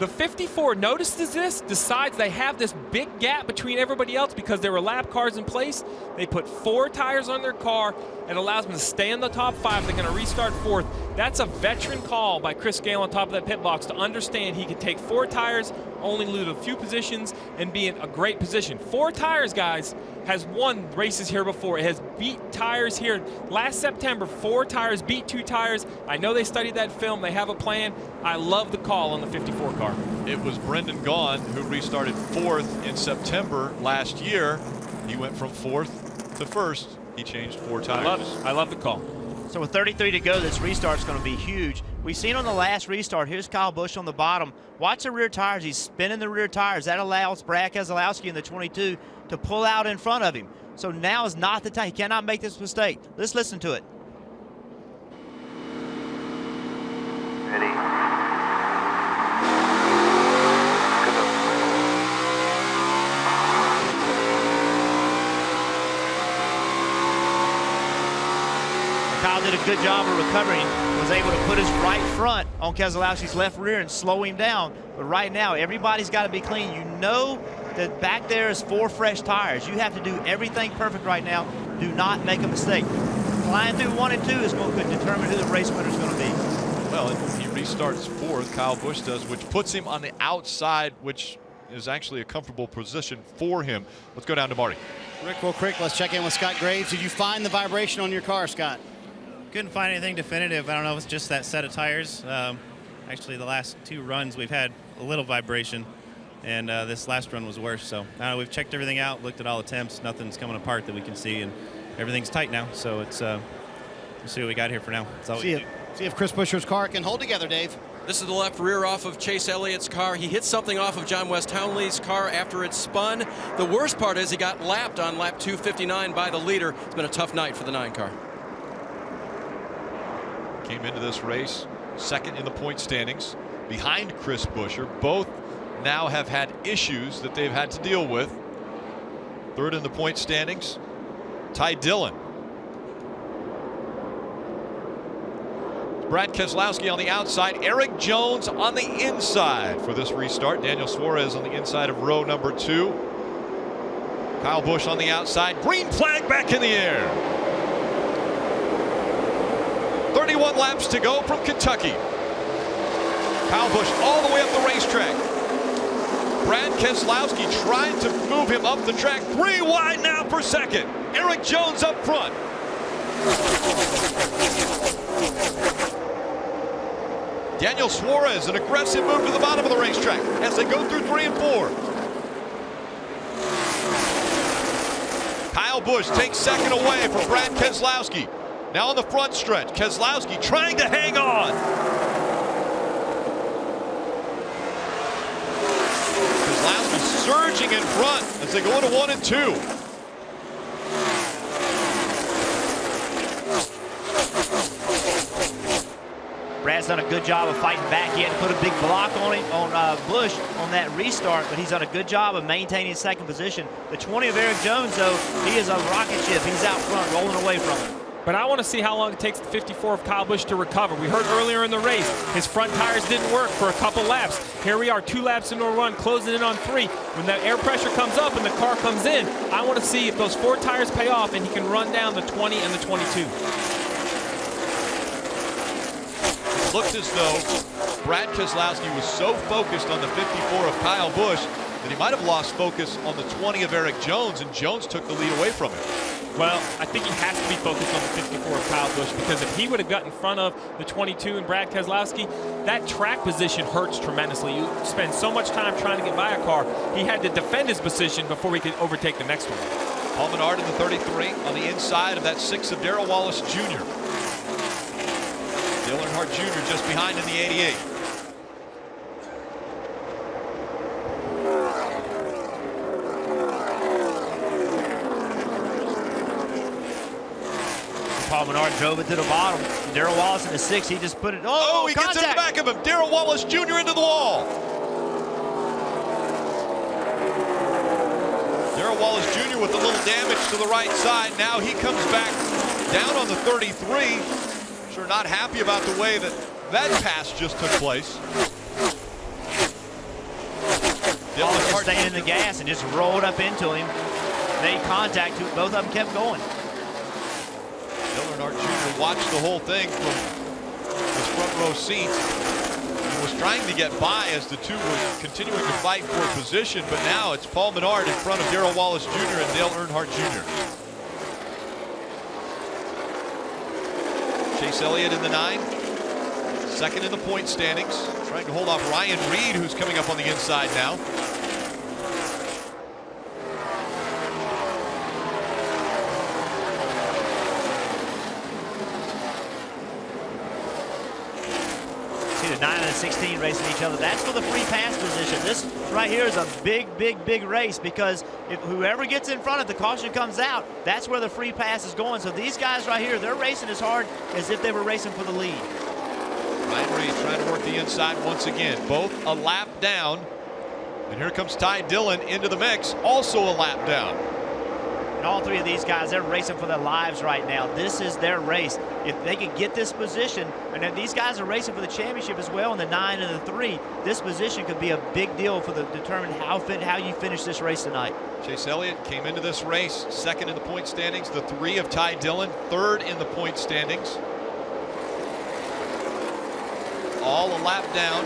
The 54 notices this, decides they have this big gap between everybody else because there were lap cars in place. They put 4 tires on their car. It allows them to stay in the top 5. They're going to restart 4th. That's a veteran call by Chris Gale on top of that pit box to understand he can take 4 tires, only lose a few positions, and be in a great position. 4 tires, guys, has won races here before. It has beat tires here. Last September, 4 tires beat 2 tires. I know they studied that film. They have a plan. I love the call on the 54 car. It was Brendan Gaughan who restarted 4th in September last year. He went from 4th to 1st. He changed 4 tires. I love the call. So with 33 to go, this restart's going to be huge. We've seen on the last restart, here's Kyle Busch on the bottom. Watch the rear tires. He's spinning the rear tires. That allows Brad Keselowski in the 22 to pull out in front of him. So now is not the time. He cannot make this mistake. Let's listen to it. Ready? Kyle did a good job of recovering, was able to put his right front on Keselowski's left rear and slow him down. But right now, everybody's got to be clean. You know that back there is 4 fresh tires. You have to do everything perfect right now. Do not make a mistake. Flying through 1 and 2 is going to determine who the race winner is going to be. Well, he restarts 4th, Kyle Busch does, which puts him on the outside, which is actually a comfortable position for him. Let's go down to Marty. Rick, real quick, let's check in with Scott Graves. Did you find the vibration on your car, Scott? Couldn't find anything definitive. I don't know if it's just that set of tires. Actually, the last 2 runs we've had a little vibration, and this last run was worse. So we've checked everything out, looked at all the temps. Nothing's coming apart that we can see, and everything's tight now. So it's we'll see what we got here for now. That's all we do. See if Chris Buescher's car can hold together, Dave. This is the left rear off of Chase Elliott's car. He hit something off of John West Townley's car after it spun. The worst part is he got lapped on lap 259 by the leader. It's been a tough night for the 9 car. Came into this race 2nd in the point standings behind Chris Buescher. Both now have had issues that they've had to deal with. 3rd in the point standings, Ty Dillon. Brad Keselowski on the outside, Eric Jones on the inside for this restart. Daniel Suarez on the inside of row number 2. Kyle Busch on the outside. Green flag back in the air. 31 laps to go from Kentucky. Kyle Busch all the way up the racetrack. Brad Keselowski trying to move him up the track. 3 wide now per second. Eric Jones up front. Daniel Suarez, an aggressive move to the bottom of the racetrack as they go through 3 and 4. Kyle Busch takes 2nd away from Brad Keselowski. Now on the front stretch, Keselowski trying to hang on. Keselowski surging in front as they go into 1 and 2. Brad's done a good job of fighting back. He had to put a big block on him, on Busch on that restart, but he's done a good job of maintaining 2nd position. The 20 of Eric Jones, though, he is a rocket ship. He's out front, rolling away from him. But I want to see how long it takes the 54 of Kyle Busch to recover. We heard earlier in the race, his front tires didn't work for a couple laps. Here we are, 2 laps into a run, closing in on 3. When that air pressure comes up and the car comes in, I want to see if those 4 tires pay off and he can run down the 20 and the 22. It looked as though Brad Keselowski was so focused on the 54 of Kyle Busch that he might have lost focus on the 20 of Eric Jones, and Jones took the lead away from him. Well, I think he has to be focused on the 54 of Kyle Busch, because if he would have got in front of the 22 and Brad Keselowski, that track position hurts tremendously. You spend so much time trying to get by a car. He had to defend his position before he could overtake the next one. Paul Menard in the 33 on the inside of that 6 of Darrell Wallace Jr. Dale Earnhardt Jr. just behind in the 88. Paul Menard drove it to the bottom. Darrell Wallace in the 6, he just put it. Oh, he contact. gets in the back of him. Darrell Wallace Jr. into the wall. Darrell Wallace Jr. with a little damage to the right side. Now he comes back down on the 33. Sure not happy about the way that pass just took place. Dillon just staying in the gas and just rolled up into him. Made contact. Both of them kept going. Dale Earnhardt Jr. watched the whole thing from his front row seat. He was trying to get by as the two were continuing to fight for position, but now it's Paul Menard in front of Darrell Wallace Jr. and Dale Earnhardt Jr. Chase Elliott in the 9, second in the point standings, trying to hold off Ryan Reed, who's coming up on the inside now. See the 9 and the 16 racing each other. That's for the free pass position. This right here is a big race because if whoever gets in front, if the caution comes out, that's where the free pass is going. So these guys right here, they're racing as hard as if they were racing for the lead. Ryan Reed trying to work the inside once again. Both a lap down. And here comes Ty Dillon into the mix, also a lap down. And all three of these guys, they're racing for their lives right now. This is their race. If they can get this position, and if these guys are racing for the championship as well in the 9 and the 3, this position could be a big deal for the determine how you finish this race tonight. Chase Elliott came into this race second in the point standings. The 3 of Ty Dillon, third in the point standings. All a lap down.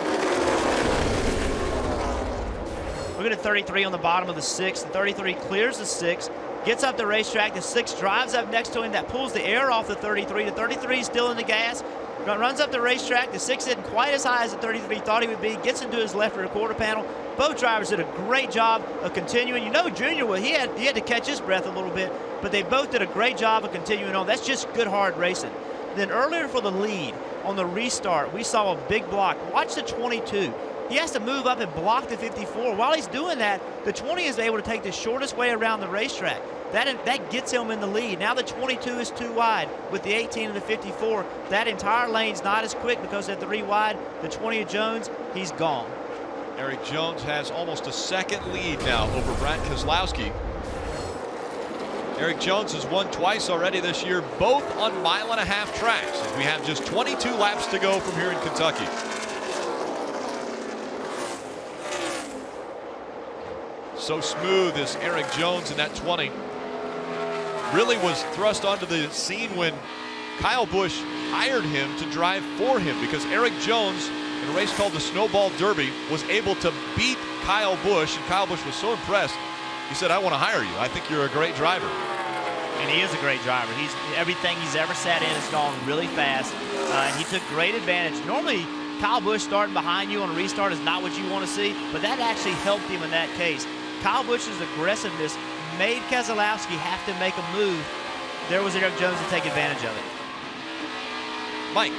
Look at the 33 on the bottom of the 6. The 33 clears the 6. Gets up the racetrack. The 6 drives up next to him. That pulls the air off the 33. The 33 is still in the gas. Runs up the racetrack. The 6 isn't quite as high as the 33 thought he would be. Gets into his left rear quarter panel. Both drivers did a great job of continuing. You know, Junior, well, he had to catch his breath a little bit, but they both did a great job of continuing on. That's just good, hard racing. Then earlier for the lead on the restart, we saw a big block. Watch the 22. He has to move up and block the 54. While he's doing that, the 20 is able to take the shortest way around the racetrack. That gets him in the lead. Now the 22 is too wide with the 18 and the 54. That entire lane's not as quick because at the 3 wide, the 20 of Jones, he's gone. Eric Jones has almost a second lead now over Brad Keselowski. Eric Jones has won twice already this year, both on 1.5 mile tracks. We have just 22 laps to go from here in Kentucky. So smooth is Eric Jones in that 20. Really was thrust onto the scene when Kyle Busch hired him to drive for him, because Eric Jones in a race called the Snowball Derby was able to beat Kyle Busch, and Kyle Busch was so impressed, he said, I want to hire you. I think you're a great driver. And he is a great driver. Everything he's ever sat in has gone really fast, and he took great advantage. Normally, Kyle Busch starting behind you on a restart is not what you want to see, but that actually helped him in that case. Kyle Busch's aggressiveness made Keselowski have to make a move. There was Eric Jones to take advantage of it. Mike.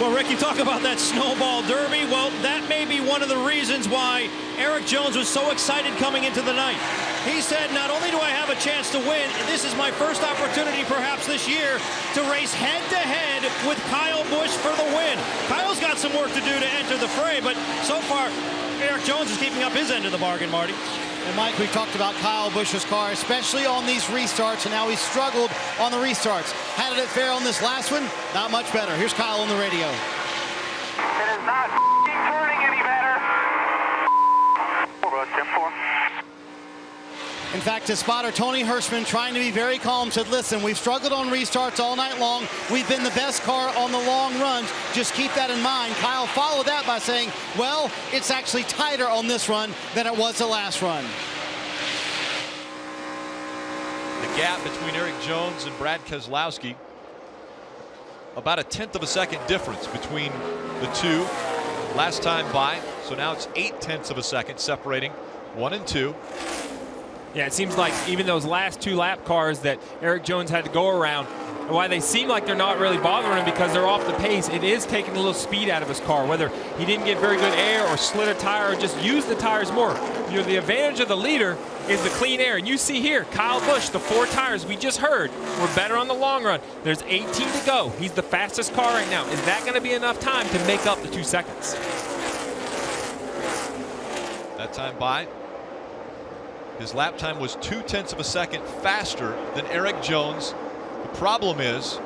Well, Rick, you talk about that Snowball Derby. Well, that may be one of the reasons why Eric Jones was so excited coming into the night. He said, not only do I have a chance to win, this is my first opportunity perhaps this year to race head-to-head with Kyle Busch for the win. Kyle's got some work to do to enter the fray, but so far, Eric Jones is keeping up his end of the bargain, Marty. And Mike, we talked about Kyle Busch's car, especially on these restarts, and how he struggled on the restarts. How did it fare on this last one? Not much better. Here's Kyle on the radio. It is not turning any better. 4. In fact, his spotter, Tony Hirschman, trying to be very calm, said, listen, we've struggled on restarts all night long. We've been the best car on the long runs. Just keep that in mind. Kyle followed that by saying, well, it's actually tighter on this run than it was the last run. The gap between Eric Jones and Brad Keselowski, about a 1/10 of a second difference between the two last time by. So now it's 0.8 of a second separating 1 and 2. Yeah, it seems like even those last 2 lap cars that Eric Jones had to go around, and why they seem like they're not really bothering him because they're off the pace, it is taking a little speed out of his car, whether he didn't get very good air or slid a tire or just used the tires more. You know, the advantage of the leader is the clean air. And you see here, Kyle Busch, the 4 tires we just heard were better on the long run. There's 18 to go. He's the fastest car right now. Is that going to be enough time to make up the 2 seconds? That time by. His lap time was 0.2 of a second faster than Eric Jones. The problem is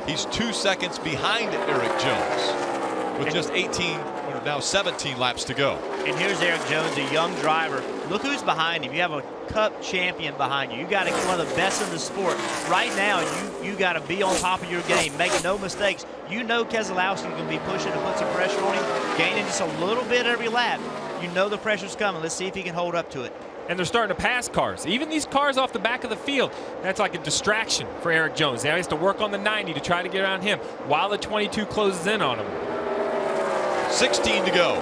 he's 2 seconds behind Eric Jones with just 18 or now 17 laps to go. And here's Eric Jones, a young driver. Look who's behind him. You have a Cup champion behind you. You got to get one of the best in the sport. Right now, you got to be on top of your game. Make no mistakes. You know Keselowski's going to be pushing to put some pressure on him, gaining just a little bit every lap. You know the pressure's coming. Let's see if he can hold up to it. And they're starting to pass cars. Even these cars off the back of the field, that's like a distraction for Eric Jones. Now he has to work on the 90 to try to get around him while the 22 closes in on him. 16 to go.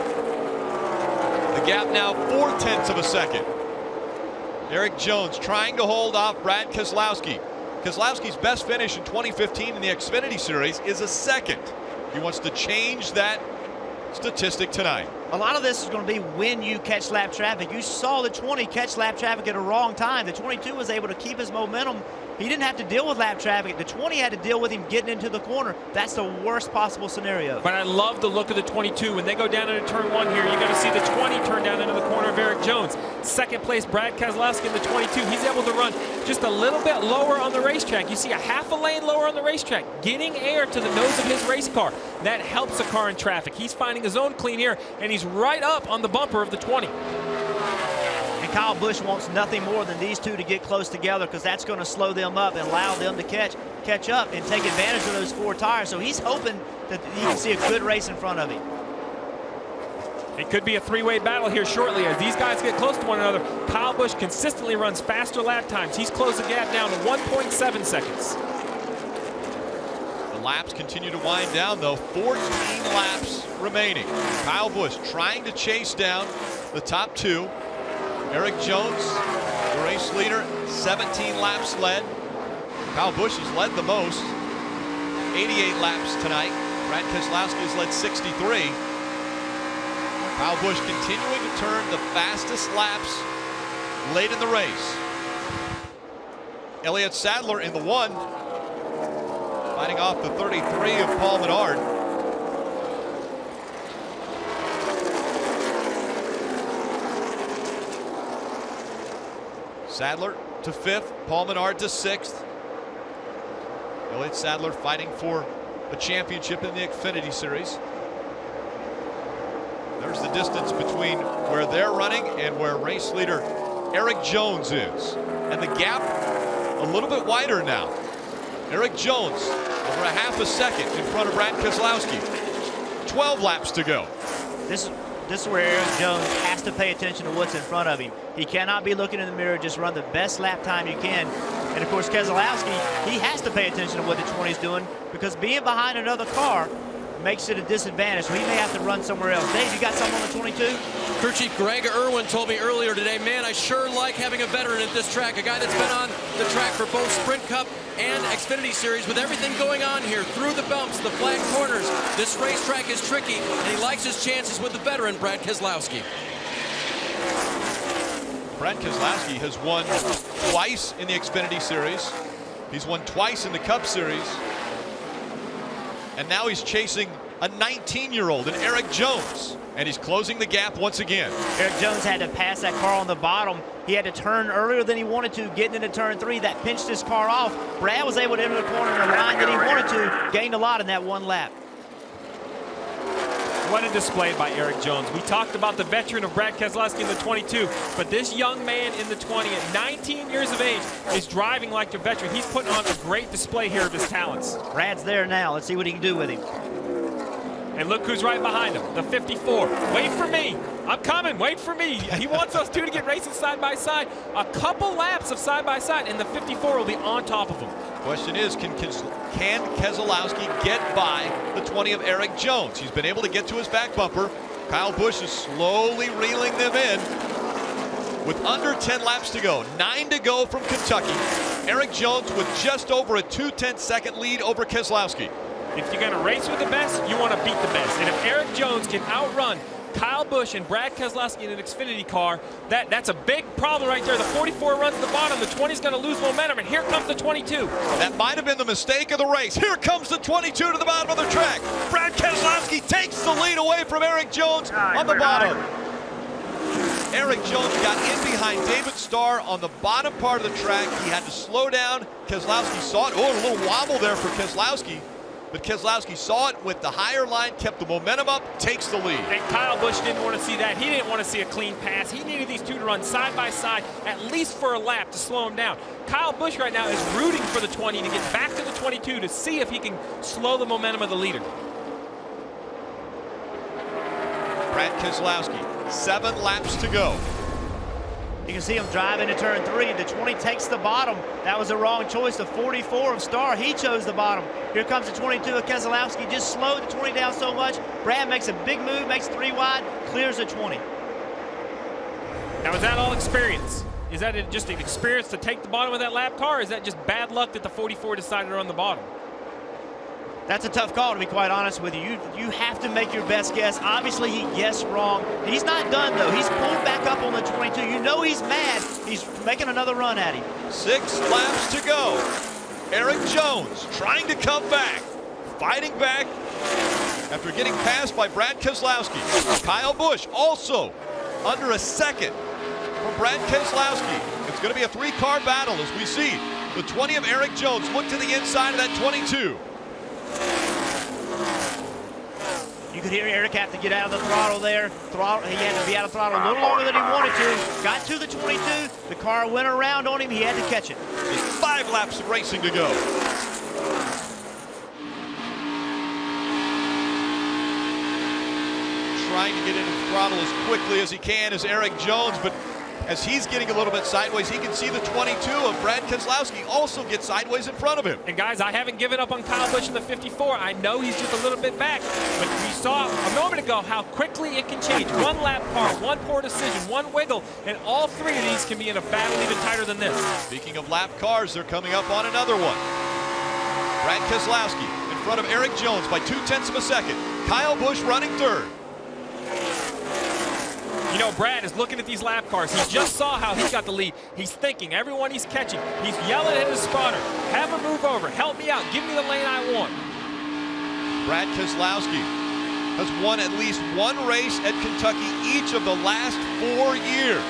The gap now 0.4 of a second. Eric Jones trying to hold off Brad Keselowski. Keselowski's best finish in 2015 in the Xfinity Series is a second. He wants to change that statistic tonight. A lot of this is going to be when you catch lap traffic. You saw the 20 catch lap traffic at a wrong time. The 22 was able to keep his momentum. He didn't have to deal with lap traffic. The 20 had to deal with him getting into the corner. That's the worst possible scenario. But I love the look of the 22. When they go down into turn 1 here, you're going to see the 20 turn down into the corner of Eric Jones. Second place, Brad Keselowski in the 22. He's able to run just a little bit lower on the racetrack. You see a half a lane lower on the racetrack, getting air to the nose of his race car. That helps a car in traffic. He's finding his own clean air, and he's right up on the bumper of the 20. And Kyle Busch wants nothing more than these two to get close together, because that's going to slow them up and allow them to catch up and take advantage of those 4 tires. So he's hoping that he can see a good race in front of him. It could be a 3-way battle here shortly as these guys get close to one another. Kyle Busch consistently runs faster lap times. He's closed the gap down to 1.7 seconds. The laps continue to wind down, though. 14 laps remaining. Kyle Busch trying to chase down the top 2. Eric Jones, the race leader, 17 laps led. Kyle Busch has led the most, 88 laps tonight. Brad Keselowski has led 63. Kyle Busch continuing to turn the fastest laps late in the race. Elliott Sadler in the 1, fighting off the 33 of Paul Menard. Sadler to 5th, Paul Menard to 6th. Elliott Sadler fighting for a championship in the Xfinity Series. There's the distance between where they're running and where race leader Eric Jones is. And the gap a little bit wider now. Eric Jones over a half a second in front of Brad Keselowski. 12 laps to go. This is where Eric Jones has to pay attention to what's in front of him. He cannot be looking in the mirror, just run the best lap time you can. And of course, Keselowski, he has to pay attention to what the 20 is doing, because being behind another car makes it a disadvantage. So he may have to run somewhere else. Dave, you got something on the 22? Crew Chief Greg Irwin told me earlier today, man, I sure like having a veteran at this track, a guy that's been on the track for both Sprint Cup and Xfinity Series. With everything going on here, through the bumps, the flat corners, this racetrack is tricky, and he likes his chances with the veteran, Brad Keselowski. Brad Keselowski has won twice in the Xfinity Series. He's won twice in the Cup Series. And now he's chasing a 19-year-old in Eric Jones. And he's closing the gap once again. Eric Jones had to pass that car on the bottom. He had to turn earlier than he wanted to, getting into turn 3. That pinched his car off. Brad was able to enter the corner in the line that he wanted to, gained a lot in that one lap. What a display by Eric Jones. We talked about the veteran of Brad Keselowski in the 22, but this young man in the 20 at 19 years of age is driving like a veteran. He's putting on a great display here of his talents. Brad's there now. Let's see what he can do with him. And look who's right behind him, the 54. Wait for me. I'm coming. Wait for me. He wants those two to get racing side by side. A couple laps of side by side, and the 54 will be on top of him. Question is, can Keselowski get by the 20 of Eric Jones? He's been able to get to his back bumper. Kyle Busch is slowly reeling them in. With under 10 laps to go, 9 to go from Kentucky. Eric Jones with just over a 2/10-second lead over Keselowski. If you're going to race with the best, you want to beat the best. And if Eric Jones can outrun Kyle Busch and Brad Keselowski in an Xfinity car, that's a big problem right there. The 44 runs to the bottom. The 20 is going to lose momentum, and here comes the 22. That might have been the mistake of the race. Here comes the 22 to the bottom of the track. Brad Keselowski takes the lead away from Eric Jones on the bottom. Eric Jones got in behind David Starr on the bottom part of the track. He had to slow down. Keselowski saw it. Oh, a little wobble there for Keselowski. but Keselowski saw it with the higher line, kept the momentum up, takes the lead. And Kyle Busch didn't want to see that. He didn't want to see a clean pass. He needed these two to run side by side, at least for a lap, to slow him down. Kyle Busch right now is rooting for the 20 to get back to the 22 to see if he can slow the momentum of the leader. Brad Keselowski, 7 laps to go. You can see him drive into turn 3. The 20 takes the bottom. That was the wrong choice. The 44 of Starr, he chose the bottom. Here comes the 22 of Keselowski. Just slowed the 20 down so much. Brad makes a big move, makes 3 wide, clears the 20. Now, is that all experience? Is that just an experience to take the bottom of that lap car, or is that just bad luck that the 44 decided to run the bottom? That's a tough call, to be quite honest with you. You have to make your best guess. Obviously, he guessed wrong. He's not done, though. He's pulled back up on the 22. You know he's mad. He's making another run at him. 6 laps to go. Eric Jones trying to come back, fighting back after getting passed by Brad Keselowski. Kyle Busch also under a second from Brad Keselowski. It's going to be a 3-car battle as we see the 20 of Eric Jones look to the inside of that 22. You could hear Eric have to get out of the throttle there. He had to be out of throttle a little longer than he wanted to. Got to the 22. The car went around on him. He had to catch it. 5 laps of racing to go. Trying to get into the throttle as quickly as he can is Eric Jones, but as he's getting a little bit sideways, he can see the 22 of Brad Keselowski also get sideways in front of him. And guys, I haven't given up on Kyle Busch in the 54. I know he's just a little bit back, but we saw a moment ago how quickly it can change. 1 lap car, 1 poor decision, 1 wiggle, and all 3 of these can be in a battle even tighter than this. Speaking of lap cars, they're coming up on another one. Brad Keselowski in front of Eric Jones by 0.2 of a second. Kyle Busch running 3rd. You know, Brad is looking at these lap cars. He just saw how he got the lead. He's thinking, everyone he's catching, he's yelling at his spotter, have him move over, help me out, give me the lane I want. Brad Keselowski has won at least 1 race at Kentucky each of the last 4 years.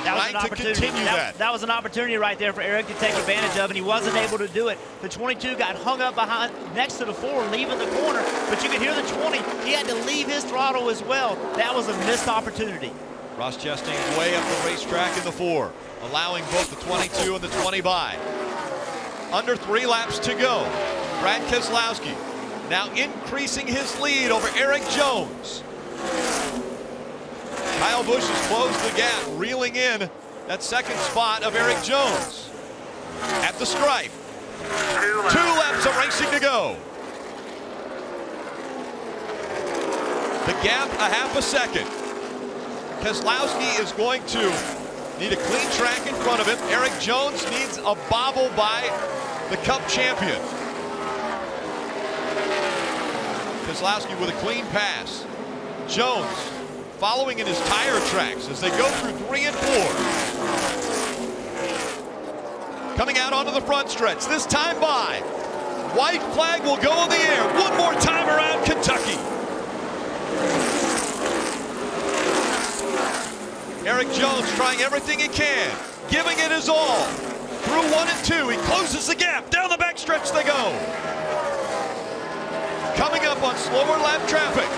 That was an opportunity. That was an opportunity right there for Eric to take advantage of, and he wasn't able to do it. The 22 got hung up behind next to the 4, leaving the corner, but you could hear the 20. He had to leave his throttle as well. That was a missed opportunity. Ross Chastain way up the racetrack in the 4, allowing both the 22 and the 20 by. Under 3 laps to go. Brad Keselowski now increasing his lead over Eric Jones. Kyle Busch has closed the gap, reeling in that 2nd spot of Eric Jones. At the stripe. 2 laps of racing to go. The gap a half a second. Keselowski is going to need a clean track in front of him. Eric Jones needs a bobble by the Cup champion. Keselowski with a clean pass. Jones following in his tire tracks as they go through 3 and 4. Coming out onto the front stretch, this time by. White flag will go in the air one more time around Kentucky. Eric Jones trying everything he can, giving it his all. Through 1 and 2, he closes the gap. Down the backstretch they go. Coming up on slower lap traffic.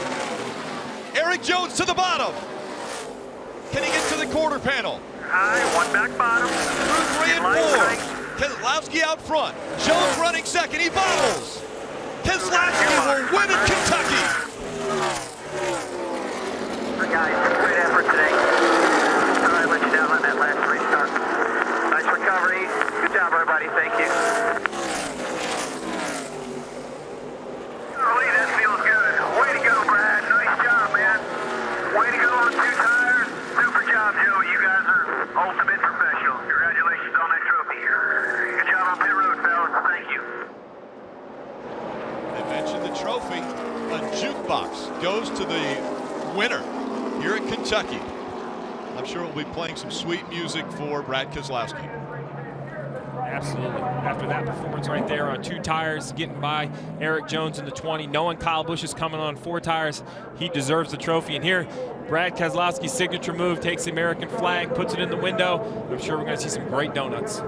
Eric Jones to the bottom. Can he get to the quarter panel? High, 1 back bottom. Through 3 and 4. Keselowski out front. Jones running 2nd. He bobbles. Keselowski will win at Kentucky. Guys, great effort today. Sorry I let you down on that last restart. Nice recovery. Good job, everybody. Thank you. Golly, that feels good. Way to go, Brad. Nice job, man. Way to go on 2 tires. Super job, Joe. You guys are ultimate professionals. Congratulations on that trophy. Good job on pit road, fellas. Thank you. They mentioned the trophy. A jukebox goes to the winner here at Kentucky. I'm sure we'll be playing some sweet music for Brad Keselowski. Absolutely. After that performance right there on 2 tires, getting by Eric Jones in the 20, knowing Kyle Busch is coming on 4 tires, he deserves the trophy. And here, Brad Keselowski's signature move takes the American flag, puts it in the window. I'm sure we're going to see some great donuts.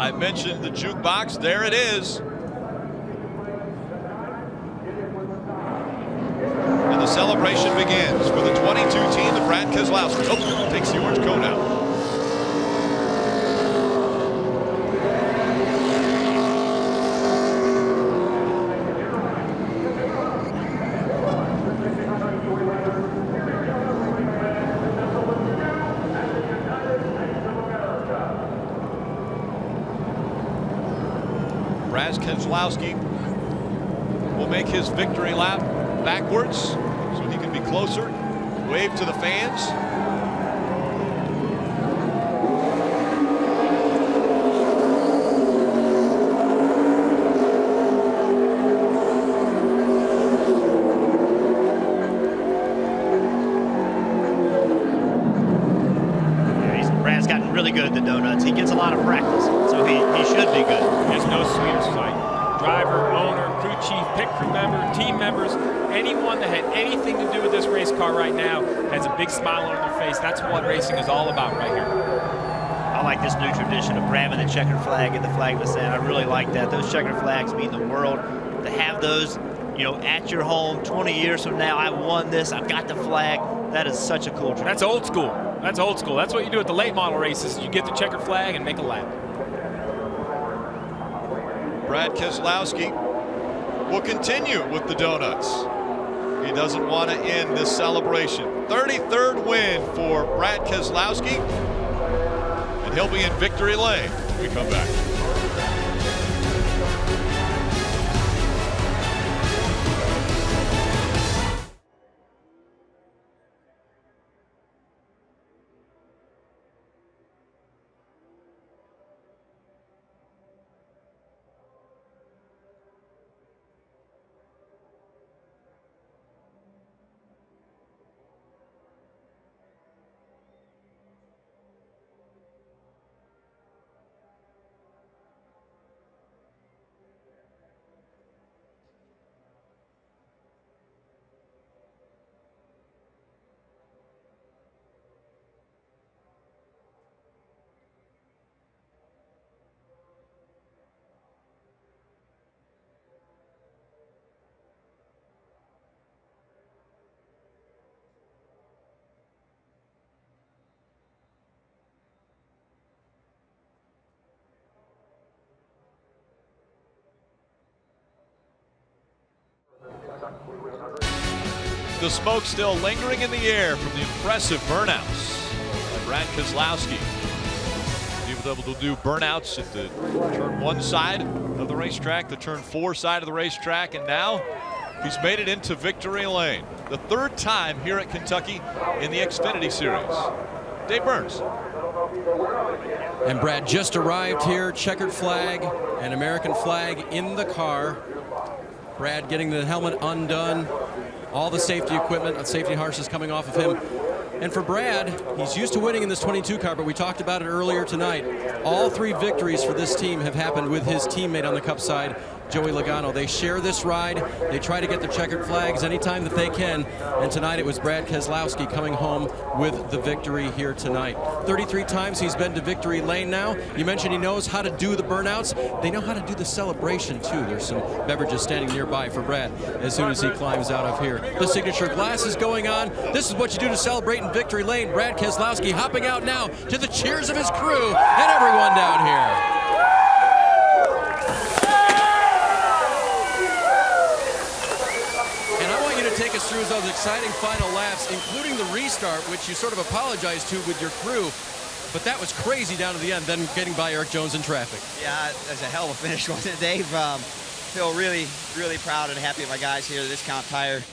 I mentioned the jukebox. There it is. And the celebration begins for the 22 team of Brad Keselowski. Oh, takes the orange coat out. Brad Keselowski will make his victory lap backwards so he can be closer. Wave to the fans. Brad's gotten really good at the donuts. He gets a lot of practice, so he should be good. There's no sweeter sight. Driver, owner, crew chief, pit crew member, team members, anyone that had anything to do with this race car right now has a big smile on their face. That's what racing is all about right here. I like this new tradition of grabbing the checkered flag in the flag of the stand. I really like that. Those checkered flags mean the world. To have those, you know, at your home 20 years from now, I won this, I've got the flag. That is such a cool tradition. That's old school. That's old school. That's what you do at the late model races. You get the checkered flag and make a lap. Brad Keselowski will continue with the donuts. He doesn't want to end this celebration. 33rd win for Brad Keselowski, and he'll be in victory lane when we come back. The smoke still lingering in the air from the impressive burnouts by Brad Keselowski. He was able to do burnouts at the turn 1 side of the racetrack, the turn 4 side of the racetrack, and now he's made it into victory lane. The 3rd time here at Kentucky in the Xfinity Series. Dave Burns. And Brad just arrived here, checkered flag and American flag in the car. Brad getting the helmet undone. All the safety equipment and safety harnesses coming off of him. And for Brad, he's used to winning in this 22 car, but we talked about it earlier tonight. All 3 victories for this team have happened with his teammate on the Cup side, Joey Logano. They share this ride. They try to get the checkered flags anytime that they can. And tonight it was Brad Keselowski coming home with the victory here tonight. 33 times he's been to victory lane now. You mentioned he knows how to do the burnouts. They know how to do the celebration too. There's some beverages standing nearby for Brad as soon as he climbs out of here. The signature glass is going on. This is what you do to celebrate in victory lane. Brad Keselowski hopping out now to the cheers of his crew and everyone down here. Take us through those exciting final laps, including the restart, which you sort of apologized to with your crew, but that was crazy down to the end, then getting by Eric Jones in traffic. Yeah, that's a hell of a finish, wasn't it, Dave? Feel really, really proud and happy of my guys here at Discount Tire.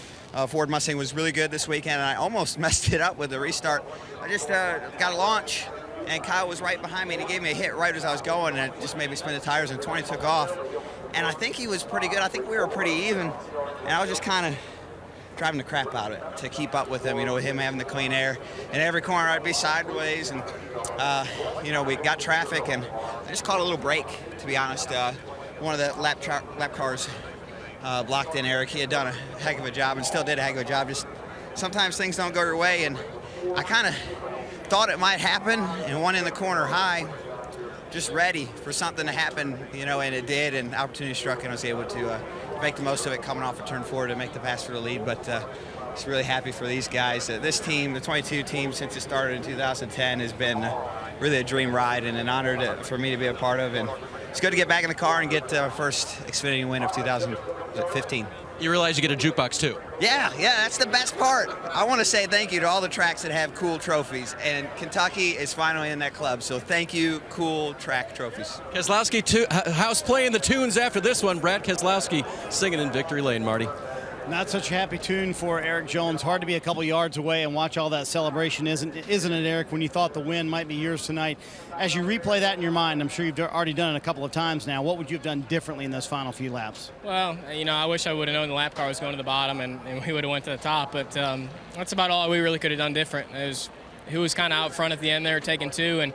Ford Mustang was really good this weekend, and I almost messed it up with the restart. I just got a launch, and Kyle was right behind me, and he gave me a hit right as I was going, and it just made me spin the tires, and 20 took off. And I think he was pretty good. I think we were pretty even, and I was just kind of driving the crap out of it to keep up with him, you know, with him having the clean air. And every corner I'd be sideways, and, you know, we got traffic, and I just caught a little break, to be honest. One of the lap cars blocked in Eric. He had done a heck of a job and still did a heck of a job. Just sometimes things don't go your way, and I kind of thought it might happen, and one in the corner high, just ready for something to happen, you know, and it did, and opportunity struck, and I was able to make the most of it coming off a turn forward to make the pass for the lead. But just really happy for these guys. This team, the 22 team, since it started in 2010, has been really a dream ride and an honor for me to be a part of. And it's good to get back in the car and get our first Xfinity win of 2015. You realize you get a jukebox too. Yeah, that's the best part. I want to say thank you to all the tracks that have cool trophies, and Kentucky is finally in that club, so thank you, cool track trophies. Keselowski house playing the tunes after this one. Brad Keselowski singing in Victory Lane, Marty. Not such a happy tune for Eric Jones. Hard to be a couple yards away and watch all that celebration, isn't it, Eric, when you thought the win might be yours tonight? As you replay that in your mind, I'm sure you've already done it a couple of times now. What would you have done differently in those final few laps? Well, you know, I wish I would have known the lap car was going to the bottom and we would have went to the top, but that's about all we really could have done different. It was who was kind of out front at the end there taking two, and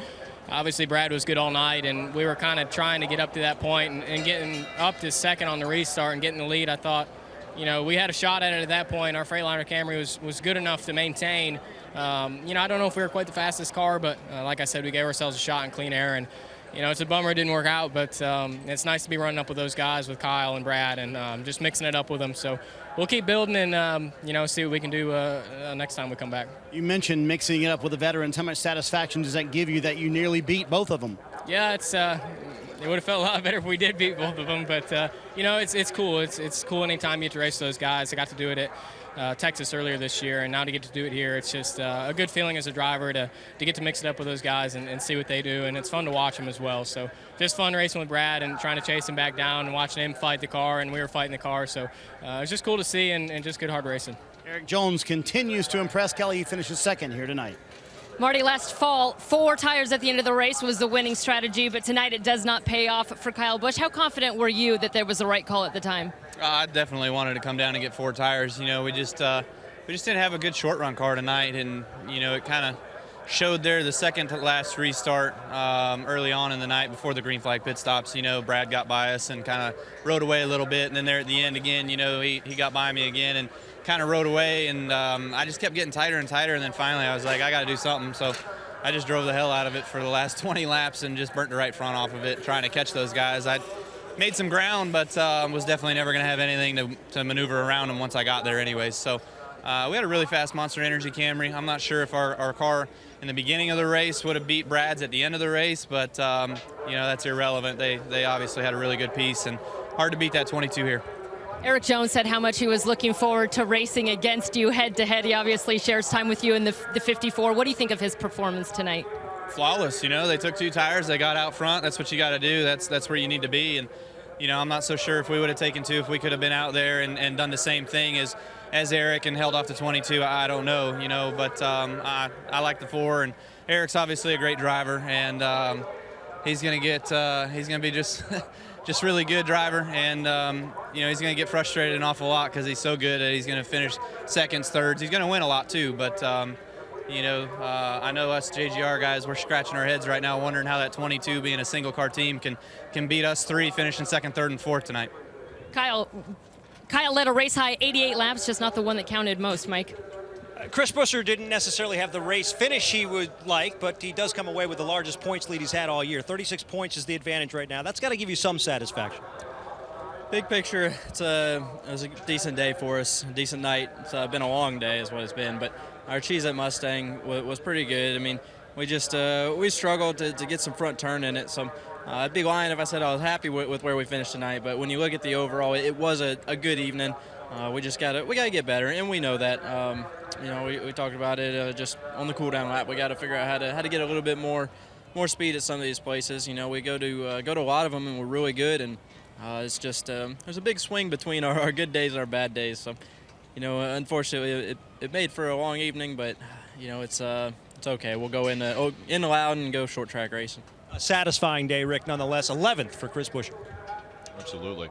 obviously Brad was good all night, and we were kind of trying to get up to that point and getting up to second on the restart and getting the lead. I thought, you know, we had a shot at it at that point. Our Freightliner Camry was good enough to maintain. You know, I don't know if we were quite the fastest car, but like I said, we gave ourselves a shot in clean air. And, you know, it's a bummer it didn't work out, but it's nice to be running up with those guys, with Kyle and Brad, and just mixing it up with them. So we'll keep building and, you know, see what we can do next time we come back. You mentioned mixing it up with the veterans. How much satisfaction does that give you that you nearly beat both of them? Yeah, it's it would have felt a lot better if we did beat both of them, but you know, it's cool. It's cool anytime you get to race those guys. I got to do it at Texas earlier this year, and now to get to do it here, it's just a good feeling as a driver to get to mix it up with those guys and see what they do, and it's fun to watch them as well. So just fun racing with Brad and trying to chase him back down and watching him fight the car, and we were fighting the car. So it's just cool to see and just good hard racing. Eric Jones continues to impress. Kelly, he finishes second here tonight. Marty, last fall, 4 tires at the end of the race was the winning strategy, but tonight it does not pay off for Kyle Busch. How confident were you that there was the right call at the time? I definitely wanted to come down and get 4 tires. You know, we just didn't have a good short run car tonight, and you know, it kind of showed there the second to last restart early on in the night before the green flag pit stops. You know, Brad got by us and kind of rode away a little bit, and then there at the end again, you know, he got by me again and kind of rode away, and I just kept getting tighter and tighter, and then finally I was like, I got to do something. So I just drove the hell out of it for the last 20 laps and just burnt the right front off of it, trying to catch those guys. I made some ground, but was definitely never going to have anything to maneuver around them once I got there anyways. So we had a really fast Monster Energy Camry. I'm not sure if our car in the beginning of the race would have beat Brad's at the end of the race, but you know, that's irrelevant. They obviously had a really good piece, and hard to beat that 22 here. Eric Jones said how much he was looking forward to racing against you head-to-head. He obviously shares time with you in the 54. What do you think of his performance tonight? Flawless. You know, they took 2 tires. They got out front. That's what you got to do. That's where you need to be. And, you know, I'm not so sure if we would have taken 2 if we could have been out there and done the same thing as Eric and held off the 22. I don't know, you know, but I like the 4. And Eric's obviously a great driver, and he's going to be just just really good driver, and you know, he's going to get frustrated an awful lot because he's so good that he's going to finish seconds, thirds. He's going to win a lot too, but you know, I know us JGR guys, we're scratching our heads right now wondering how that 22 being a single car team can beat us 3 finishing second, third, and fourth tonight. Kyle led a race high 88 laps, just not the one that counted most, Mike. Chris Buescher didn't necessarily have the race finish he would like, but he does come away with the largest points lead he's had all year. 36 points is the advantage right now. That's got to give you some satisfaction. Big picture, it was a decent day for us, a decent night. It's been a long day is what it's been, but our cheese at Mustang was pretty good. I mean, we just we struggled to get some front turn in it, so I'd be lying if I said I was happy with where we finished tonight, but when you look at the overall, it was a good evening. We gotta get better, and we know that. You know, we talked about it just on the cool down lap. We got to figure out how to get a little bit more speed at some of these places. You know, we go to a lot of them, and we're really good, and it's just there's a big swing between our good days and our bad days. So, you know, unfortunately, it made for a long evening, but you know, it's okay. We'll go in the loud and go short track racing. A satisfying day, Rick, nonetheless. 11th for Chris Buescher. Absolutely.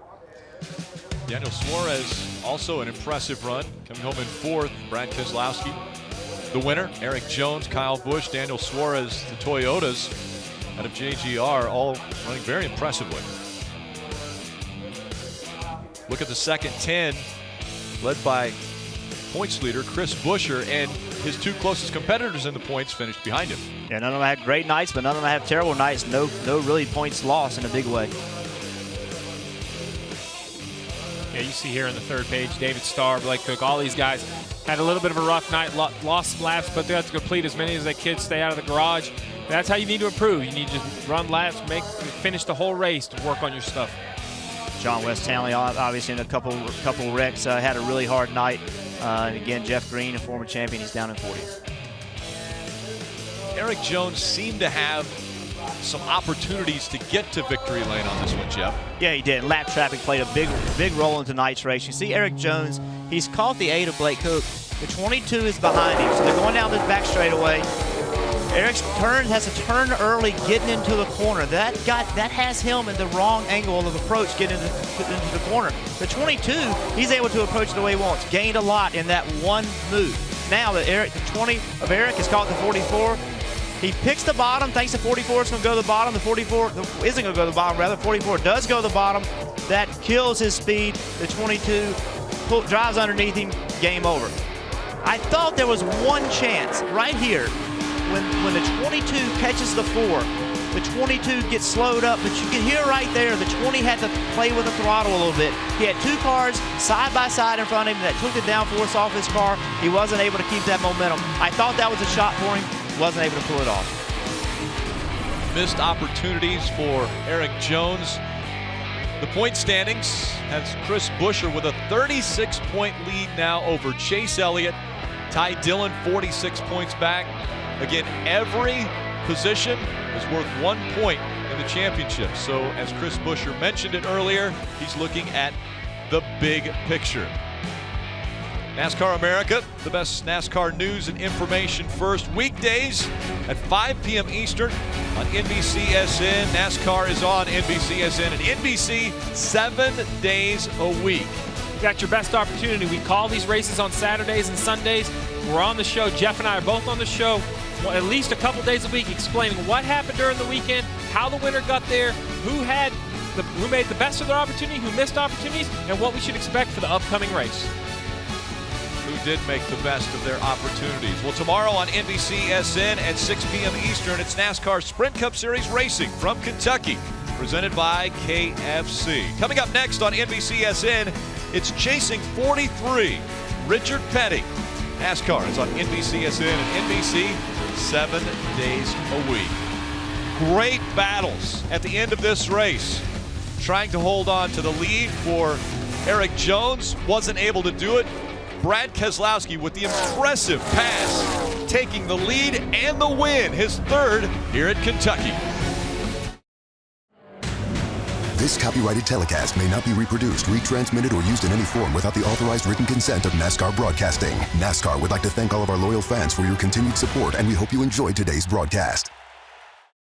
Daniel Suarez, also an impressive run, coming home in 4th. Brad Keselowski, the winner. Eric Jones, Kyle Busch, Daniel Suarez, the Toyotas out of JGR, all running very impressively. Look at the second 10, led by points leader Chris Buescher, and his two closest competitors in the points finished behind him. Yeah, none of them had great nights, but none of them have terrible nights. No really points lost in a big way. Yeah, you see here on the third page, David Starr, Blake Cook, all these guys had a little bit of a rough night, lost some laps, but they have to complete as many as they could, stay out of the garage. That's how you need to improve. You need to run laps, finish the whole race to work on your stuff. John West Townley, obviously in a couple wrecks, had a really hard night. And again, Jeff Green, a former champion, he's down in 40th. Eric Jones seemed to have some opportunities to get to victory lane on this one, Jeff. Yeah, he did. Lap traffic played a big role in tonight's race. You see Eric Jones, he's caught the 8 of Blake Cook. The 22 is behind him, so they're going down the back straightaway. Eric has to turn early getting into the corner. That has him in the wrong angle of approach getting into the corner. The 22, he's able to approach the way he wants. Gained a lot in that one move. Now that the 20 of Eric has caught the 44, he picks the bottom, thinks the 44 is going to go to the bottom. The 44 isn't going to go to the bottom, rather 44 does go to the bottom. That kills his speed. The 22 drives underneath him, game over. I thought there was one chance right here when the 22 catches the 4. The 22 gets slowed up, but you can hear right there the 20 had to play with the throttle a little bit. He had 2 cars side by side in front of him that took the downforce off his car. He wasn't able to keep that momentum. I thought that was a shot for him. Wasn't able to pull it off. Missed opportunities for Eric Jones. The point standings has Chris Buescher with a 36-point lead now over Chase Elliott. Ty Dillon 46 points back. Again, every position is worth 1 point in the championship. So as Chris Buescher mentioned it earlier, he's looking at the big picture. NASCAR America, the best NASCAR news and information first. Weekdays at 5 p.m. Eastern on NBCSN. NASCAR is on NBCSN and NBC 7 days a week. Got your best opportunity. We call these races on Saturdays and Sundays. We're on the show. Jeff and I are both on the show at least a couple days a week explaining what happened during the weekend, how the winner got there, who made the best of their opportunity, who missed opportunities, and what we should expect for the upcoming race. Who did make the best of their opportunities. Well, tomorrow on NBCSN at 6 p.m. Eastern, it's NASCAR Sprint Cup Series Racing from Kentucky, presented by KFC. Coming up next on NBCSN, it's Chasing 43, Richard Petty. NASCAR is on NBCSN and NBC 7 days a week. Great battles at the end of this race. Trying to hold on to the lead for Eric Jones, wasn't able to do it. Brad Keselowski with the impressive pass, taking the lead and the win, his 3rd here at Kentucky. This copyrighted telecast may not be reproduced, retransmitted, or used in any form without the authorized written consent of NASCAR Broadcasting. NASCAR would like to thank all of our loyal fans for your continued support, and we hope you enjoyed today's broadcast.